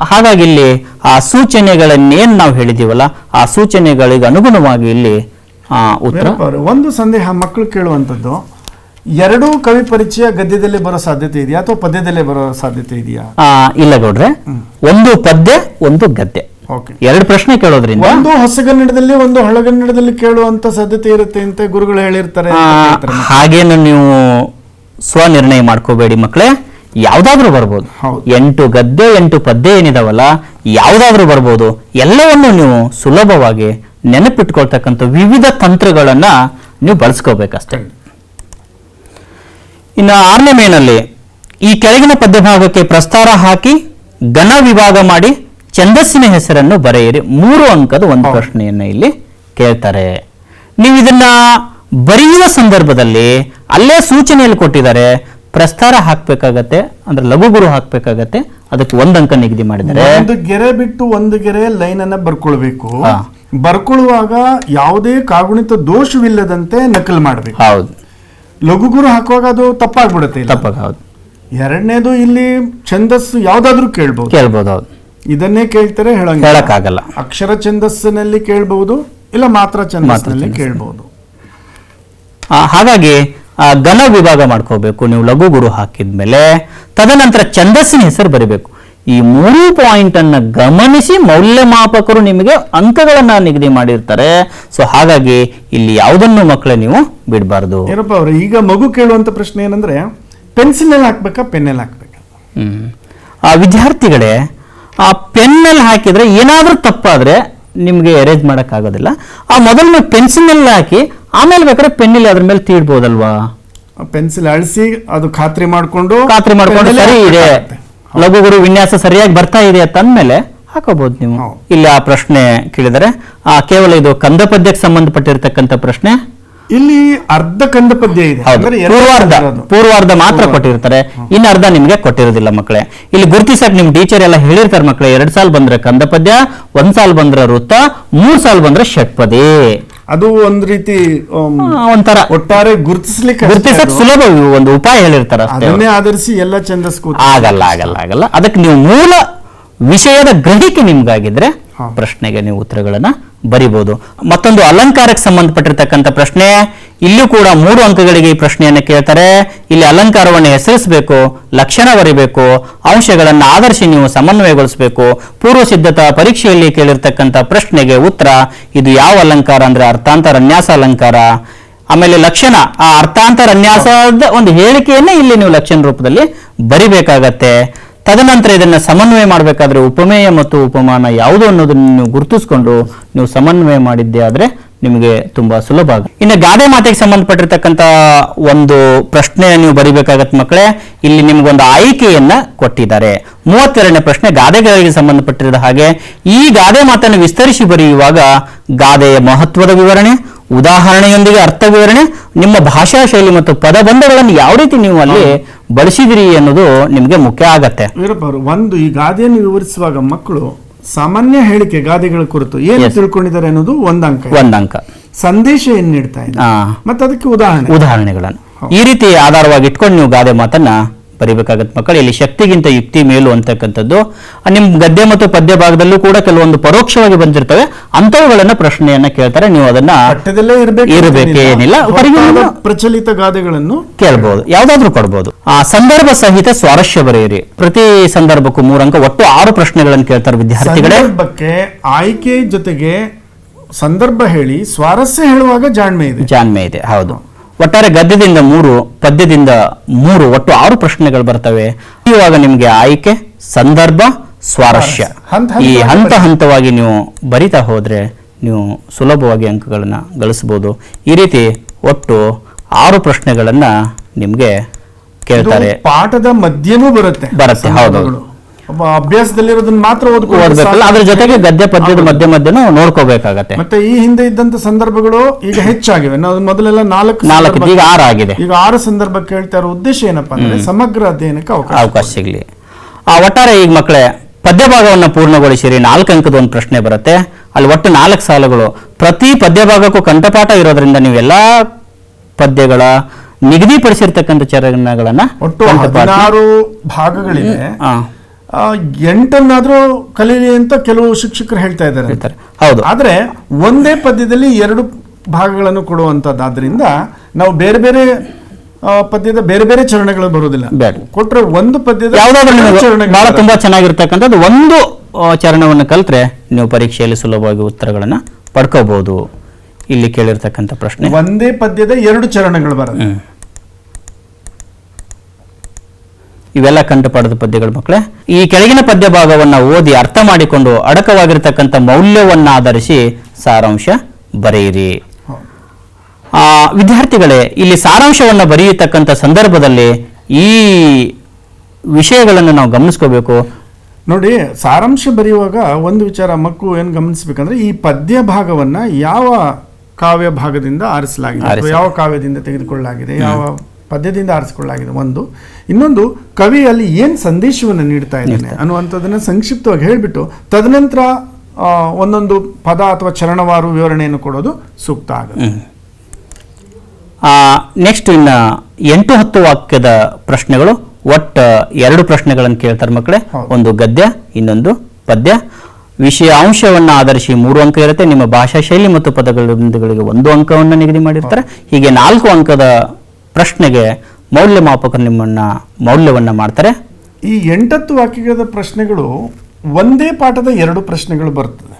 ಹಾಗಾಗಿ ಇಲ್ಲಿ ಆ ಸೂಚನೆಗಳನ್ನೇನು ನಾವು ಹೇಳಿದೀವಲ್ಲ ಆ ಸೂಚನೆಗಳಿಗೆ ಅನುಗುಣವಾಗಿ ಇಲ್ಲಿ ಉತ್ತರ. ಒಂದು ಸಂದೇಹ ಮಕ್ಕಳು ಕೇಳುವಂಥದ್ದು, ಎರಡೂ ಕವಿ ಪರಿಚಯ ಗದ್ಯದಲ್ಲಿ ಬರೋ ಸಾಧ್ಯತೆ ಇದೆಯಾ ಅಥವಾ ಪದ್ಯದಲ್ಲೇ ಬರೋ ಸಾಧ್ಯತೆ ಇದೆಯಾ? ಇಲ್ಲ ಗೌಡ್ರೆ, ಒಂದು ಪದ್ಯ ಒಂದು ಗದ್ಯ, ಎರಡು ಪ್ರಶ್ನೆ ಕೇಳೋದ್ರಿಂದ ಒಂದು ಹೊಸಗನ್ನಡದಲ್ಲಿ ಒಂದು ಹಳಗನ್ನಡದಲ್ಲಿ ಕೇಳುವಂತ ಸಾಧ್ಯತೆ ಇರುತ್ತೆ ಅಂತ ಗುರುಗಳು ಹೇಳಿರ್ತಾರೆ. ಹಾಗೇನು ನೀವು ಸ್ವನಿರ್ಣಯ ಮಾಡ್ಕೋಬೇಡಿ ಮಕ್ಕಳೇ, ಯಾವ್ದಾದ್ರೂ ಬರ್ಬೋದು. 8 ಗದ್ಯ 8 ಪದ್ಯ ಏನಿದಾವಲ್ಲ ಯಾವ್ದಾದ್ರೂ ಬರ್ಬೋದು. ಎಲ್ಲವನ್ನು ನೀವು ಸುಲಭವಾಗಿ ನೆನಪಿಟ್ಕೊಳ್ತಕ್ಕಂಥ ವಿವಿಧ ತಂತ್ರಗಳನ್ನ ನೀವು ಬಳಸ್ಕೋಬೇಕಷ್ಟೇ. ಇನ್ನು 6ನೇ ಮೇನಲ್ಲಿ ಈ ಕೆಳಗಿನ ಪದ್ಯಭಾಗಕ್ಕೆ ಪ್ರಸ್ತಾರ ಹಾಕಿ ಘನ ವಿಭಾಗ ಮಾಡಿ ಛಂದಸ್ಸಿನ ಹೆಸರನ್ನು ಬರೆಯಿರಿ. 3 ಅಂಕದ ಒಂದು ಪ್ರಶ್ನೆಯನ್ನ ಇಲ್ಲಿ ಕೇಳ್ತಾರೆ. ನೀವು ಇದನ್ನ ಬರೆಯುವ ಸಂದರ್ಭದಲ್ಲಿ ಅಲ್ಲೇ ಸೂಚನೆಯಲ್ಲಿ ಕೊಟ್ಟಿದ್ದಾರೆ, ಪ್ರಸ್ತಾರ ಹಾಕ್ಬೇಕಾಗತ್ತೆ, ಅಂದ್ರೆ ಲಘುಗುರು ಹಾಕ್ಬೇಕಾಗತ್ತೆ, ಅದಕ್ಕೆ 1 ಅಂಕ ನಿಗದಿ ಮಾಡಿದ್ದಾರೆ. ಒಂದು ಗೆರೆ ಬಿಟ್ಟು ಒಂದು ಗೆರೆ ಲೈನ್ ಅನ್ನ ಬರ್ಕೊಳ್ಬೇಕು. ಬರ್ಕೊಳ್ಳುವಾಗ ಯಾವುದೇ ಕಾಗುಣಿತ ದೋಷವಿಲ್ಲದಂತೆ ನಕಲ್ ಮಾಡಬೇಕು. ಹೌದು, ಲಘುಗುರು ಹಾಕುವಾಗ ಅದು ತಪ್ಪಾಗ್ಬಿಡುತ್ತೆ. ಹೌದು. ಎರಡನೇದು ಇಲ್ಲಿ ಛಂದಸ್ಸು ಯಾವ್ದಾದ್ರು ಕೇಳ್ಬಹುದು. ಹೌದು, ಇದನ್ನೇ ಕೇಳ್ತಾರೆ, ಹೇಳಕ್ಕಾಗಲ್ಲ. ಅಕ್ಷರ ಛಂದಸ್ಸಿನಲ್ಲಿ ಕೇಳಬಹುದು, ಇಲ್ಲ ಮಾತ್ರ ಛಂದಸ್ಸಿನಲ್ಲಿ ಕೇಳಬಹುದು. ಹಾಗಾಗಿ ಘನ ವಿಭಾಗ ಮಾಡ್ಕೋಬೇಕು ನೀವು ಲಘು ಗುರು ಹಾಕಿದ್ಮೇಲೆ. ತದನಂತರ ಛಂದಸ್ಸಿನ ಹೆಸರು ಬರಿಬೇಕು. ಈ 3 ಪಾಯಿಂಟ್ ಅನ್ನ ಗಮನಿಸಿ ಮೌಲ್ಯಮಾಪಕರು ನಿಮಗೆ ಅಂಕಗಳನ್ನ ನಿಗದಿ ಮಾಡಿರ್ತಾರೆ. ಸೊ ಹಾಗಾಗಿ ಇಲ್ಲಿ ಯಾವುದನ್ನು ಮಕ್ಕಳೇ ನೀವು ಬಿಡಬಾರ್ದು. ಏನಪ್ಪ ಅವ್ರೆ, ಈಗ ಮಗು ಕೇಳುವಂತ ಪ್ರಶ್ನೆ ಏನಂದ್ರೆ ಪೆನ್ಸಿಲ್ ಹಾಕ್ಬೇಕಾ ಪೆನ್ನಲ್ಲಿ ಹಾಕ್ಬೇಕಾ? ವಿದ್ಯಾರ್ಥಿಗಳೇ, ಆ ಪೆನ್ನಲ್ಲಿ ಹಾಕಿದ್ರೆ ಏನಾದ್ರೂ ತಪ್ಪಾದ್ರೆ ನಿಮ್ಗೆ ಅರೇಂಜ್ ಮಾಡಕ್ ಆಗೋದಿಲ್ಲ. ಮೊದಲು ನೀವು ಪೆನ್ಸಿಲ್ ಹಾಕಿ ಆಮೇಲೆ ಬೇಕಾದ್ರೆ ಪೆನ್ನಿಲ್ ಅದ್ರ ಮೇಲೆ ತೀಡ್ಬೋದಲ್ವಾ? ಪೆನ್ಸಿಲ್ ಅಳಿಸಿ ಅದು ಖಾತ್ರಿ ಮಾಡ್ಕೊಂಡು ಸರಿ ಇದೆ, ಲಘುಗುರು ವಿನ್ಯಾಸ ಸರಿಯಾಗಿ ಬರ್ತಾ ಇದೆ ಅಂತ ಅಂದ್ಮೇಲೆ ಹಾಕೋಬಹುದು ನೀವು. ಇಲ್ಲಿ ಆ ಪ್ರಶ್ನೆ ಕೇಳಿದರೆ ಕೇವಲ ಇದು ಕಂದ ಪದ್ಯಕ್ಕೆ ಸಂಬಂಧಪಟ್ಟಿರ್ತಕ್ಕಂಥ ಪ್ರಶ್ನೆ. ಇಲ್ಲಿ ಅರ್ಧ ಕಂದ ಪದ್ಯ ಇದೆ, ಪೂರ್ವಾರ್ಧ ಮಾತ್ರ ಕೊಟ್ಟಿರ್ತಾರೆ, ಇನ್ನು ಅರ್ಧ ನಿಮ್ಗೆ ಕೊಟ್ಟಿರೋದಿಲ್ಲ ಮಕ್ಕಳೇ. ಇಲ್ಲಿ ಗುರುತಿಸಕ್ ನಿಮ್ ಟೀಚರ್ ಎಲ್ಲ ಹೇಳಿರ್ತಾರೆ ಮಕ್ಕಳೇ, 2 ಸಾಲ ಬಂದ್ರೆ ಕಂದ ಪದ್ಯ, 1 ಸಾಲ ಬಂದ್ರೆ ವೃತ್ತ, 3 ಸಾಲ ಬಂದ್ರೆ ಷಟ್ಪದಿ. ಅದು ಒಂದ್ ರೀತಿ ಒಂಥರ ಒಟ್ಟಾರೆ ಗುರುತಿಸಕ್ ಸುಲಭ ಒಂದು ಉಪಾಯ ಹೇಳಿರ್ತಾರೆ. ಅದನ್ನೇ ಆಧರಿಸಿ ಎಲ್ಲ ಛಂದಸ್ಸು ಆಗಲ್ಲ. ಅದಕ್ಕೆ ನೀವು ಮೂಲ ವಿಷಯದ ಗ್ರಹಿಕೆ ನಿಮ್ಗಾಗಿದ್ರೆ ಪ್ರಶ್ನೆಗೆ ನೀವು ಉತ್ತರಗಳನ್ನ ಬರಿಬಹುದು. ಮತ್ತೊಂದು ಅಲಂಕಾರಕ್ಕೆ ಸಂಬಂಧಪಟ್ಟಿರ್ತಕ್ಕಂಥ ಪ್ರಶ್ನೆ. ಇಲ್ಲೂ ಕೂಡ 3 ಅಂಕಗಳಿಗೆ ಈ ಪ್ರಶ್ನೆಯನ್ನು ಕೇಳ್ತಾರೆ. ಇಲ್ಲಿ ಅಲಂಕಾರವನ್ನು ಹೆಸರಿಸಬೇಕು, ಲಕ್ಷಣ ಬರಿಬೇಕು, ಅಂಶಗಳನ್ನು ಆಧರಿಸಿ ನೀವು ಸಮನ್ವಯಗೊಳಿಸಬೇಕು. ಪೂರ್ವ ಸಿದ್ಧತಾ ಪರೀಕ್ಷೆಯಲ್ಲಿ ಕೇಳಿರ್ತಕ್ಕಂಥ ಪ್ರಶ್ನೆಗೆ ಉತ್ತರ ಇದು ಯಾವ ಅಲಂಕಾರ ಅಂದ್ರೆ ಅರ್ಥಾಂತರ ಅನ್ಯಾಸ ಅಲಂಕಾರ. ಆಮೇಲೆ ಲಕ್ಷಣ, ಆ ಅರ್ಥಾಂತರ ಅನ್ಯಾಸದ ಒಂದು ಹೇಳಿಕೆಯನ್ನೇ ಇಲ್ಲಿ ನೀವು ಲಕ್ಷಣ ರೂಪದಲ್ಲಿ ಬರಿಬೇಕಾಗತ್ತೆ. ತದನಂತರ ಇದನ್ನ ಸಮನ್ವಯ ಮಾಡಬೇಕಾದ್ರೆ ಉಪಮೇಯ ಮತ್ತು ಉಪಮಾನ ಯಾವುದು ಅನ್ನೋದನ್ನು ನೀವು ಗುರುತಿಸಿಕೊಂಡು ನೀವು ಸಮನ್ವಯ ಮಾಡಿದ್ದೆ ಆದ್ರೆ ನಿಮಗೆ ತುಂಬಾ ಸುಲಭ ಆಗುತ್ತೆ. ಇನ್ನು ಗಾದೆ ಮಾತಿಗೆ ಸಂಬಂಧಪಟ್ಟಿರ್ತಕ್ಕಂಥ ಒಂದು ಪ್ರಶ್ನೆ ನೀವು ಬರಿಬೇಕಾಗತ್ತೆ ಮಕ್ಕಳೇ. ಇಲ್ಲಿ ನಿಮ್ಗೊಂದು ಆಯ್ಕೆಯನ್ನ ಕೊಟ್ಟಿದ್ದಾರೆ. 32ನೇ ಪ್ರಶ್ನೆ ಗಾದೆಗಳಿಗೆ ಸಂಬಂಧಪಟ್ಟಿರದ ಹಾಗೆ. ಈ ಗಾದೆ ಮಾತನ್ನು ವಿಸ್ತರಿಸಿ ಬರೆಯುವಾಗ ಗಾದೆಯ ಮಹತ್ವದ ವಿವರಣೆ, ಉದಾಹರಣೆಯೊಂದಿಗೆ ಅರ್ಥ ವಿವರಣೆ, ನಿಮ್ಮ ಭಾಷಾ ಶೈಲಿ ಮತ್ತು ಪದಬಂಧಗಳನ್ನು ಯಾವ ರೀತಿ ನೀವು ಅಲ್ಲಿ ಬಳಸಿದಿರಿ ಅನ್ನೋದು ನಿಮ್ಗೆ ಮುಖ್ಯ ಆಗತ್ತೆ. ಒಂದು ಈ ಗಾದೆಯನ್ನು ವಿವರಿಸುವಾಗ ಮಕ್ಕಳು ಸಾಮಾನ್ಯ ಹೇಳಿಕೆ ಗಾದೆಗಳ ಕುರಿತು ಏನು ತಿಳ್ಕೊಂಡಿದ್ದಾರೆ ಅನ್ನೋದು 1 ಅಂಕ. ಸಂದೇಶ ಏನ್ ನೀಡ್ತಾ ಇದೆ ಮತ್ತೆ ಅದಕ್ಕೆ ಉದಾಹರಣೆಗಳನ್ನು ಈ ರೀತಿ ಆಧಾರವಾಗಿ ಇಟ್ಕೊಂಡು ನೀವು ಗಾದೆ ಮಾತನ್ನ ಬರಿಬೇಕಾಗತ್ತೆ ಮಕ್ಕಳು. ಇಲ್ಲಿ ಶಕ್ತಿಗಿಂತ ಯುಕ್ತಿ ಮೇಲು ಅಂತಕ್ಕಂಥದ್ದು ನಿಮ್ ಗದ್ಯ ಮತ್ತು ಪದ್ಯ ಭಾಗದಲ್ಲೂ ಕೂಡ ಕೆಲವೊಂದು ಪರೋಕ್ಷವಾಗಿ ಬಂದಿರ್ತವೆ. ಅಂತವುಗಳನ್ನ ಪ್ರಶ್ನೆಯನ್ನ ಕೇಳ್ತಾರೆ, ನೀವು ಅದನ್ನ ಇರಬೇಕೇನಿಲ್ಲ, ಪ್ರಚಲಿತ ಗಾದೆಗಳನ್ನು ಕೇಳಬಹುದು, ಯಾವ್ದಾದ್ರು ಕೊಡಬಹುದು. ಸಂದರ್ಭ ಸಹಿತ ಸ್ವಾರಸ್ಯ ಬರೆಯಿರಿ. ಪ್ರತಿ ಸಂದರ್ಭಕ್ಕೂ 3 ಅಂಕ, ಒಟ್ಟು 6 ಪ್ರಶ್ನೆಗಳನ್ನು ಕೇಳ್ತಾರೆ ವಿದ್ಯಾರ್ಥಿಗಳೇ. ಸಂದರ್ಭಕ್ಕೆ ಆಯ್ಕೆ ಜೊತೆಗೆ ಸಂದರ್ಭ ಹೇಳಿ ಸ್ವಾರಸ್ಯ ಹೇಳುವಾಗ ಜಾಣ್ಮೆ ಇದೆ. ಹೌದು. ಒಟ್ಟಾರೆ ಗದ್ಯದಿಂದ 3, ಪದ್ಯದಿಂದ 3, ಒಟ್ಟು 6 ಪ್ರಶ್ನೆಗಳು ಬರ್ತವೆ. ಇವಾಗ ನಿಮ್ಗೆ ಆಯ್ಕೆ, ಸಂದರ್ಭ, ಸ್ವಾರಸ್ಯ ಈ ಹಂತವಾಗಿ ನೀವು ಬರಿತಾ ಹೋದ್ರೆ ನೀವು ಸುಲಭವಾಗಿ ಅಂಕಗಳನ್ನ ಗಳಿಸಬಹುದು. ಈ ರೀತಿ ಒಟ್ಟು 6 ಪ್ರಶ್ನೆಗಳನ್ನ ನಿಮ್ಗೆ ಕೇಳ್ತಾರೆ. ಪಾಠದ ಮಧ್ಯನೂ ಬರುತ್ತೆ. ಹೌದು. ಅಭ್ಯಾಸದಲ್ಲಿರೋದನ್ನ ಮಾತ್ರ ಓದ್ಬೇಕಲ್ಲ, ಅದ್ರ ಜೊತೆಗೆ ಗದ್ಯ ಪದ್ಯದ ಮಧ್ಯನೂ ನೋಡ್ಕೋಬೇಕಾಗತ್ತೆ. ಮತ್ತೆ ಈ ಹಿಂದೆ ಇದ್ದಂತ ಸಂದರ್ಭಗಳು ಈಗ ಹೆಚ್ಚಾಗಿವೆ. ನಾವು ಮೊದಲೆಲ್ಲ 4 ಈಗ 6 ಆಗಿದೆ. ಈಗ 6 ಸಂದರ್ಭ ಕೇಳ್ತಾ ಇರೋ ಉದ್ದೇಶ ಏನಪ್ಪಾ ಅಂದ್ರೆ ಸಮಗ್ರ ಅಧ್ಯಯನಕ್ಕೆ ಅವಕಾಶ ಸಿಗ್ಲಿ. ಒಟ್ಟಾರೆ ಈಗ ಮಕ್ಕಳೇ ಪದ್ಯ ಭಾಗವನ್ನು ಪೂರ್ಣಗೊಳಿಸಿರಿ. 4 ಅಂಕದ ಒಂದು ಪ್ರಶ್ನೆ ಬರುತ್ತೆ. ಅಲ್ಲಿ ಒಟ್ಟು 4 ಸಾಲುಗಳು. ಪ್ರತಿ ಪದ್ಯ ಭಾಗಕ್ಕೂ ಕಂಠಪಾಠ ಇರೋದ್ರಿಂದ ನೀವೆಲ್ಲಾ ಪದ್ಯಗಳ ನಿಗದಿಪಡಿಸಿರ್ತಕ್ಕಂಥ ಚರಣಗಳನ್ನ ಒಟ್ಟು 16 ಭಾಗಗಳಿದೆ. 8 ಕಲೀಲಿ ಅಂತ ಕೆಲವು ಶಿಕ್ಷಕರು ಹೇಳ್ತಾ ಇದ್ದಾರೆ. ಹೌದು. ಆದ್ರೆ ಒಂದೇ ಪದ್ಯದಲ್ಲಿ 2 ಭಾಗಗಳನ್ನು ಕೊಡುವಂತದ್ದಾದ್ರಿಂದ ನಾವು ಬೇರೆ ಬೇರೆ ಪದ್ಯದ ಬೇರೆ ಬೇರೆ ಚರಣಗಳು ಬರುವುದಿಲ್ಲ. ಕೊಟ್ರೆ ಒಂದು ಪದ್ಯದ ಬಹಳ ತುಂಬಾ ಚೆನ್ನಾಗಿರ್ತಕ್ಕಂಥದ್ದು ಒಂದು ಚರಣವನ್ನು ಕಲ್ತ್ರೆ ನೀವು ಪರೀಕ್ಷೆಯಲ್ಲಿ ಸುಲಭವಾಗಿ ಉತ್ತರಗಳನ್ನ ಪಡ್ಕೋಬಹುದು. ಇಲ್ಲಿ ಕೇಳಿರ್ತಕ್ಕಂಥ ಪ್ರಶ್ನೆ, ಒಂದೇ ಪದ್ಯದ 2 ಚರಣಗಳು ಬರುತ್ತೆ. ಇವೆಲ್ಲ ಕಂಡು ಪಡೆದ ಪದ್ಯಗಳು ಮಕ್ಕಳೇ. ಈ ಕೆಳಗಿನ ಪದ್ಯ ಭಾಗವನ್ನ ಓದಿ ಅರ್ಥ ಮಾಡಿಕೊಂಡು ಅಡಕವಾಗಿರ್ತಕ್ಕಂಥ ಮೌಲ್ಯವನ್ನ ಆಧರಿಸಿ ಸಾರಾಂಶ ಬರೆಯಿರಿ. ವಿದ್ಯಾರ್ಥಿಗಳೇ, ಇಲ್ಲಿ ಸಾರಾಂಶವನ್ನು ಬರೆಯತಕ್ಕಂಥ ಸಂದರ್ಭದಲ್ಲಿ ಈ ವಿಷಯಗಳನ್ನು ನಾವು ಗಮನಿಸ್ಕೋಬೇಕು. ನೋಡಿ, ಸಾರಾಂಶ ಬರೆಯುವಾಗ ಒಂದು ವಿಚಾರ ಮಕ್ಕಳು ಏನು ಗಮನಿಸಬೇಕಂದ್ರೆ, ಈ ಪದ್ಯ ಭಾಗವನ್ನ ಯಾವ ಕಾವ್ಯ ಭಾಗದಿಂದ ಆರಿಸಲಾಗಿದೆ, ಯಾವ ಕಾವ್ಯದಿಂದ ತೆಗೆದುಕೊಳ್ಳಲಾಗಿದೆ, ಯಾವ ಪದ್ಯದಿಂದ ಆರಿಸಿಕೊಳ್ಳಲಾಗಿದೆ ಒಂದು. ಇನ್ನೊಂದು, ಕವಿ ಅಲ್ಲಿ ಏನು ಸಂದೇಶವನ್ನು ನೀಡ್ತಾ ಇದ್ದಾನೆ ಅನ್ನುವಂಥದ್ದನ್ನು ಸಂಕ್ಷಿಪ್ತವಾಗಿ ಹೇಳಿಬಿಟ್ಟು ತದನಂತರ ಒಂದೊಂದು ಪದ ಅಥವಾ ಚರಣವಾರು ವಿವರಣೆಯನ್ನು ಕೊಡೋದು ಸೂಕ್ತ ಆಗುತ್ತೆ. ನೆಕ್ಸ್ಟ್ ಇನ್ನು 8-10 ವಾಕ್ಯದ ಪ್ರಶ್ನೆಗಳು. ಒಟ್ಟು 2 ಪ್ರಶ್ನೆಗಳನ್ನು ಕೇಳ್ತಾರೆ ಮಕ್ಕಳೇ. ಒಂದು ಗದ್ಯ, ಇನ್ನೊಂದು ಪದ್ಯ. ವಿಷಯ ಅಂಶವನ್ನು ಆಧರಿಸಿ 3 ಅಂಕ ಇರುತ್ತೆ. ನಿಮ್ಮ ಭಾಷಾ ಶೈಲಿ ಮತ್ತು ಪದಗಳಿಗೆ 1 ಅಂಕವನ್ನು ನಿಗದಿ ಮಾಡಿರ್ತಾರೆ. ಹೀಗೆ 4 ಅಂಕದ ಪ್ರಶ್ನೆಗೆ ಮೌಲ್ಯಮಾಪಕರು ನಿಮ್ಮನ್ನ ಮೌಲ್ಯವನ್ನ ಮಾಡ್ತಾರೆ. ಈ 8 ವಾಕ್ಯದ ಪ್ರಶ್ನೆಗಳು ಒಂದೇ ಪಾಠದ 2 ಪ್ರಶ್ನೆಗಳು ಬರುತ್ತದೆ.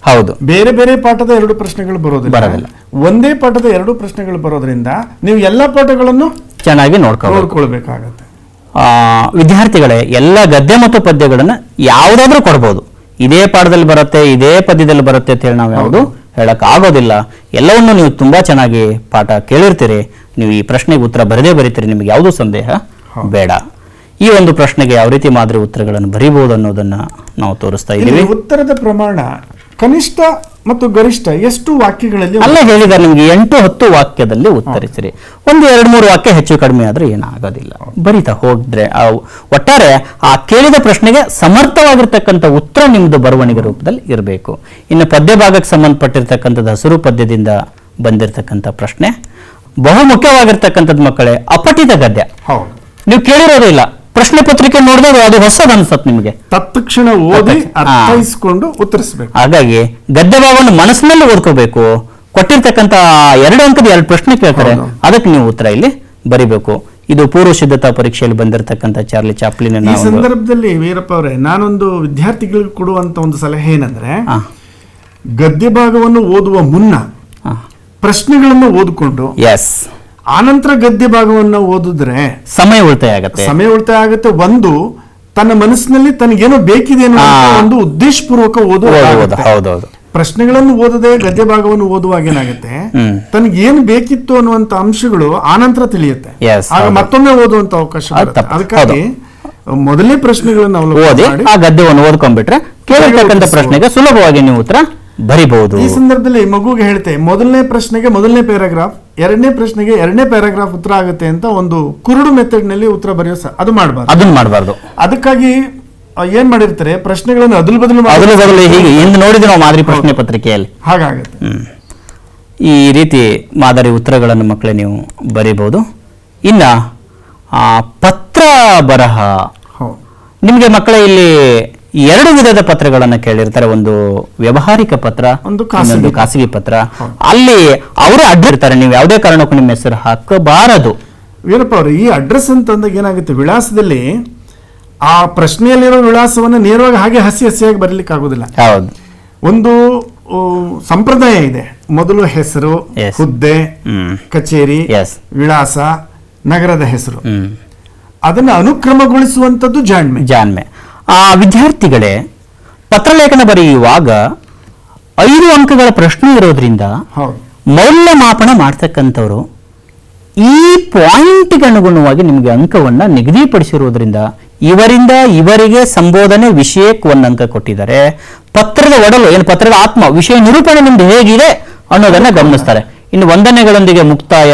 ಹೌದು, ಬೇರೆ ಬೇರೆ ಪಾಠದ 2 ಪ್ರಶ್ನೆಗಳು ಬರೋದಿಲ್ಲ. ಒಂದೇ ಪಾಠದ 2 ಪ್ರಶ್ನೆಗಳು ಬರೋದ್ರಿಂದ ನೀವು ಎಲ್ಲ ಪಾಠಗಳನ್ನು ಚೆನ್ನಾಗಿ ನೋಡ್ಕೊಳ್ಬೇಕಾಗತ್ತೆ. ವಿದ್ಯಾರ್ಥಿಗಳೇ, ಎಲ್ಲ ಗದ್ಯ ಮತ್ತು ಪದ್ಯಗಳನ್ನ ಯಾವ್ದಾದ್ರೂ ಕೊಡ್ಬೋದು. ಇದೇ ಪಾಠದಲ್ಲಿ ಬರುತ್ತೆ, ಇದೇ ಪದ್ಯದಲ್ಲಿ ಬರುತ್ತೆ ಅಂತ ಹೇಳಿ ನಾವು ಯಾವುದು ಹೇಳಕ್ ಆಗೋದಿಲ್ಲ. ಎಲ್ಲವನ್ನು ನೀವು ತುಂಬಾ ಚೆನ್ನಾಗಿ ಪಾಠ ಕೇಳಿರ್ತೀರಿ. ನೀವು ಈ ಪ್ರಶ್ನೆಗೆ ಉತ್ತರ ಬರದೇ ಬರೀತೀರಿ, ನಿಮಗೆ ಯಾವುದೂ ಸಂದೇಹ ಬೇಡ. ಈ ಒಂದು ಪ್ರಶ್ನೆಗೆ ಯಾವ ರೀತಿ ಮಾದರಿ ಉತ್ತರಗಳನ್ನು ಬರೀಬಹುದು ಅನ್ನೋದನ್ನ ನಾವು ತೋರಿಸ್ತಾ ಇದ್ದೀವಿ. ಉತ್ತರದ ಪ್ರಮಾಣ ಕನಿಷ್ಠ ಮತ್ತು ಗರಿಷ್ಠ ಎಷ್ಟು ವಾಕ್ಯಗಳಲ್ಲಿ ಅಲ್ಲ ಹೇಳಿದ್ದಾರೆ ನಿಮ್ಗೆ 8-10 ವಾಕ್ಯದಲ್ಲಿ ಉತ್ತರಿಸಿರಿ. 1-2-3 ವಾಕ್ಯ ಹೆಚ್ಚು ಕಡಿಮೆ ಆದ್ರೆ ಏನಾಗೋದಿಲ್ಲ, ಬರಿತಾ ಹೋದ್ರೆ ಒಟ್ಟಾರೆ ಆ ಕೇಳಿದ ಪ್ರಶ್ನೆಗೆ ಸಮರ್ಥವಾಗಿರ್ತಕ್ಕಂಥ ಉತ್ತರ ನಿಮ್ದು ಬರವಣಿಗೆ ರೂಪದಲ್ಲಿ ಇರಬೇಕು. ಇನ್ನು ಪದ್ಯ ಭಾಗಕ್ಕೆ ಸಂಬಂಧಪಟ್ಟಿರ್ತಕ್ಕಂಥದ್ದು ಹಸಿರು ಪದ್ಯದಿಂದ ಬಂದಿರತಕ್ಕಂಥ ಪ್ರಶ್ನೆ ಬಹು ಮುಖ್ಯವಾಗಿರ್ತಕ್ಕಂಥದ್ದು ಮಕ್ಕಳೇ. ಅಪಠಿತ ಗದ್ಯ ನೀವು ಕೇಳಿರೋದಿಲ್ಲ, ಪ್ರಶ್ನೆ ಪತ್ರಿಕೆ ನೋಡಿದಾಗ ಅದು ಹೊಸದು ಅನ್ಸತ್ ನಿಮಗೆ, ತತ್ಕ್ಷಣ ಓದಿ ಅರ್ಥೈಸಿಕೊಂಡು ಉತ್ತರಿಸಬೇಕು. ಹಾಗಾಗಿ ಗದ್ಯ ಭಾಗವನ್ನು ಮನಸ್ಸಿನಲ್ಲಿ ಓದ್ಕೋಬೇಕು. ಕೊಟ್ಟಿರ್ತಕ್ಕಂಥ 2 ಅಂಕದ 2 ಪ್ರಶ್ನೆ ಕೇಳ್ತಾರೆ, ಅದಕ್ಕೆ ನೀವು ಉತ್ತರ ಇಲ್ಲಿ ಬರಿಬೇಕು. ಇದು ಪೂರ್ವ ಸಿದ್ಧತಾ ಪರೀಕ್ಷೆಯಲ್ಲಿ ಬಂದಿರತಕ್ಕಂಥ ಚಾರ್ಲಿ ಚಾಪ್ಲಿನ್. ಈ ಸಂದರ್ಭದಲ್ಲಿ ವೀರಪ್ಪ ಅವರೇ, ನಾನೊಂದು ವಿದ್ಯಾರ್ಥಿಗಳಿಗೆ ಕೊಡುವಂತ ಒಂದು ಸಲಹೆ ಏನಂದ್ರೆ, ಗದ್ಯ ಭಾಗವನ್ನು ಓದುವ ಮುನ್ನ ಪ್ರಶ್ನೆಗಳನ್ನು ಓದಿಕೊಂಡು ಆನಂತರ ಗದ್ಯ ಭಾಗವನ್ನು ಓದಿದ್ರೆ ಸಮಯ ಉಳಿತಾಯ ಆಗುತ್ತೆ. ಒಂದು ತನ್ನ ಮನಸ್ಸಿನಲ್ಲಿ ತನಗೇನೋ ಬೇಕಿದೆ ಅನ್ನೋ ಒಂದು ಉದ್ದೇಶಪೂರ್ವಕ ಓದುವ. ಪ್ರಶ್ನೆಗಳನ್ನು ಓದದೆ ಗದ್ಯ ಭಾಗವನ್ನು ಓದುವಾಗ ಏನಾಗುತ್ತೆ, ತನಗೇನು ಬೇಕಿತ್ತು ಅನ್ನುವಂತ ಅಂಶಗಳು ಆನಂತರ ತಿಳಿಯುತ್ತೆ. ಆಗ ಮತ್ತೊಮ್ಮೆ ಓದುವಂತ ಅವಕಾಶ ಬರುತ್ತೆ. ಅದಕ್ಕಾಗಿ ಮೊದಲನೇ ಪ್ರಶ್ನೆಗಳನ್ನು ಓದಿ ಆ ಗದ್ಯವನ್ನು ಓದ್ಕೊಂಡ್ಬಿಟ್ರೆ ಕೇಳಿರ್ತಕ್ಕಂಥ ಪ್ರಶ್ನೆಗೆ ಸುಲಭವಾಗಿ ನೀವು ಉತ್ತರ ಬರಿಬಹುದು. ಈ ಸಂದರ್ಭದಲ್ಲಿ ಮಗುಗೆ ಹೇಳ್ತೆ, ಮೊದಲನೇ ಪ್ರಶ್ನೆಗೆ ಮೊದಲನೇ ಪ್ಯಾರಾಗ್ರಾಫ್, 2ನೇ ಪ್ರಶ್ನೆಗೆ 2ನೇ ಪ್ಯಾರಾಗ್ರಾಫ್ ಉತ್ತರ ಆಗುತ್ತೆ ಅಂತ ಒಂದು ಕುರುಡು ಮೆಥಡ್ ನಲ್ಲಿ ಉತ್ತರ ಬರೆಯೋ ಅದನ್ನ ಮಾಡಬಾರ್ದು. ಅದಕ್ಕಾಗಿ ಏನ್ ಮಾಡಿರ್ತಾರೆ, ಪ್ರಶ್ನೆಗಳನ್ನು ಅದಲು ಬದಲು ಹೀಗೆ ಎಂದು ನೋಡಿದ್ರೆ ನಾವು ಮಾದರಿ ಪ್ರಶ್ನೆ ಪತ್ರಿಕೆಯಲ್ಲಿ ಹಾಗಾಗುತ್ತೆ. ಈ ರೀತಿ ಮಾದರಿ ಉತ್ತರಗಳನ್ನು ಮಕ್ಕಳೇ ನೀವು ಬರೀಬಹುದು. ಇನ್ನ ಪತ್ರ ಬರಹ, ನಿಮ್ಗೆ ಮಕ್ಕಳೇ ಇಲ್ಲಿ 2 ವಿಧದ ಪತ್ರಗಳನ್ನ ಕೇಳಿರ್ತಾರೆ. ಒಂದು ವ್ಯವಹಾರಿಕ ಪತ್ರ, ಒಂದು ಖಾಸಗಿ ಪತ್ರ. ಅಲ್ಲಿ ಅವರೇ ಅಡ್ಡಿರ್ತಾರೆ, ನೀವು ಯಾವುದೇ ಕಾರಣಕ್ಕೂ ನಿಮ್ಮ ಹೆಸರು ಹಾಕಬಾರದು. ವೀರಪ್ಪ ಅವರು, ಈ ಅಡ್ರೆಸ್ ಅಂತಂದಾಗ ಏನಾಗುತ್ತೆ, ವಿಳಾಸದಲ್ಲಿ ಆ ಪ್ರಶ್ನೆಯಲ್ಲಿರೋ ವಿಳಾಸವನ್ನು ನೇರವಾಗಿ ಹಾಗೆ ಹಸಿಯಾಗಿ ಬರಲಿಕ್ಕೆ ಆಗುದಿಲ್ಲ. ಹೌದು, ಒಂದು ಸಂಪ್ರದಾಯ ಇದೆ. ಮೊದಲು ಹೆಸರು, ಹುದ್ದೆ, ಕಚೇರಿ, ವಿಳಾಸ, ನಗರದ ಹೆಸರು, ಅದನ್ನು ಅನುಕ್ರಮಗೊಳಿಸುವಂತದ್ದು ಜಾಣ್ಮೆ. ವಿದ್ಯಾರ್ಥಿಗಳೇ, ಪತ್ರಲೇಖನ ಬರೆಯುವಾಗ 5 ಅಂಕಗಳ ಪ್ರಶ್ನೆ ಇರೋದ್ರಿಂದ ಮೌಲ್ಯಮಾಪನ ಮಾಡ್ತಕ್ಕಂಥವ್ರು ಈ ಪಾಯಿಂಟ್ಗೆ ಅನುಗುಣವಾಗಿ ನಿಮಗೆ ಅಂಕವನ್ನ ನಿಗದಿಪಡಿಸಿರುವುದರಿಂದ ಇವರಿಂದ ಇವರಿಗೆ ಸಂಬೋಧನೆ ವಿಷಯಕ್ಕೆ 1 ಅಂಕ ಕೊಟ್ಟಿದ್ದಾರೆ. ಪತ್ರದ ಒಡಲು ಏನು, ಪತ್ರದ ಆತ್ಮ, ವಿಷಯ ನಿರೂಪಣೆ ನಿಮ್ದು ಹೇಗಿದೆ ಅನ್ನೋದನ್ನ ಗಮನಿಸ್ತಾರೆ. ಇನ್ನು ವಂದನೆಗಳೊಂದಿಗೆ ಮುಕ್ತಾಯ,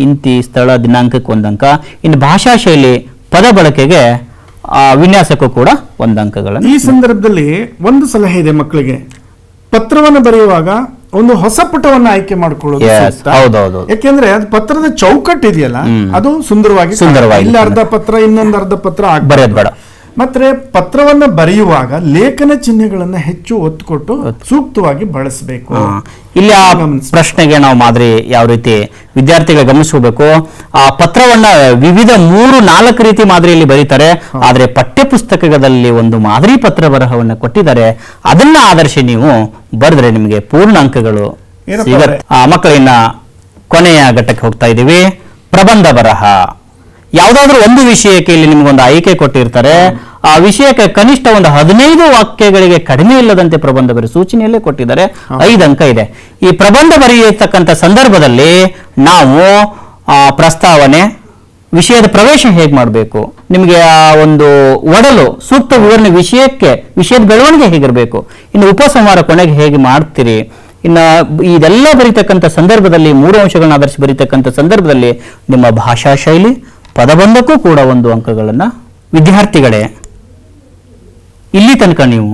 ಇಂತಿ, ಸ್ಥಳ, ದಿನಾಂಕಕ್ಕೆ 1 ಅಂಕ. ಇನ್ನು ಭಾಷಾ ಶೈಲಿ, ಪದ ಬಳಕೆಗೆ, ವಿನ್ಯಾಸಕ್ಕೂ ಕೂಡ 1 ಅಂಕಗಳನ್ನು. ಈ ಸಂದರ್ಭದಲ್ಲಿ ಒಂದು ಸಲಹೆ ಇದೆ ಮಕ್ಕಳಿಗೆ, ಪತ್ರವನ್ನು ಬರೆಯುವಾಗ ಒಂದು ಹೊಸ ಪುಟವನ್ನು ಆಯ್ಕೆ ಮಾಡ್ಕೊಳ್ಳೋದು Yes, ಸೂಕ್ತ. ಹೌದೌದು. ಯಾಕೆಂದ್ರೆ ಅದು ಪತ್ರದ ಚೌಕಟ್ಟು ಇದೆಯಲ್ಲ ಅದು ಸುಂದರವಾಗಿ ಇಲ್ಲಿ ಅರ್ಧ ಪತ್ರ ಇನ್ನೊಂದು ಅರ್ಧ ಪತ್ರ ಬರೆಯೋದು ಬೇಡ. ಮತ್ತೆ ಪತ್ರವನ್ನ ಬರೆಯುವಾಗ ಲೇಖನ ಚಿಹ್ನೆಗಳನ್ನ ಹೆಚ್ಚು ಒತ್ತು ಕೊಟ್ಟು ಸೂಕ್ತವಾಗಿ ಬಳಸಬೇಕು. ಇಲ್ಲಿ ಆ ಪ್ರಶ್ನೆಗೆ ನಾವು ಮಾದರಿ ಯಾವ ರೀತಿ ವಿದ್ಯಾರ್ಥಿಗಳು ಗಮನಿಸಬೇಕು, ಆ ಪತ್ರವನ್ನ ವಿವಿಧ 3-4 ರೀತಿ ಮಾದರಿಯಲ್ಲಿ ಬರೀತಾರೆ. ಆದ್ರೆ ಪಠ್ಯ ಪುಸ್ತಕದಲ್ಲಿ ಒಂದು ಮಾದರಿ ಪತ್ರ ಬರಹವನ್ನ ಕೊಟ್ಟಿದ್ದಾರೆ, ಅದನ್ನ ಆಧರಿಸಿ ನೀವು ಬರೆದ್ರೆ ನಿಮಗೆ ಪೂರ್ಣ ಅಂಕಗಳು ಸಿಗತ್ತೆ. ಮಕ್ಕಳಿನ್ನ ಕೊನೆಯ ಘಟ್ಟಕ್ಕೆ ಹೋಗ್ತಾ ಇದ್ದೀವಿ. ಪ್ರಬಂಧ ಬರಹ. ಯಾವುದಾದ್ರೂ ಒಂದು ವಿಷಯಕ್ಕೆ ಇಲ್ಲಿ ನಿಮ್ಗೊಂದು ಆಯ್ಕೆ ಕೊಟ್ಟಿರ್ತಾರೆ, ಆ ವಿಷಯಕ್ಕೆ ಕನಿಷ್ಠ ಒಂದು 15 ವಾಕ್ಯಗಳಿಗೆ ಕಡಿಮೆ ಇಲ್ಲದಂತೆ ಪ್ರಬಂಧ ಬರೆಯ ಸೂಚನೆಯಲ್ಲೇ ಕೊಟ್ಟಿದ್ದಾರೆ. 5 ಅಂಕ ಇದೆ. ಈ ಪ್ರಬಂಧ ಬರೆಯತಕ್ಕಂಥ ಸಂದರ್ಭದಲ್ಲಿ ನಾವು ಪ್ರಸ್ತಾವನೆ, ವಿಷಯದ ಪ್ರವೇಶ ಹೇಗೆ ಮಾಡಬೇಕು, ನಿಮಗೆ ಆ ಒಂದು ಒಡಲು ಸೂಕ್ತ ವಿವರಣೆ, ವಿಷಯದ ಬೆಳವಣಿಗೆ ಹೇಗಿರಬೇಕು, ಇನ್ನು ಉಪಸಂಹಾರ ಕೊನೆಗೆ ಹೇಗೆ ಮಾಡ್ತೀರಿ, ಇನ್ನು ಇದೆಲ್ಲ ಬರೀತಕ್ಕಂಥ ಸಂದರ್ಭದಲ್ಲಿ 3 ಅಂಶಗಳನ್ನ ಆಧರಿಸಿ ಬರೀತಕ್ಕಂಥ ಸಂದರ್ಭದಲ್ಲಿ ನಿಮ್ಮ ಭಾಷಾ ಶೈಲಿ, ಪದಬಂಧಕ್ಕೂ ಕೂಡ 1 ಅಂಕಗಳನ್ನು. ವಿದ್ಯಾರ್ಥಿಗಳೇ, ಇಲ್ಲಿ ತನಕ ನೀವು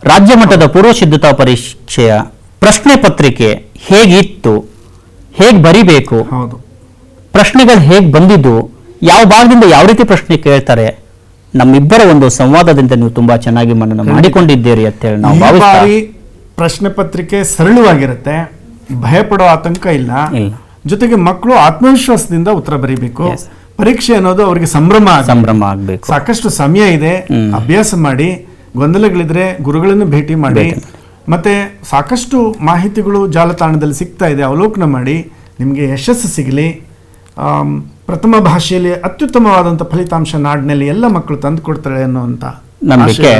ರಾಜ್ಯ ಮಟ್ಟದ ಪೂರ್ವ ಸಿದ್ಧತಾ ಪರೀಕ್ಷೆಯ ಪ್ರಶ್ನೆ ಪತ್ರಿಕೆ ಹೇಗಿತ್ತು, ಹೇಗೆ ಬರಿಬೇಕು, ಪ್ರಶ್ನೆಗಳು ಹೇಗೆ ಬಂದಿದ್ದು, ಯಾವ ಭಾಗದಿಂದ ಯಾವ ರೀತಿ ಪ್ರಶ್ನೆ ಕೇಳ್ತಾರೆ, ನಮ್ಮಿಬ್ಬರ ಒಂದು ಸಂವಾದದಿಂದ ನೀವು ತುಂಬಾ ಚೆನ್ನಾಗಿ ಮನನ ಮಾಡಿಕೊಂಡಿದ್ದೀರಿ ಅಂತ ಹೇಳಿ ನಾವು ಭಾವಿಸ್ತೀವಿ. ಪ್ರಶ್ನೆ ಪತ್ರಿಕೆ ಸರಳವಾಗಿರುತ್ತೆ, ಭಯಪಡೋ ಆತಂಕ ಇಲ್ಲ. ಜೊತೆಗೆ ಮಕ್ಕಳು ಆತ್ಮವಿಶ್ವಾಸದಿಂದ ಉತ್ತರ ಬರೀಬೇಕು. ಪರೀಕ್ಷೆ ಅನ್ನೋದು ಅವರಿಗೆ ಸಂಭ್ರಮ ಆಗಬೇಕು. ಸಾಕಷ್ಟು ಸಮಯ ಇದೆ, ಅಭ್ಯಾಸ ಮಾಡಿ, ಗೊಂದಲಗಳಿದ್ರೆ ಗುರುಗಳನ್ನು ಭೇಟಿ ಮಾಡಿ, ಮತ್ತೆ ಸಾಕಷ್ಟು ಮಾಹಿತಿಗಳು ಜಾಲತಾಣದಲ್ಲಿ ಸಿಗ್ತಾ ಇದೆ, ಅವಲೋಕನ ಮಾಡಿ. ನಿಮಗೆ ಯಶಸ್ಸು ಸಿಗಲಿ. ಪ್ರಥಮ ಭಾಷೆಯಲ್ಲಿ ಅತ್ಯುತ್ತಮವಾದಂಥ ಫಲಿತಾಂಶ ನಾಡಿನಲ್ಲಿ ಎಲ್ಲ ಮಕ್ಕಳು ತಂದು ಕೊಡ್ತಾರೆ ಅನ್ನುವಂಥ ನಂಬಿಕೆ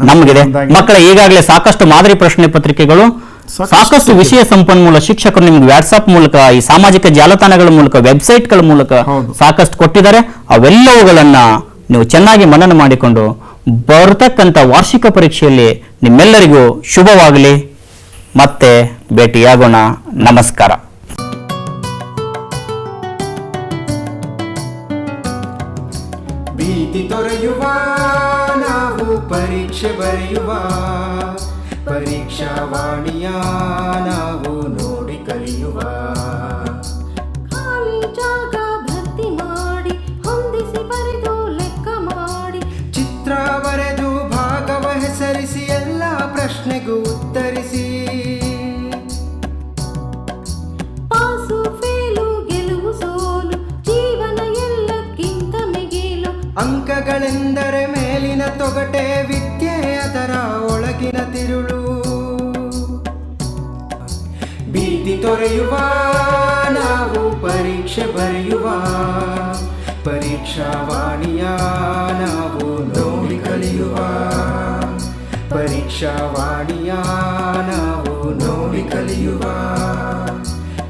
ನಮಗಿದೆ. ಮಕ್ಕಳ ಈಗಾಗಲೇ ಸಾಕಷ್ಟು ಮಾದರಿ ಪ್ರಶ್ನೆ ಪತ್ರಿಕೆಗಳು, ಸಾಕಷ್ಟು ವಿಷಯ ಸಂಪನ್ಮೂಲ ಶಿಕ್ಷಕರು ನಿಮ್ಗೆ ವಾಟ್ಸ್ಆಪ್ ಮೂಲಕ, ಈ ಸಾಮಾಜಿಕ ಜಾಲತಾಣಗಳ ಮೂಲಕ, ವೆಬ್ಸೈಟ್ಗಳ ಮೂಲಕ ಸಾಕಷ್ಟು ಕೊಟ್ಟಿದ್ದಾರೆ. ಅವೆಲ್ಲವುಗಳನ್ನ ನೀವು ಚೆನ್ನಾಗಿ ಮನನ ಮಾಡಿಕೊಂಡು ಬರತಕ್ಕಂಥ ವಾರ್ಷಿಕ ಪರೀಕ್ಷೆಯಲ್ಲಿ ನಿಮ್ಮೆಲ್ಲರಿಗೂ ಶುಭವಾಗಲಿ. ಮತ್ತೆ ಭೇಟಿಯಾಗೋಣ. ನಮಸ್ಕಾರ. ಭೀತಿ ತೊರೆಯುವ ನಾವು ಪರೀಕ್ಷೆ ಬರೆಯುವ, ಪರೀಕ್ಷಾವಾಣಿಯ ನಾವು ನೋಡಿ ಕಲಿಯುವ. ಖಾಲಿ ಜಾಗ ಭರ್ತಿ ಮಾಡಿ ಹೊಂದಿಸಿ ಬರೆದು ಲೆಕ್ಕ ಮಾಡಿ, ಚಿತ್ರ ಬರೆದು ಭಾಗವ ಹೆಸರಿಸಿ ಎಲ್ಲ ಪ್ರಶ್ನೆಗೂ ಉತ್ತರಿಸಿ. ಪಾಸು ಫೇಲು ಗೆಲುವು ಸೋಲು ಜೀವನ ಎಲ್ಲಕ್ಕಿಂತ ಮಿಗಿಲು. ಅಂಕಗಳೆಂದರೆ ಮೇಲಿನ ತೊಗಟೆ, ವಿದ್ಯೆ ಅದರ ಒಳಗಿನ ತಿರುಳು. ಭೀತಿ ತೊರೆಯುವ ನಾವು ಪರೀಕ್ಷೆ ಬರೆಯುವ, ಪರೀಕ್ಷಾವಾಣಿಯ ನಾವು ನೋಡಿ ಕಲಿಯುವ. ಪರೀಕ್ಷಾವಾಣಿಯ ನಾವು ನೋಡಿ ಕಲಿಯುವ,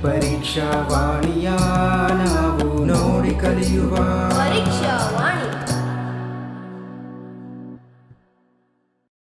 ಪರೀಕ್ಷಾವಾಣಿಯ ನಾವು ನೋಡಿ ಕಲಿಯುವ. ಪರೀಕ್ಷಾವಾಣಿ.